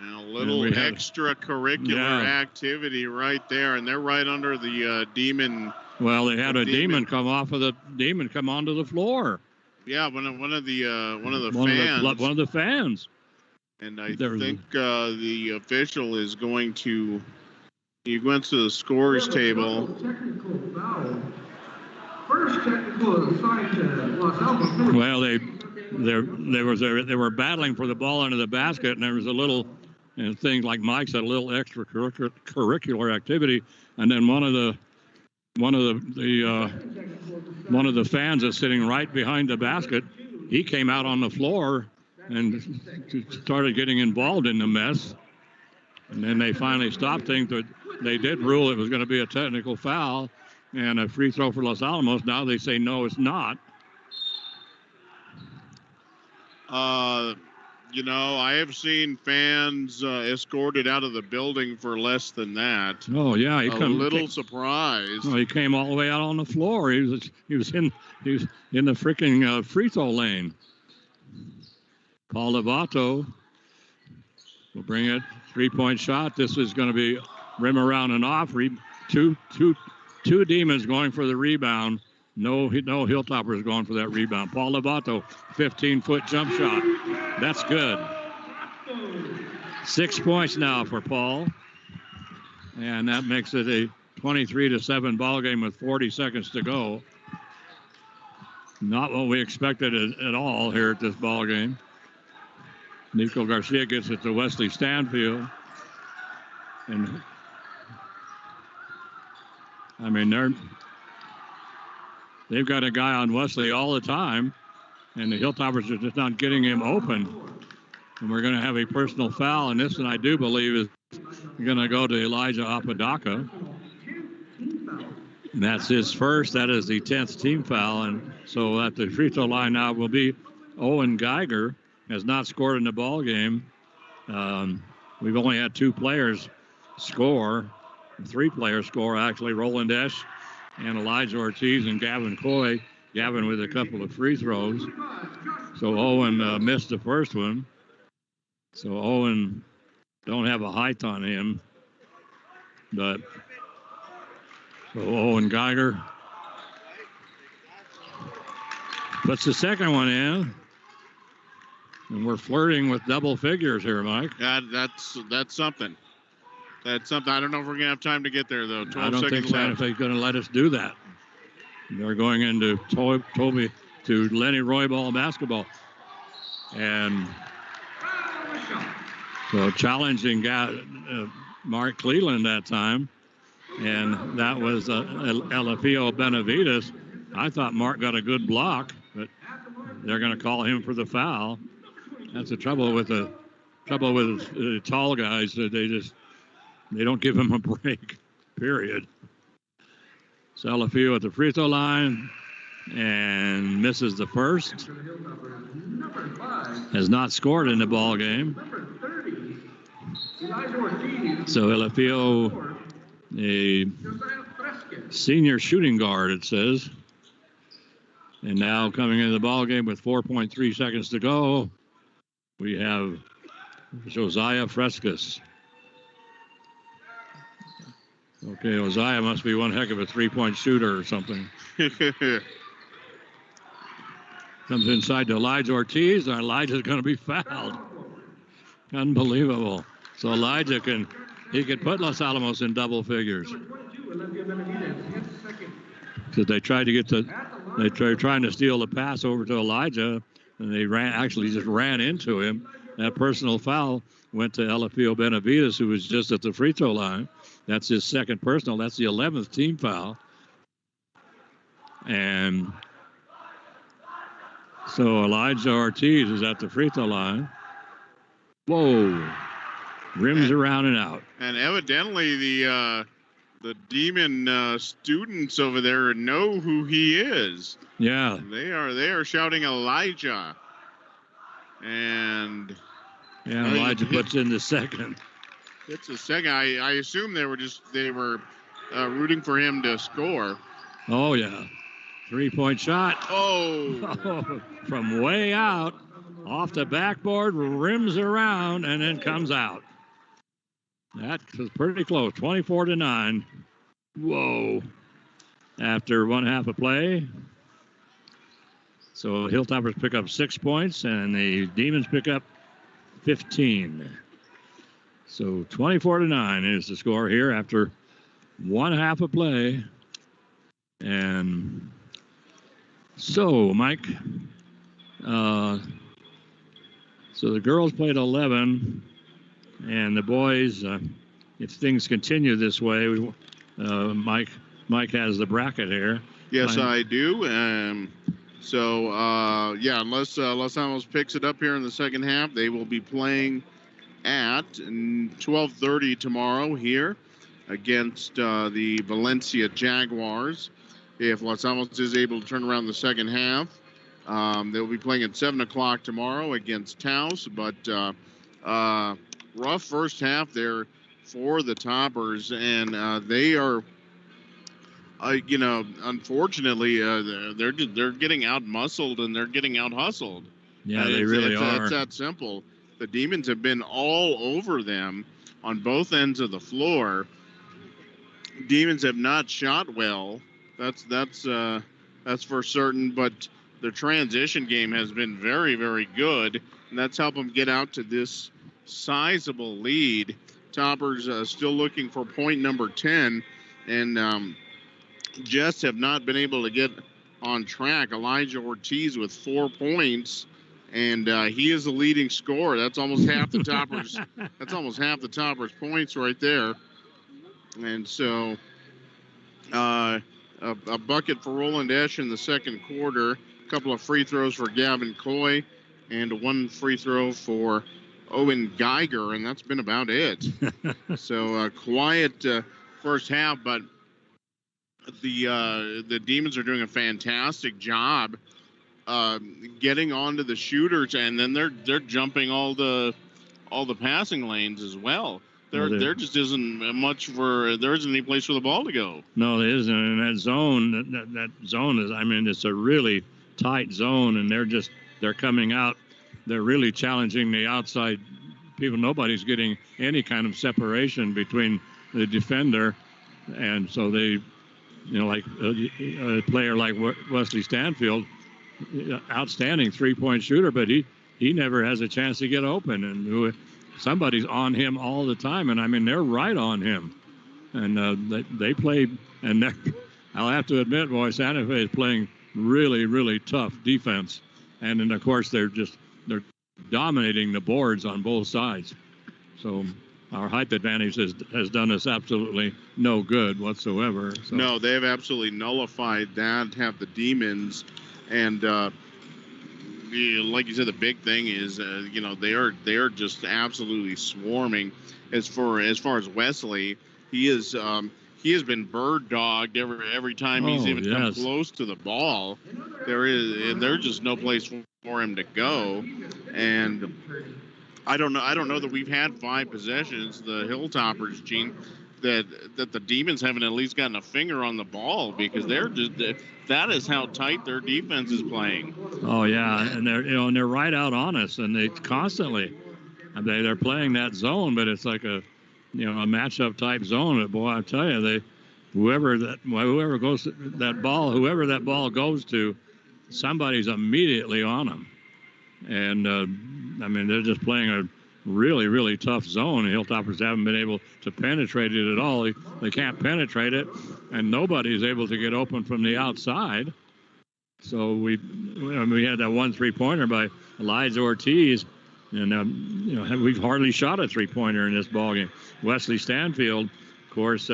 A: And a little extracurricular activity right there, and they're right under the Demon.
B: Well, they had a Demon come onto the floor.
A: Yeah, one of the fans. And I think the official is going to. He went to the scores table.
C: Technical foul. First technical assigned to Los Alamos.
B: Well, they were battling for the ball under the basket, and there was a little thing like Mike said, a little extracurricular activity, and then one of the fans that's sitting right behind the basket, he came out on the floor and started getting involved in the mess, and then they finally stopped things. They did rule it was going to be a technical foul and a free throw for Los Alamos. Now they say no, it's not.
A: I have seen fans escorted out of the building for less than that.
B: Oh yeah,
A: surprised.
B: Well, he came all the way out on the floor. He was in the freaking free throw lane. Paul Lovato will bring it. 3-point shot. This is going to be rim around and off. Two Demons going for the rebound. No Hilltoppers going for that rebound. Paul Lovato, 15-foot jump shot. That's good. 6 points now for Paul. And that makes it a 23-7 ball game with 40 seconds to go. Not what we expected at all here at this ball game. Nico Garcia gets it to Wesley Stanfield. And I mean, they've got a guy on Wesley all the time, and the Hilltoppers are just not getting him open. And we're going to have a personal foul, and this one I do believe is going to go to Elijah Apodaca. And that's his first. That is the 10th team foul. And so at the free throw line now will be Owen Geiger. Has not scored in the ball game. We've only had 2 players score. 3 players score, actually. Roland Esch and Elijah Ortiz and Gavin Coy. Gavin with a couple of free throws. So Owen missed the first one. So Owen don't have a height on him. But so Owen Geiger puts the second one in. And we're flirting with double figures here, Mike.
A: Yeah, that's something. That's something. I don't know if we're going to have time to get there, though. 12 seconds left.
B: I don't think Santa Fe's going to let us do that. They're going into Toby to Lenny Roybal basketball. And so challenging Mark Cleland that time. And that was Elefio Benavides. I thought Mark got a good block, but they're going to call him for the foul. That's the trouble with the tall guys. They don't give him a break, period. So Elefio at the free throw line and misses the first. Has not scored in the ball game. So Elefio, a senior shooting guard, it says. And now coming into the ball game with 4.3 seconds to go, we have Josiah Frescus. Okay, Josiah must be one heck of a three-point shooter or something. Comes inside to Elijah Ortiz, and Elijah's going to be fouled. Unbelievable. So Elijah can put Los Alamos in double figures. So they tried to they tried trying to steal the pass over to Elijah, and they just ran into him. That personal foul went to Elefio Benavides, who was just at the free throw line. That's his second personal. That's the 11th team foul. And so Elijah Ortiz is at the free throw line. Whoa. Rims around and out.
A: And evidently the Demon students over there know who he is.
B: Yeah.
A: They are shouting Elijah. And
B: Elijah puts in the second.
A: It's the second. I assume they were rooting for him to score.
B: Oh yeah. 3-point shot.
A: Oh.
B: From way out. Off the backboard, rims around, and then comes out. That was pretty close. 24-9. Whoa. After one half of play. So Hilltoppers pick up 6 points, and the Demons pick up 15. So 24-9 is the score here after one half of play. And so, Mike, so the girls played 11, and the boys, if things continue this way, Mike has the bracket here.
A: Yes, I do. Unless Los Alamos picks it up here in the second half, they will be playing at 12:30 tomorrow here against the Valencia Jaguars. If Los Alamos is able to turn around the second half, they'll be playing at 7 o'clock tomorrow against Taos. But rough first half there for the Toppers, and they are, unfortunately, they're getting out-muscled and they're getting out-hustled.
B: Yeah, they really are.
A: It's that simple. The Demons have been all over them on both ends of the floor. Demons have not shot well. That's for certain, but their transition game has been very, very good, and that's helped them get out to this sizable lead. Toppers still looking for point number 10, and just have not been able to get on track. Elijah Ortiz with 4 points, and he is the leading scorer. That's almost half the Toppers. That's almost half the Toppers' points right there. And so a bucket for Roland Esch in the second quarter. A couple of free throws for Gavin Coy, and one free throw for Owen Geiger, and that's been about it. So a quiet first half, but the Demons are doing a fantastic job getting onto the shooters, and then they're jumping all the passing lanes as well. There just isn't there isn't any place for the ball to go.
B: No, there isn't. And that zone is, it's a really tight zone, and they're coming out. They're really challenging the outside people. Nobody's getting any kind of separation between the defender, and so they, like a player like Wesley Stanfield, outstanding 3-point shooter, but he never has a chance to get open, and somebody's on him all the time, and they're right on him, and they play, and I'll have to admit, boy, Santa Fe is playing really, really tough defense, and then of course they're dominating the boards on both sides. So our height advantage has done us absolutely no good whatsoever. So.
A: No, they have absolutely nullified that. Have the Demons, and like you said, the big thing is they are just absolutely swarming. As far as Wesley, he has been bird dogged every time he's even come close to the ball. There's just no place for him to go, and I don't know that we've had 5 possessions. The Hilltoppers, Gene, that the Demons haven't at least gotten a finger on the ball, because that is how tight their defense is playing.
B: Oh yeah, and they're right out on us, and they constantly they're playing that zone, but it's like a matchup type zone. But boy, I tell you, whoever that ball goes to, somebody's immediately on them. And they're just playing a really, really tough zone. The Hilltoppers haven't been able to penetrate it at all. They can't penetrate it, and nobody's able to get open from the outside. So we had that one 3-pointer by Elijah Ortiz, and we've hardly shot a 3-pointer in this ballgame. Wesley Stanfield, of course,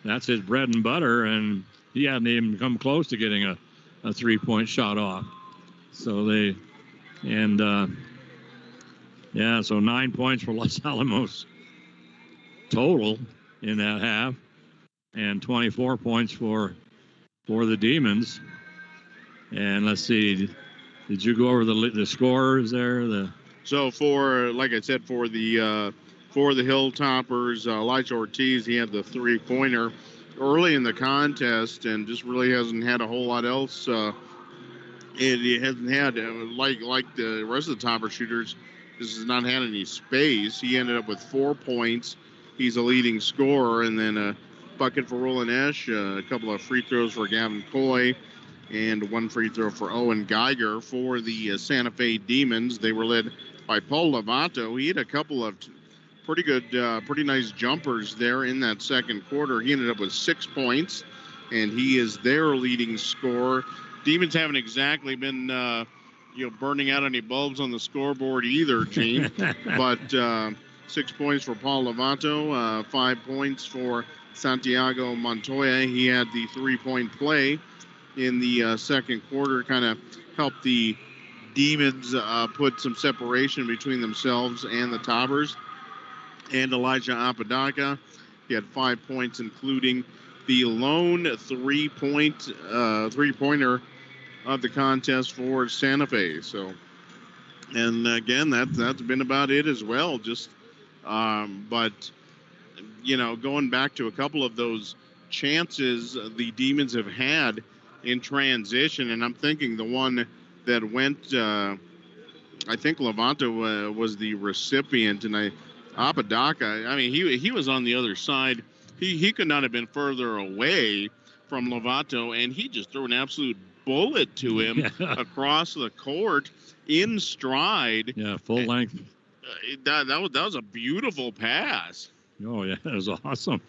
B: that's his bread and butter, and he hadn't even come close to getting a 3-point shot off. So so 9 points for Los Alamos total in that half, and 24 points for the Demons. And let's see, did you go over the scores there?
A: So like I said, for the Hilltoppers, Elijah Ortiz, he had the 3-pointer early in the contest, and just really hasn't had a whole lot else. It hasn't had, like the rest of the topper shooters, this has not had any space. He ended up with 4 points. He's a leading scorer, and then a bucket for Roland Esch, a couple of free throws for Gavin Coy, and 1 free throw for Owen Geiger for the Santa Fe Demons. They were led by Paul Lovato. He had a couple of pretty nice jumpers there in that second quarter. He ended up with 6 points, and he is their leading scorer. Demons haven't exactly been burning out any bulbs on the scoreboard either, Gene. But 6 points for Paul Lovato, 5 points for Santiago Montoya. He had the 3-point play in the second quarter, kind of helped the Demons put some separation between themselves and the Toppers. And Elijah Apodaca, he had 5 points, including the lone 3-pointer of the contest for Santa Fe. So, and again, that's been about it as well. Just, but going back to a couple of those chances the Demons have had in transition, and I'm thinking the one that went, I think Lovato was the recipient, and Apodaca, he was on the other side. He could not have been further away from Lovato, and he just threw an absolute bullet to him across the court in stride.
B: Yeah, full length.
A: That was a beautiful pass.
B: Oh yeah, that was awesome.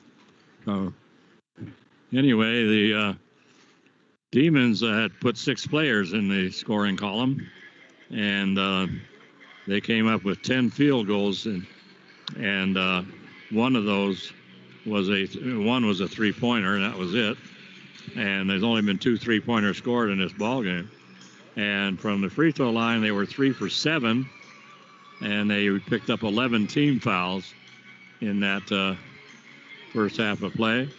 B: Anyway, the Demons had put 6 players in the scoring column, and they came up with 10 field goals, and one of those was a 3-pointer, and that was it. And there's only been 2 3-pointers scored in this ball game. And from the free throw line, they were 3 for 7, and they picked up 11 team fouls in that first half of play.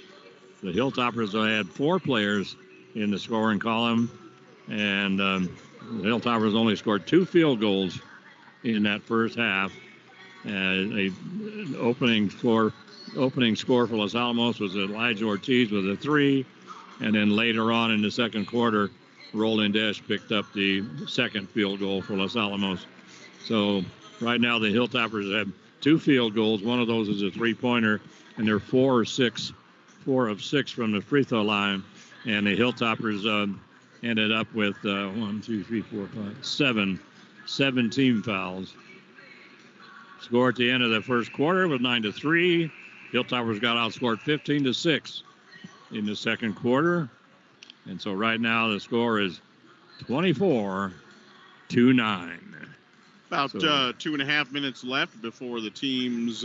B: The Hilltoppers had 4 players in the scoring column, and the Hilltoppers only scored 2 field goals in that first half. Opening score for Los Alamos was Elijah Ortiz with a 3. And then later on in the second quarter, Roland Esch picked up the second field goal for Los Alamos. So right now the Hilltoppers have 2 field goals. One of those is a 3-pointer, and they're 4 of 6 from the free throw line. And the Hilltoppers ended up with 7 team fouls. Score at the end of the first quarter was 9-3. Hilltoppers got outscored 15-6 in the second quarter. And so right now the score is 24-9.
A: About 2.5 minutes left before the teams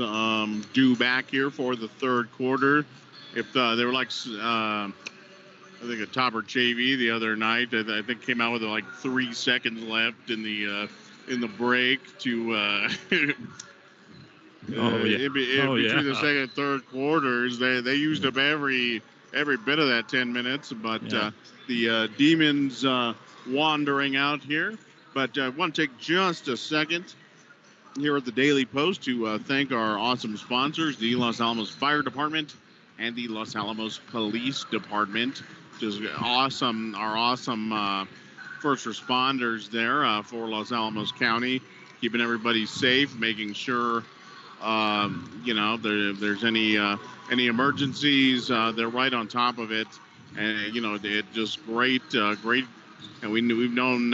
A: due back here for the third quarter. If they were like, I think a Topper JV the other night, I think came out with like 3 seconds left in the break to between the second and third quarters. They used up every bit of that 10 minutes, but the Demons wandering out here. But I want to take just a second here at the Daily Post to thank our awesome sponsors, the Los Alamos Fire Department and the Los Alamos Police Department. Just awesome, our awesome first responders there for Los Alamos County, keeping everybody safe, making sure if there's any emergencies, they're right on top of it, and it just great. And we've known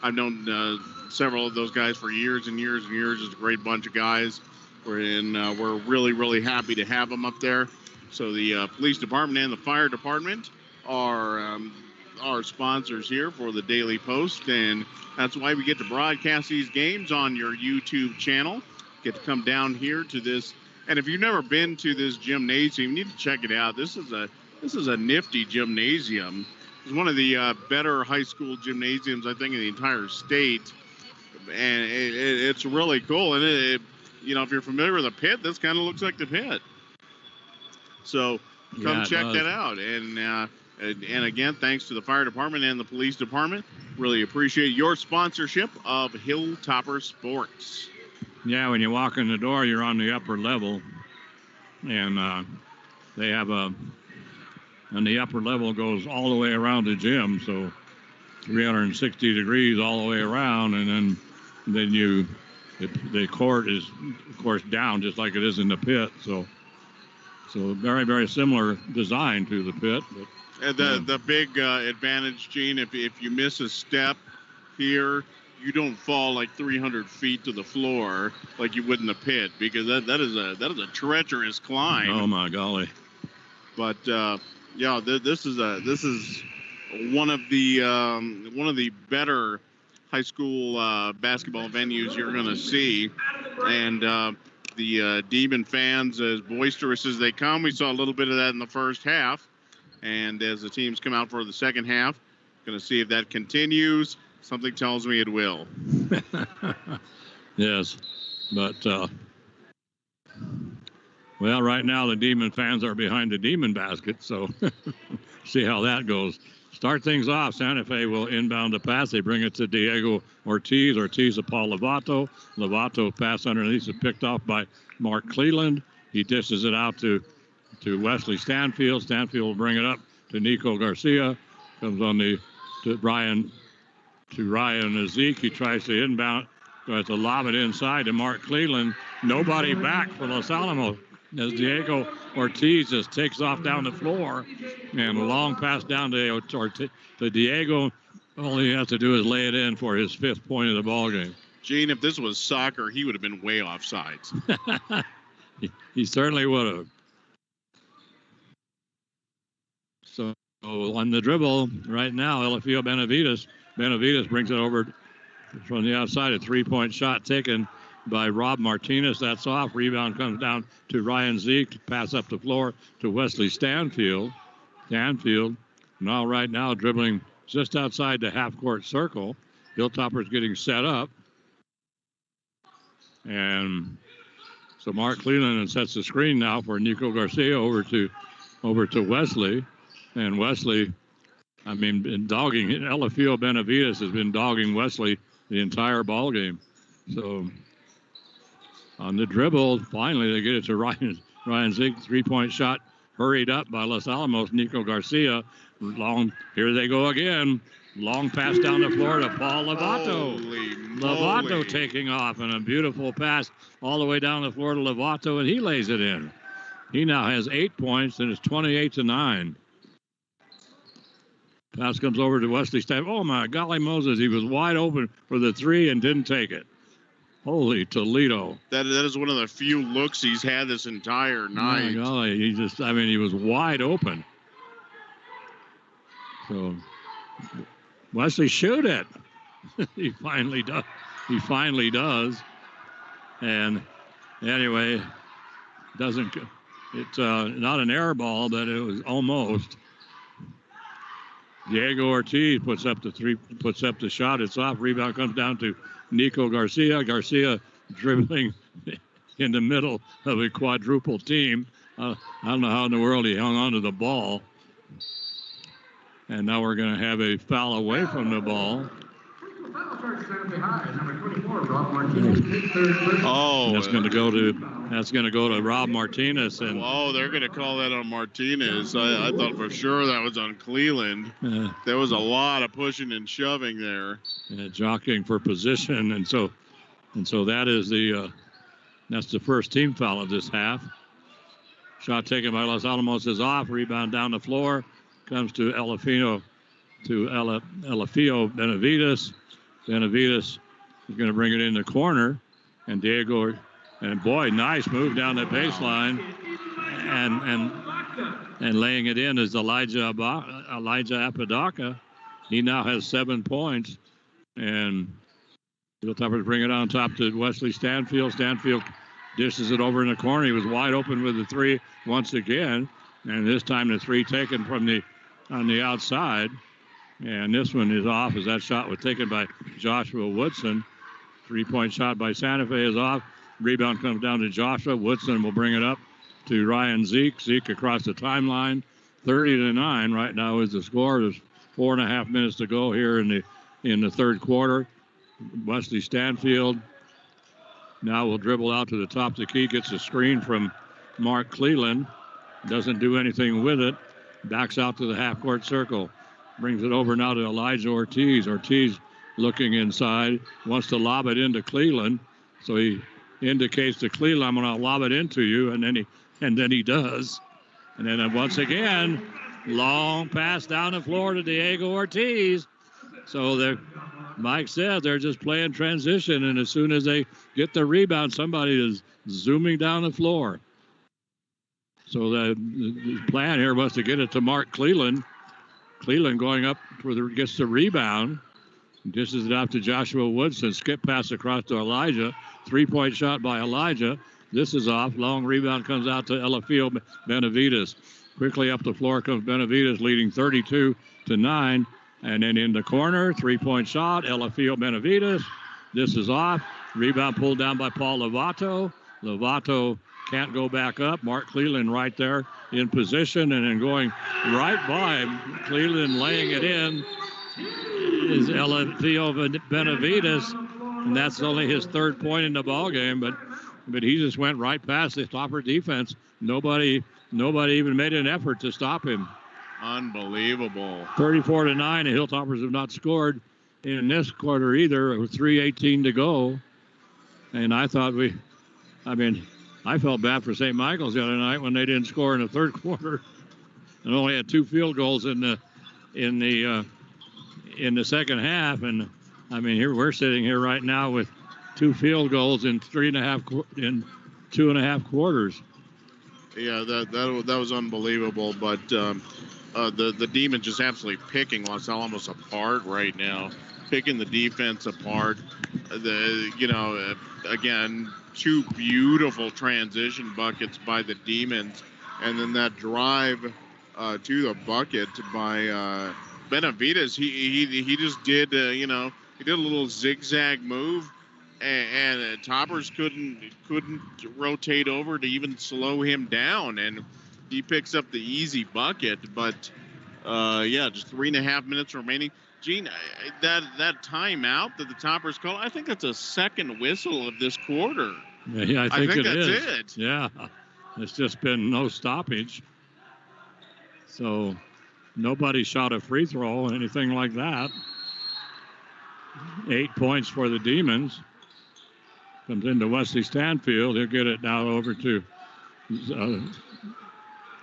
A: I've known several of those guys for years and years and years. It's a great bunch of guys. We're really, really happy to have them up there. So the police department and the fire department are our sponsors here for the Daily Post, and that's why we get to broadcast these games on your YouTube channel. Get to come down here to this, and if you've never been to this gymnasium, you need to check it out. This is a nifty gymnasium. It's one of the better high school gymnasiums, I think, in the entire state, and it's really cool. And if you're familiar with the pit, this kind of looks like the pit. So come check that out. And again, thanks to the fire department and the police department. Really appreciate your sponsorship of Hilltopper Sports.
B: Yeah, when you walk in the door, you're on the upper level, and they have and the upper level goes all the way around the gym, so 360 degrees all the way around, and then the court is, of course, down just like it is in the pit, so very, very similar design to the pit. But,
A: the big advantage, Gene, if you miss a step here, you don't fall like 300 feet to the floor like you would in the pit, because that is a treacherous climb.
B: Oh my golly!
A: But this is one of the better high school basketball venues you're going to see, and the Demon fans, as boisterous as they come, we saw a little bit of that in the first half. And as the teams come out for the second half, going to see if that continues. Something tells me it will.
B: Yes, but right now the Demon fans are behind the Demon basket, so see how that goes. Start things off. Santa Fe will inbound the pass. They bring it to Diego Ortiz. Ortiz to Paul Lovato. Lovato pass underneath is picked off by Mark Cleland. He dishes it out to Wesley Stanfield. Stanfield will bring it up to Nico Garcia. Comes on to Ryan Zeke. He tries to inbound, tries to lob it inside to Mark Cleland. Nobody back for Los Alamos as Diego Ortiz just takes off down the floor, and a long pass down to Diego. All he has to do is lay it in for his 5th point of the ball game.
A: Gene, if this was soccer, he would have been way off sides.
B: He certainly would have. So on the dribble right now, LFU Benavides brings it over from the outside. A 3-point shot taken by Rob Martinez. That's off. Rebound comes down to Ryan Zeke. Pass up the floor to Wesley Stanfield. Stanfield right now dribbling just outside the half-court circle. Hilltopper's getting set up. And so Mark Cleland sets the screen now for Nico Garcia over to Wesley. And Wesley, been dogging. LFU Benavides has been dogging Wesley the entire ball game. So on the dribble, finally they get it to Ryan Zeke. 3-point shot hurried up by Los Alamos. Nico Garcia. Here they go again. Long pass down the floor to Paul Lovato. Lovato taking off, and a beautiful pass all the way down the floor to Lovato, and he lays it in. He now has 8 points, and it's 28-9. Pass comes over to Wesley Stanfield. Oh, my golly Moses. He was wide open for the 3 and didn't take it. Holy Toledo.
A: That is one of the few looks he's had this entire night.
B: My golly. He was wide open. So Wesley, shoot it. He finally does. And anyway, it's not an air ball, but it was almost. Diego Ortiz puts up the shot. It's off. Rebound comes down to Nico Garcia. Garcia dribbling in the middle of a quadruple team. I don't know how in the world he hung onto the ball. And now we're going to have a foul away from the ball.
C: Starts Santa Fe High. Number 24, Rob Martinez. Third.
A: Oh,
B: That's going to go to Rob Martinez. And
A: oh, they're going to call that on Martinez. I thought for sure that was on Cleland. There was a lot of pushing and shoving there.
B: Jockeying for position, and so that is that's the first team foul of this half. Shot taken by Los Alamos is off. Rebound down the floor. Comes to Elefio Benavides. Benavides is going to bring it in the corner. And Diego, and boy, nice move down the baseline. And laying it in is Elijah Apodaca. He now has 7 points. And Hilltoppers bring it on top to Wesley Stanfield. Stanfield dishes it over in the corner. He was wide open with the three once again. And this time the three taken on the outside. And this one is off as that shot was taken by Joshua Woodson. 3-point shot by Santa Fe is off. Rebound comes down to Joshua. Woodson will bring it up to Ryan Zeke. Zeke across the timeline. 30-9 right now is the score. There's 4.5 minutes to go here in the third quarter. Wesley Stanfield now will dribble out to the top of the key. Gets a screen from Mark Cleland. Doesn't do anything with it. Backs out to the half-court circle. Brings it over now to Elijah Ortiz. Ortiz looking inside. Wants to lob it into Cleland. So he indicates to Cleland, I'm going to lob it into you. And then he does. And then once again, long pass down the floor to Diego Ortiz. So Mike said they're just playing transition. And as soon as they get the rebound, somebody is zooming down the floor. So the plan here was to get it to Mark Cleland. Cleland going up where gets the rebound. Dishes it out to Joshua Woodson. Skip pass across to Elijah. 3-point shot by Elijah. This is off. Long rebound comes out to Elefio Benavides. Quickly up the floor comes Benavides, leading 32-9. And then in the corner, 3-point shot. Elefio Benavides. This is off. Rebound pulled down by Paul Lovato. Lovato can't go back up. Mark Cleland right there in position, and then going right by Cleland, laying it in is Elefio Benavides, and that's only his 3rd point in the ball game. But he just went right past the Topper defense. Nobody even made an effort to stop him.
A: Unbelievable.
B: 34-9. The Hilltoppers have not scored in this quarter either. With 3:18 to go, and I felt bad for St. Michael's the other night when they didn't score in the third quarter and only had 2 field goals in the second half. And I mean, here we're sitting here right now with 2 field goals in 2.5 quarters.
A: Yeah, that was unbelievable. But the Demons just absolutely picking Los Alamos apart right now, picking the defense apart. Again, 2 beautiful transition buckets by the Demons, and then that drive to the bucket by Benavides. He just did he did a little zigzag move, and Toppers couldn't rotate over to even slow him down, and he picks up the easy bucket. But just 3.5 minutes remaining. Gene, that timeout that the Toppers call, I think that's a second whistle of this quarter.
B: Yeah, I think it
A: that's
B: is.
A: It.
B: Yeah, it's just been no stoppage. So nobody shot a free throw, anything like that. 8 points for the Demons. Comes into Wesley Stanfield. He'll get it now over to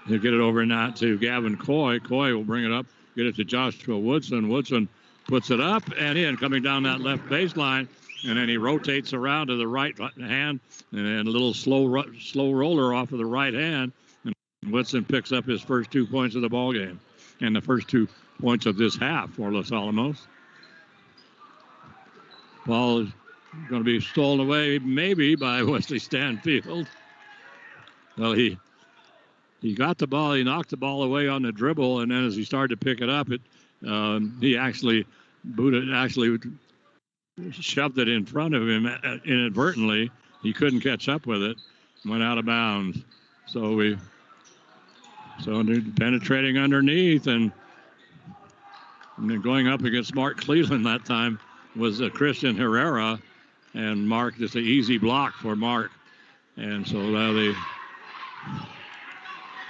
B: Gavin Coy. Coy will bring it up, get it to Joshua Woodson. Woodson puts it up and in, coming down that left baseline. And then he rotates around to the right hand, and then a little slow roller off of the right hand. And Woodson picks up his first 2 points of the ball game, and the first 2 points of this half for Los Alamos. Ball is going to be stolen away, maybe by Wesley Stanfield. Well, he got the ball, he knocked the ball away on the dribble, and then as he started to pick it up, he actually shoved it in front of him inadvertently. He couldn't catch up with it, went out of bounds. So penetrating underneath and then going up against Mark Cleland that time was Christian Herrera, and Mark, just an easy block for Mark. And so now they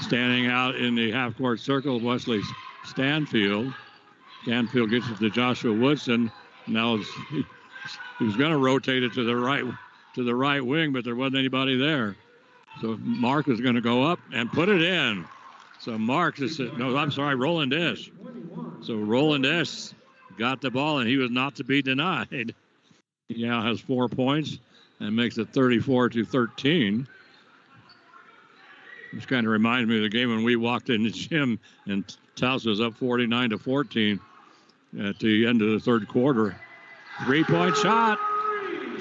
B: standing out in the half-court circle, Wesley Stanfield. Stanfield gets it to Joshua Woodson. Now he was going to rotate it to the right wing, but there wasn't anybody there. So Mark is going to go up and put it in. So Roland Esch. So Roland Esch got the ball, and he was not to be denied. He now has 4 points and makes it 34-13. This kind of reminds me of the game when we walked in the gym and Taos was up 49-14 at the end of the third quarter. 3-point shot,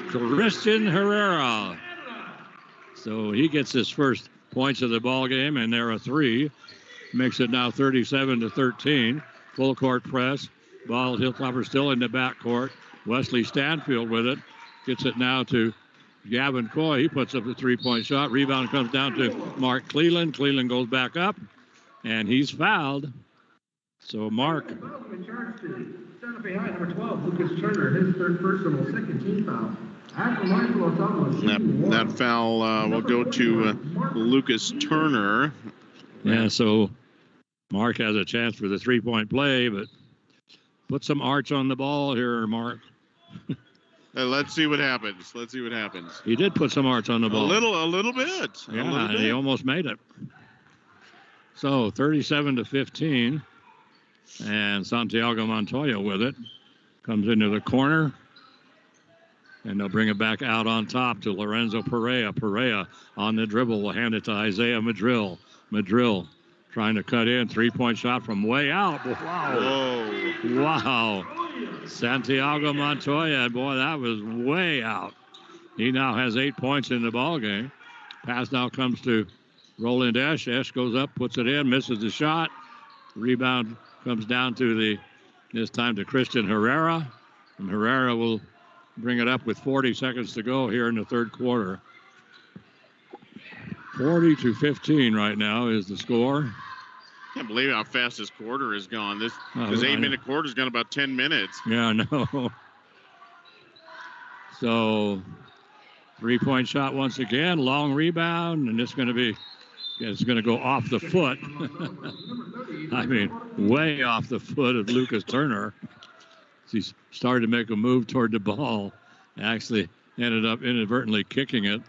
B: Christian Herrera. So he gets his first points of the ball game, and they're a 3. Makes it now 37-13. Full court press. Ball, Hilltopper still in the backcourt. Wesley Stanfield with it. Gets it now to Gavin Coy. He puts up the 3-point shot. Rebound comes down to Mark Cleland. Cleland goes back up, and he's fouled. So Mark.
C: Santa Fe High, number 12, Lucas Turner, his third personal, second team foul.
A: That foul will go to Lucas Turner.
B: Yeah, so Mark has a chance for the 3-point play, but put some arch on the ball here, Mark.
A: Let's see what happens.
B: He did put some arch on the ball.
A: A little bit.
B: Yeah, he almost made it. So 37-15, and Santiago Montoya with it. Comes into the corner, and they'll bring it back out on top to Lorenzo Perea. Perea on the dribble will hand it to Isaiah Madrill. Madrill trying to cut in. 3-point shot from way out. Wow.
A: Whoa.
B: Wow. Santiago Montoya, boy, that was way out. He now has 8 points in the ball game. Pass now comes to Roland Esch. Esch goes up, puts it in, misses the shot. Rebound comes down to this time to Christian Herrera. And Herrera will bring it up with 40 seconds to go here in the third quarter. 40-15 right now is the score.
A: Can't believe how fast this quarter has gone. This 8-minute quarter's gone about 10 minutes.
B: Yeah, I know. So 3-point shot once again, long rebound, and it's going to go off the foot. I mean, way off the foot of Lucas Turner. He started to make a move toward the ball, actually ended up inadvertently kicking it.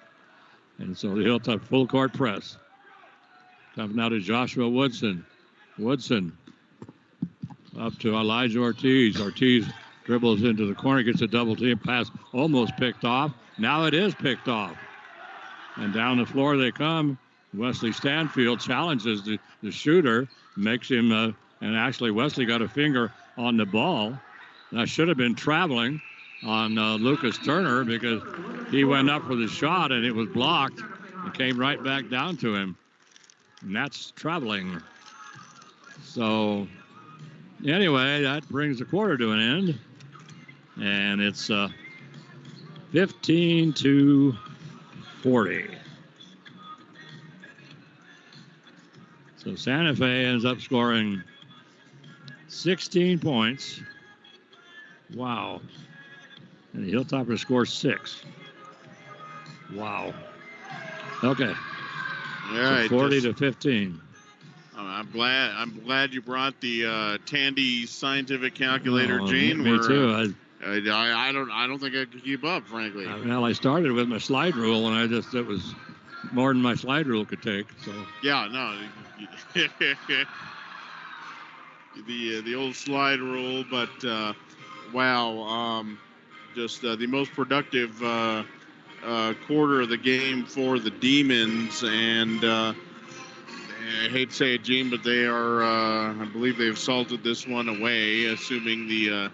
B: And so the Hilltop full court press. Comes now to Joshua Woodson. Woodson up to Elijah Ortiz. Ortiz dribbles into the corner, gets a double team pass, almost picked off. Now it is picked off. And down the floor they come. Wesley Stanfield challenges the shooter, makes him, and actually Wesley got a finger on the ball. That should have been traveling on Lucas Turner because he went up for the shot and it was blocked. It came right back down to him. And that's traveling. So anyway, that brings the quarter to an end. And it's 15-40. So Santa Fe ends up scoring 16 points. Wow. And the Hilltoppers score 6. Wow. Okay.
A: All right.
B: 40-15.
A: I'm glad you brought the Tandy scientific calculator, Gene.
B: Me too.
A: I don't think I could keep up, frankly.
B: Well, I started with my slide rule, and it was more than my slide rule could take. So.
A: Yeah, no. the old slide rule, but wow, just the most productive quarter of the game for the Demons, and I hate to say it, Gene, but they are, I believe they've salted this one away, assuming the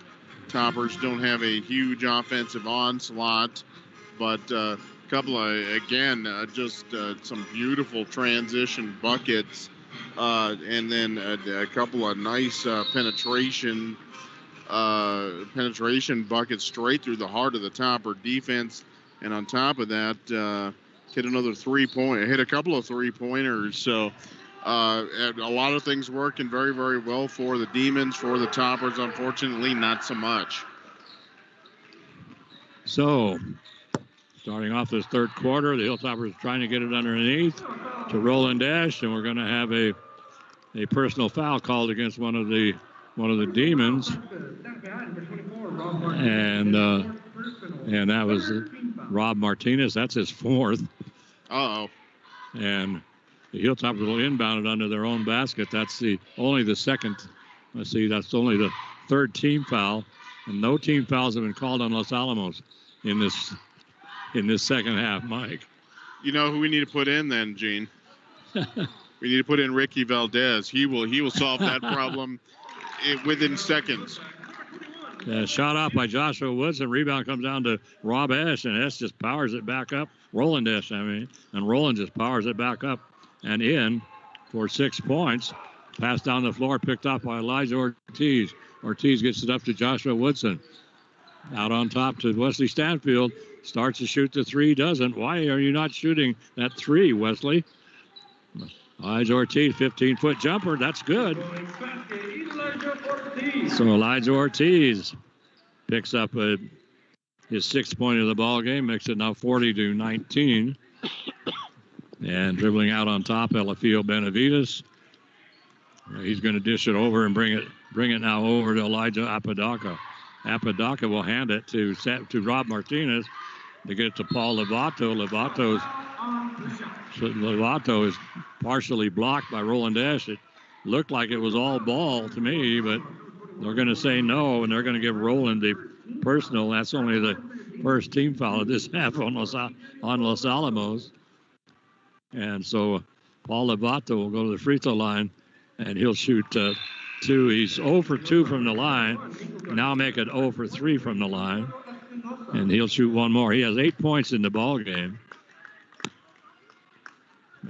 A: Toppers don't have a huge offensive onslaught, but a couple of, again, just some beautiful transition buckets, and then a couple of nice penetration buckets straight through the heart of the Topper defense, and on top of that, hit a couple of three-pointers. So a lot of things working very, very well for the Demons. For the Toppers, unfortunately, not so much.
B: So, starting off this third quarter, the Hilltoppers trying to get it underneath to Roland Dash, and we're going to have a personal foul called against one of the Demons, and that was Rob Martinez. That's his fourth.
A: Uh-oh.
B: And the Hilltoppers will inbound it under their own basket. That's only the second. Let's see, that's only the third team foul, and no team fouls have been called on Los Alamos in this second half, Mike.
A: You know who we need to put in then, Gene? We need to put in Ricky Valdez. He will solve that problem within seconds.
B: Shot off by Joshua Woods, and rebound comes down to Rob Ash, and Ash just powers it back up. Roland Ash, and Roland just powers it back up and in for 6 points. Passed down the floor, picked up by Elijah Ortiz. Ortiz gets it up to Joshua Woodson. Out on top to Wesley Stanfield. Starts to shoot the three, doesn't. Why are you not shooting that three, Wesley? Elijah Ortiz, 15-foot jumper. That's good. So Elijah Ortiz picks up his 6th point of the ball game, makes it now 40-19. And dribbling out on top, Elefio Benavides. He's going to dish it over and bring it now over to Elijah Apodaca. Apodaca will hand it to Rob Martinez to get it to Paul Lovato. Lovato is partially blocked by Roland Dash. It looked like it was all ball to me, but they're going to say no, and they're going to give Roland the personal. That's only the first team foul of this half on Los Alamos. And so Paul Lovato will go to the free throw line, and he'll shoot 2. He's 0 for 2 from the line. Now make it 0 for 3 from the line. And he'll shoot one more. He has 8 points in the ball game.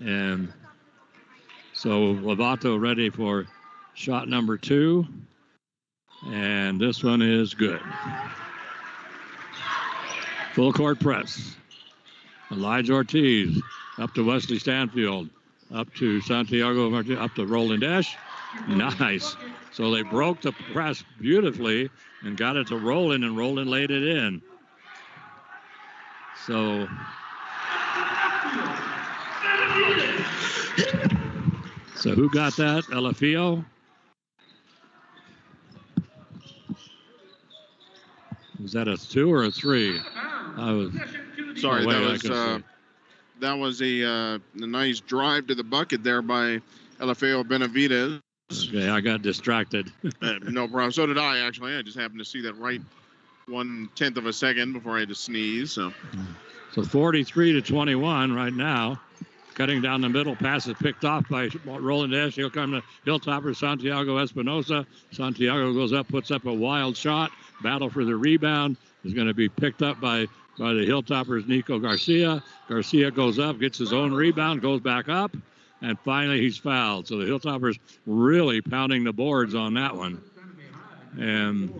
B: And so Lovato ready for shot number 2. And this one is good. Full court press. Elijah Ortiz up to Wesley Stanfield. Up to Santiago Martinez, up to Roland Dash. Nice. So they broke the press beautifully and got it to Roland, and Roland laid it in. So who got that? Elefio? Was that a 2 or a 3?
A: Sorry, that was a nice drive to the bucket there by Elefeo Benavides.
B: Okay, I got distracted.
A: No problem. So did I, actually. I just happened to see that right 1/10 of a second before I had to sneeze. So
B: 43-21 right now. Cutting down the middle, pass is picked off by Roland Dash. He'll come to Hilltopper Santiago Espinosa. Santiago goes up, puts up a wild shot. Battle for the rebound is going to be picked up by the Hilltoppers' Nico Garcia. Garcia goes up, gets his own rebound, goes back up, and finally he's fouled. So the Hilltoppers really pounding the boards on that one. And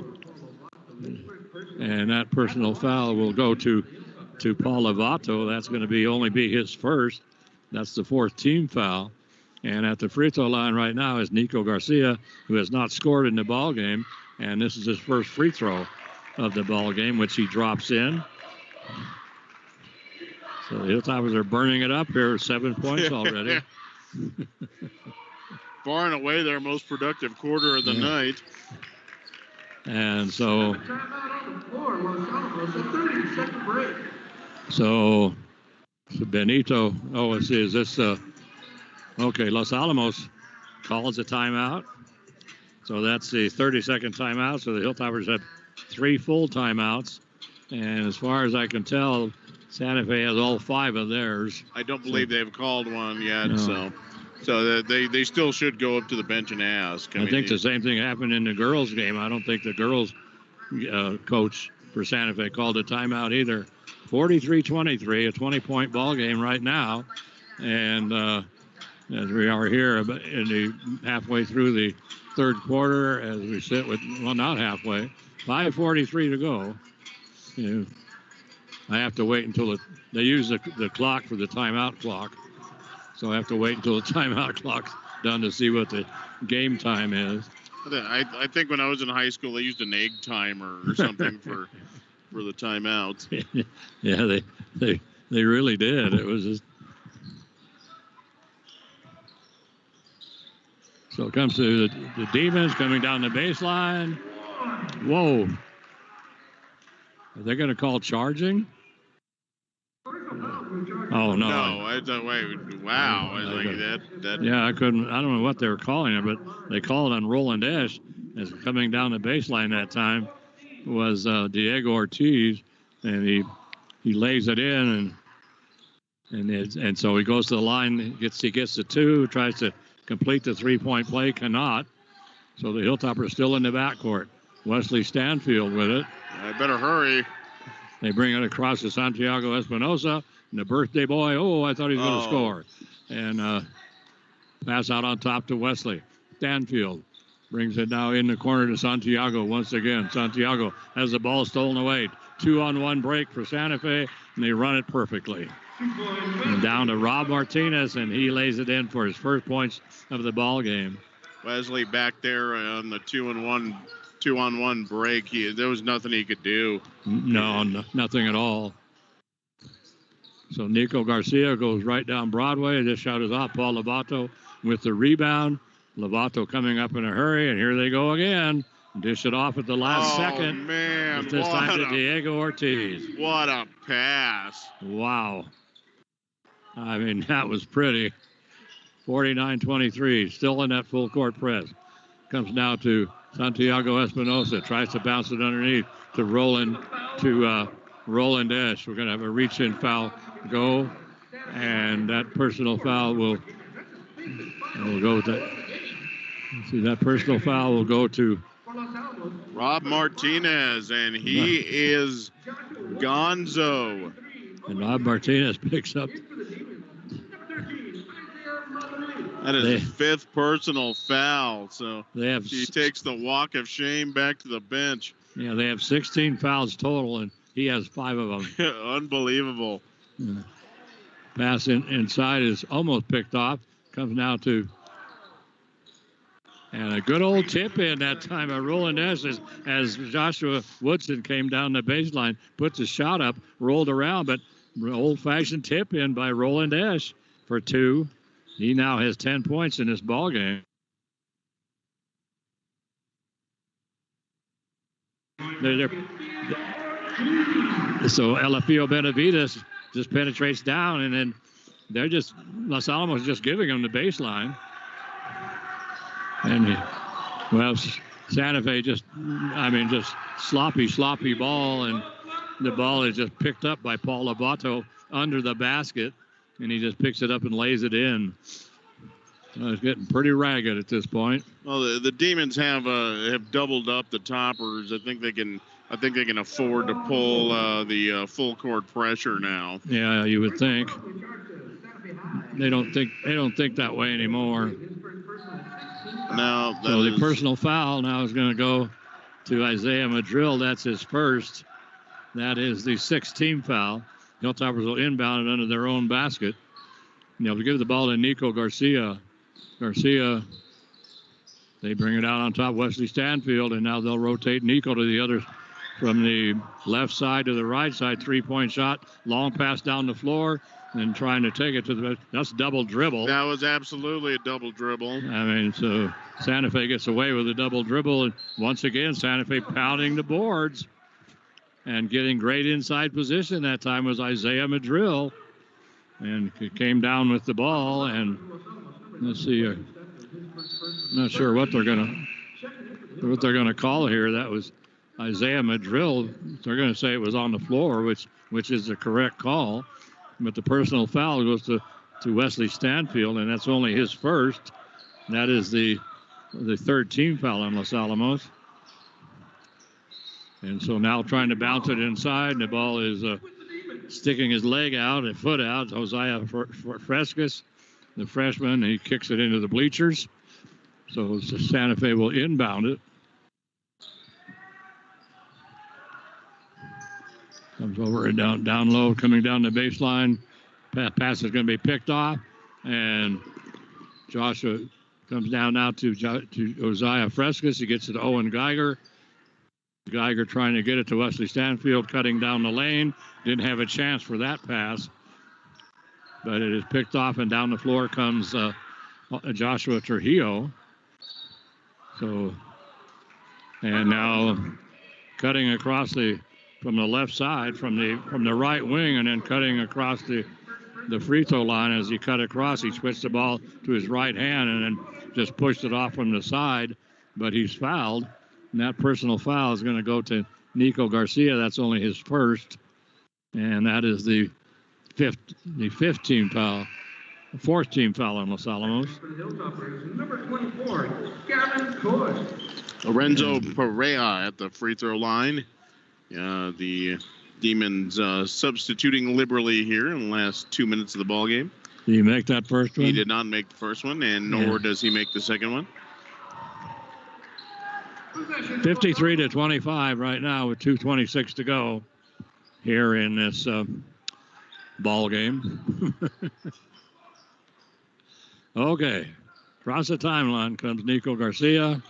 B: that personal foul will go to Paul Lovato. That's going to only be his first. That's the 4th team foul. And at the free throw line right now is Nico Garcia, who has not scored in the ball game. And this is his first free throw of the ball game, which he drops in. So the Hilltoppers are burning it up here, 7 points already.
A: Far and away their most productive quarter of the night.
B: And so Benito, is this, okay, Los Alamos calls a timeout. So that's the 30-second timeout. So the Hilltoppers have 3 full timeouts. And as far as I can tell, Santa Fe has all 5 of theirs.
A: I don't believe they've called one yet.
B: No.
A: So they still should go up to the bench and ask.
B: I think the same thing happened in the girls' game. I don't think the girls' coach for Santa Fe called a timeout either. 43-23, a 20-point ball game right now. And as we are here halfway through the third quarter, as we sit with, well, not halfway, 5:43 to go. I have to wait until they use the clock for the timeout clock. So I have to wait until the timeout clock's done to see what the game time is.
A: I think when I was in high school, they used an egg timer or something for the timeouts.
B: Yeah, they really did. It was just. So it comes to the Demons coming down the baseline. Whoa. Are they going to call charging? Oh, no.
A: No, I thought, wait, wow. I was like, that.
B: Yeah, I don't know what they were calling it, but they called on Roland Esch as coming down the baseline that time was Diego Ortiz, and he lays it in, and so he goes to the line, he gets the two, tries to complete the three-point play, cannot. So the Hilltoppers still in the backcourt. Wesley Stanfield with it.
A: I better hurry.
B: They bring it across to Santiago Espinosa, and the birthday boy, I thought he was going to score. And pass out on top to Wesley. Stanfield brings it now in the corner to Santiago once again. Santiago has the ball stolen away. 2-on-1 break for Santa Fe, and they run it perfectly. And down to Rob Martinez, and he lays it in for his first points of the ball game.
A: Wesley back there on the 2-on-1 break. There was nothing he could do.
B: No, nothing at all. So Nico Garcia goes right down Broadway. This shot is off. Paul Lovato with the rebound. Lovato coming up in a hurry, and here they go again. Dish it off at the last second.
A: Man,
B: but this time to Diego Ortiz.
A: What a pass.
B: Wow. I mean, that was pretty. 49-23, still in that full court press. Comes now to Santiago Espinosa. Tries to bounce it underneath to Roland Esch. We're going to have a reach-in foul go, and that personal foul will go to. See, that personal foul will go to
A: Rob Martinez, and he is gonzo.
B: And Rob Martinez picks up.
A: That is his fifth personal foul. So he takes the walk of shame back to the bench.
B: Yeah, they have 16 fouls total, and he has 5 of them.
A: Unbelievable.
B: Yeah. Pass inside is almost picked off. Comes now to. And a good old tip in that time by Roland Esch as Joshua Woodson came down the baseline, puts the shot up, rolled around, but old-fashioned tip in by Roland Esch for 2. He now has 10 points in this ball game. So Elefio Benavides just penetrates down, and then they're just Los Alamos just giving him the baseline. And Santa Fe just sloppy ball, and the ball is just picked up by Paul Lovato under the basket, and he just picks it up and lays it in. It's getting pretty ragged at this point.
A: Well, the Demons have doubled up the Toppers. I think they can afford to pull the full court pressure now.
B: Yeah, you would think. They don't think that way anymore.
A: No.
B: So the personal foul now is going to go to Isaiah Madrill. That's his first. That is the 6th team foul. Hilltoppers will inbound it under their own basket. They'll give the ball to Nico Garcia. They bring it out on top, Wesley Stanfield, and now they'll rotate Nico to the other, from the left side to the right side. 3-point shot, long pass down the floor, and trying to take it to the. That's double dribble.
A: That was absolutely a double dribble.
B: I mean, so Santa Fe gets away with a double dribble, and once again, Santa Fe pounding the boards and getting great inside position. That time was Isaiah Madrill, and he came down with the ball. And let's see, I'm not sure what they're gonna call here. That was Isaiah Madrill. They're going to say it was on the floor, which is the correct call. But the personal foul goes to Wesley Stanfield, and that's only his first. That is the 3rd team foul on Los Alamos. And so now trying to bounce it inside, and the ball is sticking his leg out, a foot out. Josiah Frescus, the freshman, he kicks it into the bleachers. So Santa Fe will inbound it. Comes over and down low, coming down the baseline. Pass is going to be picked off, and Joshua comes down now to Josiah Frescus. He gets it to Owen Geiger. Geiger trying to get it to Wesley Stanfield, cutting down the lane. Didn't have a chance for that pass. But it is picked off, and down the floor comes Joshua Trujillo. So, and now cutting across from the left side, from the right wing, and then cutting across the free throw line. As he cut across, he switched the ball to his right hand and then just pushed it off from the side. But he's fouled, and that personal foul is going to go to Nico Garcia. That's only his first, and that is the 15th foul, the 4th team foul on Los Alamos.
C: Number 24, Gavin Coy.
A: Lorenzo Perea at the free throw line. The Demons substituting liberally here in the last 2 minutes of the ball game.
B: Did he make that first one?
A: He did not make the first one, and nor does he make the second one.
B: 53-25 right now with 2:26 to go here in this ball game. Okay, across the timeline comes Nico Garcia.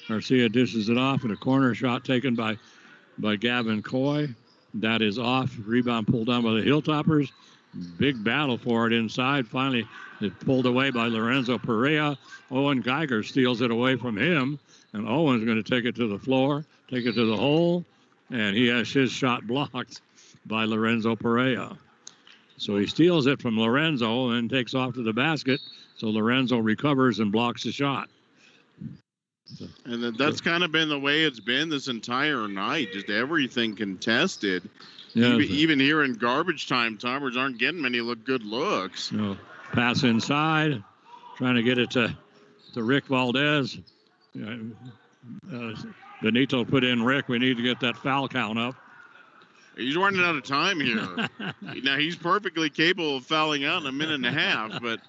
B: Garcia dishes it off, and a corner shot taken by Gavin Coy. That is off. Rebound pulled down by the Hilltoppers. Big battle for it inside. Finally, it's pulled away by Lorenzo Perea. Owen Geiger steals it away from him, and Owen's going to take it to the floor, take it to the hole, and he has his shot blocked by Lorenzo Perea. So he steals it from Lorenzo and takes off to the basket. So Lorenzo recovers and blocks the shot.
A: And that's kind of been the way it's been this entire night. Just everything contested.
B: Yeah.
A: Even here in garbage time, Toppers aren't getting many good looks.
B: So pass inside, trying to get it to Rick Valdez. Benito put in Rick. We need to get that foul count up.
A: He's running out of time here. Now, he's perfectly capable of fouling out in a minute and a half, but...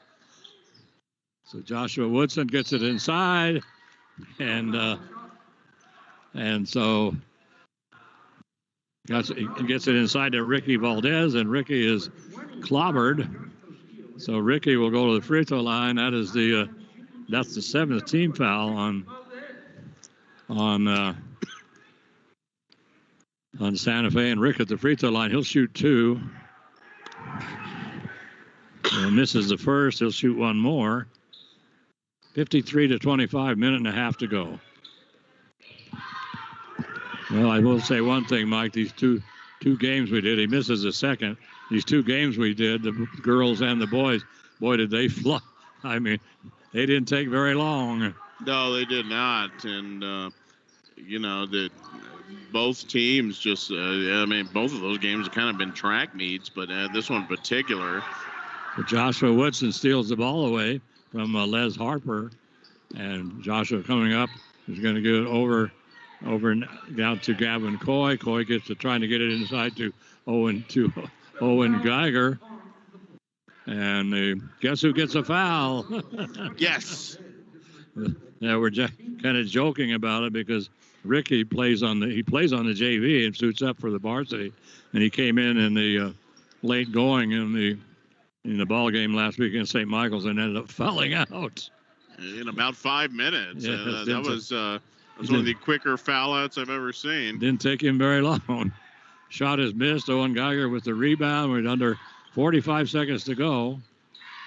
B: So Joshua Woodson gets it inside, and so gets it inside to Ricky Valdez, and Ricky is clobbered. So Ricky will go to the free throw line. That's the 7th team foul on Santa Fe, and Rick at the free throw line. He'll shoot 2. And misses the first. He'll shoot one more. 53-25, minute and a half to go. Well, I will say one thing, Mike. These two games we did, he misses the second. These 2 games we did, the girls and the boys, boy, did they fly. I mean, they didn't take very long.
A: No, they did not. And, both teams just, both of those games have kind of been track meets, but this one in particular.
B: So Joshua Woodson steals the ball away from Les Harper, and Joshua coming up is going to get it over down to Gavin Coy. Coy gets to trying to get it inside to Owen Geiger, and guess who gets a foul?
A: Yes.
B: Yeah, we're kind of joking about it because Ricky plays on the JV and suits up for the Varsity, and he came in the late going in the ball game last week in St. Michael's and ended up fouling out
A: in about 5 minutes.
B: Yeah,
A: that was one of the quicker foul outs I've ever seen.
B: Didn't take him very long. Shot is missed. Owen Geiger with the rebound. We're under 45 seconds to go.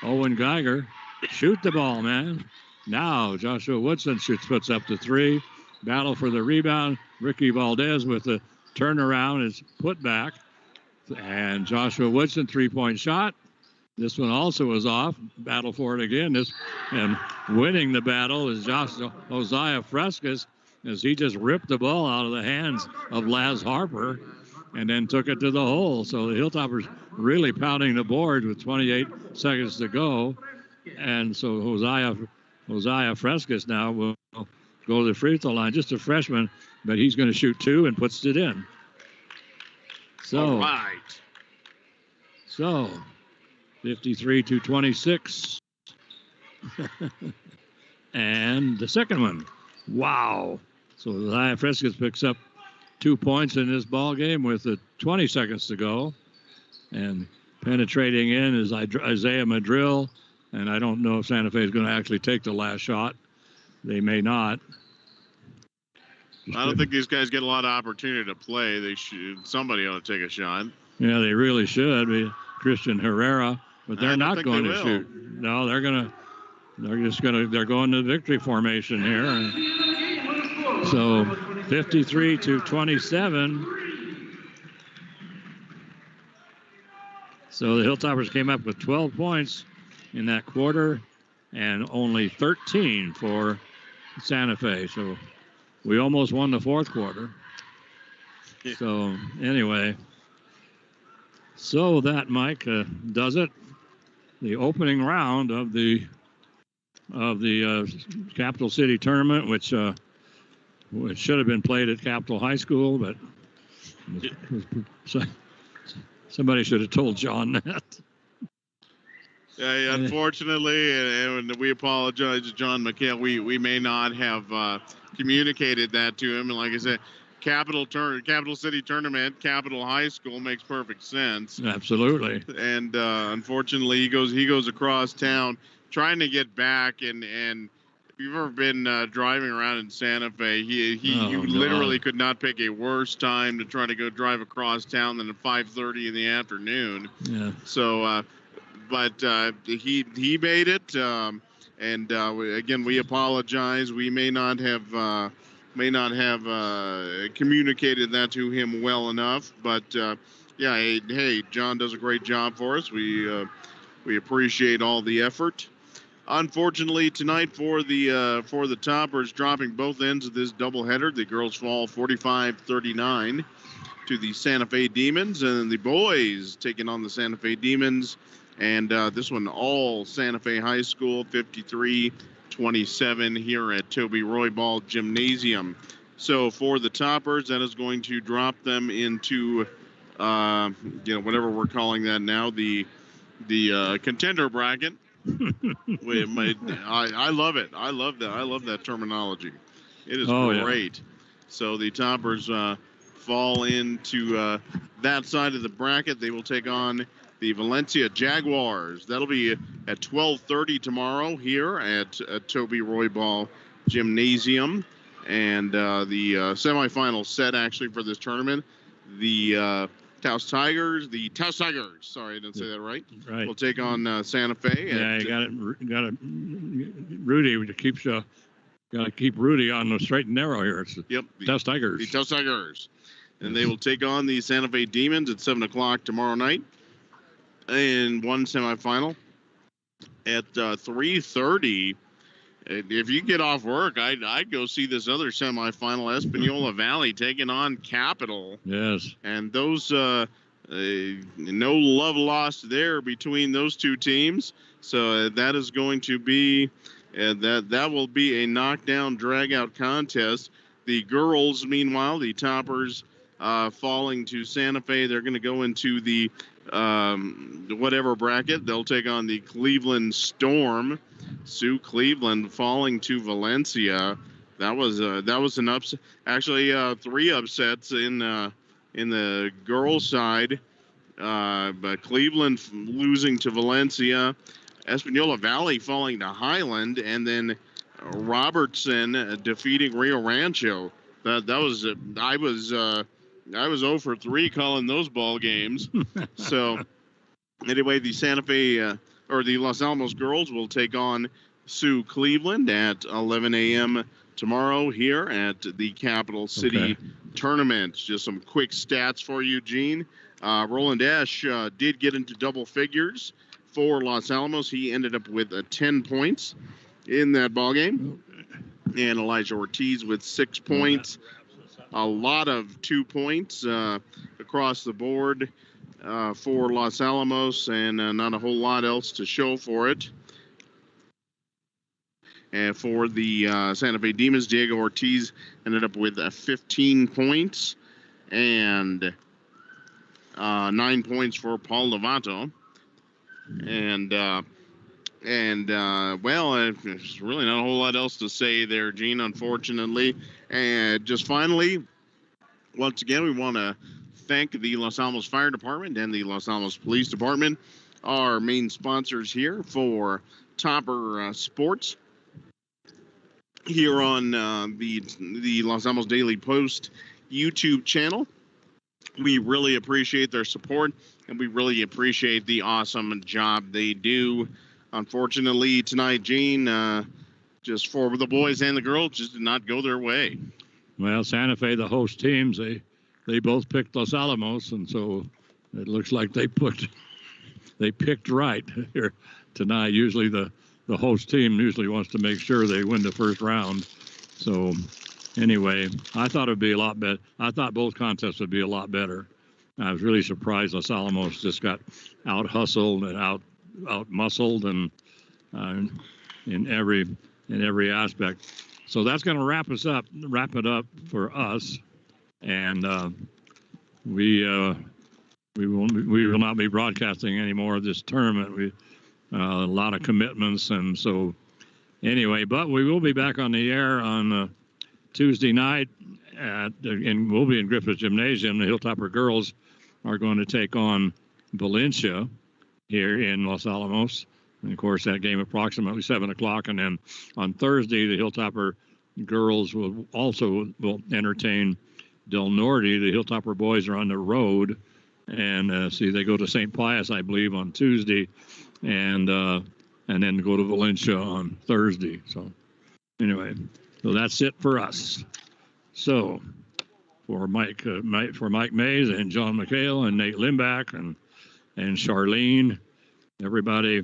B: Owen Geiger, shoot the ball, man. Now Joshua Woodson puts up the 3. Battle for the rebound. Ricky Valdez with the turnaround is put back. And Joshua Woodson, 3-point shot. This one also was off. Battle for it again. And winning the battle is Josiah Frescus, as he just ripped the ball out of the hands of Laz Harper and then took it to the hole. So the Hilltoppers really pounding the board with 28 seconds to go. And so Josiah Frescus now will go to the free throw line. Just a freshman, but he's going to shoot 2 and puts it in. So,
A: all right.
B: So 53-26. And the second one. Wow. So Josiah Frescus picks up 2 points in this ball game with 20 seconds to go. And penetrating in is Isaiah Madrill. And I don't know if Santa Fe is going to actually take the last shot. They may not.
A: I don't think these guys get a lot of opportunity to play. They should. Somebody ought to take a shot.
B: Yeah, they really should be Christian Herrera, but they're not going to
A: will.
B: shoot. No, they're going to victory formation here. So 53-27. So the Hilltoppers came up with 12 points in that quarter and only 13 for Santa Fe. So we almost won the fourth quarter.
A: Yeah.
B: So anyway, so that, Mike, does it. The opening round of the Capital City tournament, which should have been played at Capital High School, but somebody should have told John that.
A: Unfortunately, and we apologize to John McHale, we may not have communicated that to him. And like I said, Capital City tournament, Capital High School makes perfect sense.
B: Absolutely.
A: And unfortunately, he goes across town trying to get back. And if you've ever been driving around in Santa Fe, you literally could not pick a worse time to try to go drive across town than at 5:30 in the afternoon.
B: Yeah.
A: So, but he made it. And again, we apologize. We may not have communicated that to him well enough. But yeah, hey, John does a great job for us. We appreciate all the effort. Unfortunately, tonight for the Toppers, dropping both ends of this doubleheader, the girls fall 45-39 to the Santa Fe Demons, and the boys taking on the Santa Fe Demons. And this one, all Santa Fe High School, 53-27 here at Toby Roybal Gymnasium. So for the Toppers, that is going to drop them into, whatever we're calling that now, the contender bracket. I love it. I love that. I love that terminology. It is great. Yeah. So the Toppers fall into that side of the bracket. They will take on the Valencia Jaguars. That'll be at 12:30 tomorrow here at Toby Roybal Gymnasium. And the semifinal set actually for this tournament, the Taos Tigers. Sorry, I didn't say that right.
B: Right.
A: We'll take on Santa Fe.
B: Yeah, you got it. Rudy keeps got to keep Rudy on the straight and narrow here. It's
A: the
B: Taos Tigers.
A: The Taos Tigers, and they will take on the Santa Fe Demons at 7:00 tomorrow night. In one semifinal at 3:30. If you get off work, I'd go see this other semifinal, Espanola Valley taking on Capital.
B: Yes.
A: And those no love lost there between those two teams. So that is going to be that will be a knockdown drag-out contest. The girls, meanwhile, the Toppers falling to Santa Fe. They're going to go into the whatever bracket. They'll take on the Cleveland Storm. Sue Cleveland falling to Valencia. That was an upset. Actually, 3 upsets in the girls' side. But Cleveland losing to Valencia, Espanola Valley falling to Highland, and then Robertson defeating Rio Rancho. I was 0 for 3 calling those ball games. So anyway, the Santa Fe or the Los Alamos girls will take on Sue Cleveland at 11 a.m. tomorrow here at the Capital City tournament. Just some quick stats for you, Gene. Roland Esch did get into double figures for Los Alamos. He ended up with 10 points in that ball game. And Elijah Ortiz with 6 points. A lot of 2 points across the board for Los Alamos, and not a whole lot else to show for it. And for the Santa Fe Demons, Diego Ortiz ended up with 15 points and 9 points for Paul Lovato. And there's really not a whole lot else to say there, Gene, unfortunately. And just finally, once again, we want to thank the Los Alamos Fire Department and the Los Alamos Police Department, our main sponsors here for Topper Sports. here on the Los Alamos Daily Post YouTube channel. We really appreciate their support, and we really appreciate the awesome job they do. Unfortunately, tonight, Gene, just for the boys and the girls, just did not go their way.
B: Well, Santa Fe, the host teams, they both picked Los Alamos, and so it looks like they picked right here tonight. Usually the host team usually wants to make sure they win the first round. So anyway, I thought it'd be a lot better. I thought both contests would be a lot better. I was really surprised Los Alamos just got out hustled and out muscled and in every aspect. So that's going to wrap it up for us, and we will not be broadcasting any more of this tournament. We a lot of commitments, and so anyway, but we will be back on the air on Tuesday night and we'll be in Griffith Gymnasium. The Hilltopper girls are going to take on Valencia here in Los Alamos. And of course, that game approximately 7 o'clock. And then on Thursday, the Hilltopper girls will entertain Del Norte. The Hilltopper boys are on the road, and they go to St. Pius, I believe, on Tuesday, and then go to Valencia on Thursday. So anyway, so that's it for us. So for Mike Mays and John McHale and Nate Limbach and Charlene, everybody,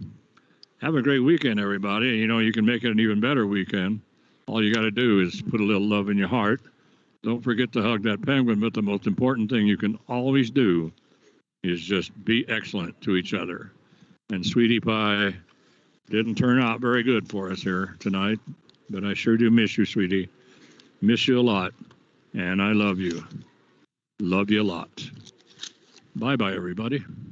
B: have a great weekend, everybody. You know, you can make it an even better weekend. All you got to do is put a little love in your heart. Don't forget to hug that penguin, but the most important thing you can always do is just be excellent to each other. And Sweetie Pie didn't turn out very good for us here tonight, but I sure do miss you, sweetie. Miss you a lot, and I love you. Love you a lot. Bye-bye, everybody.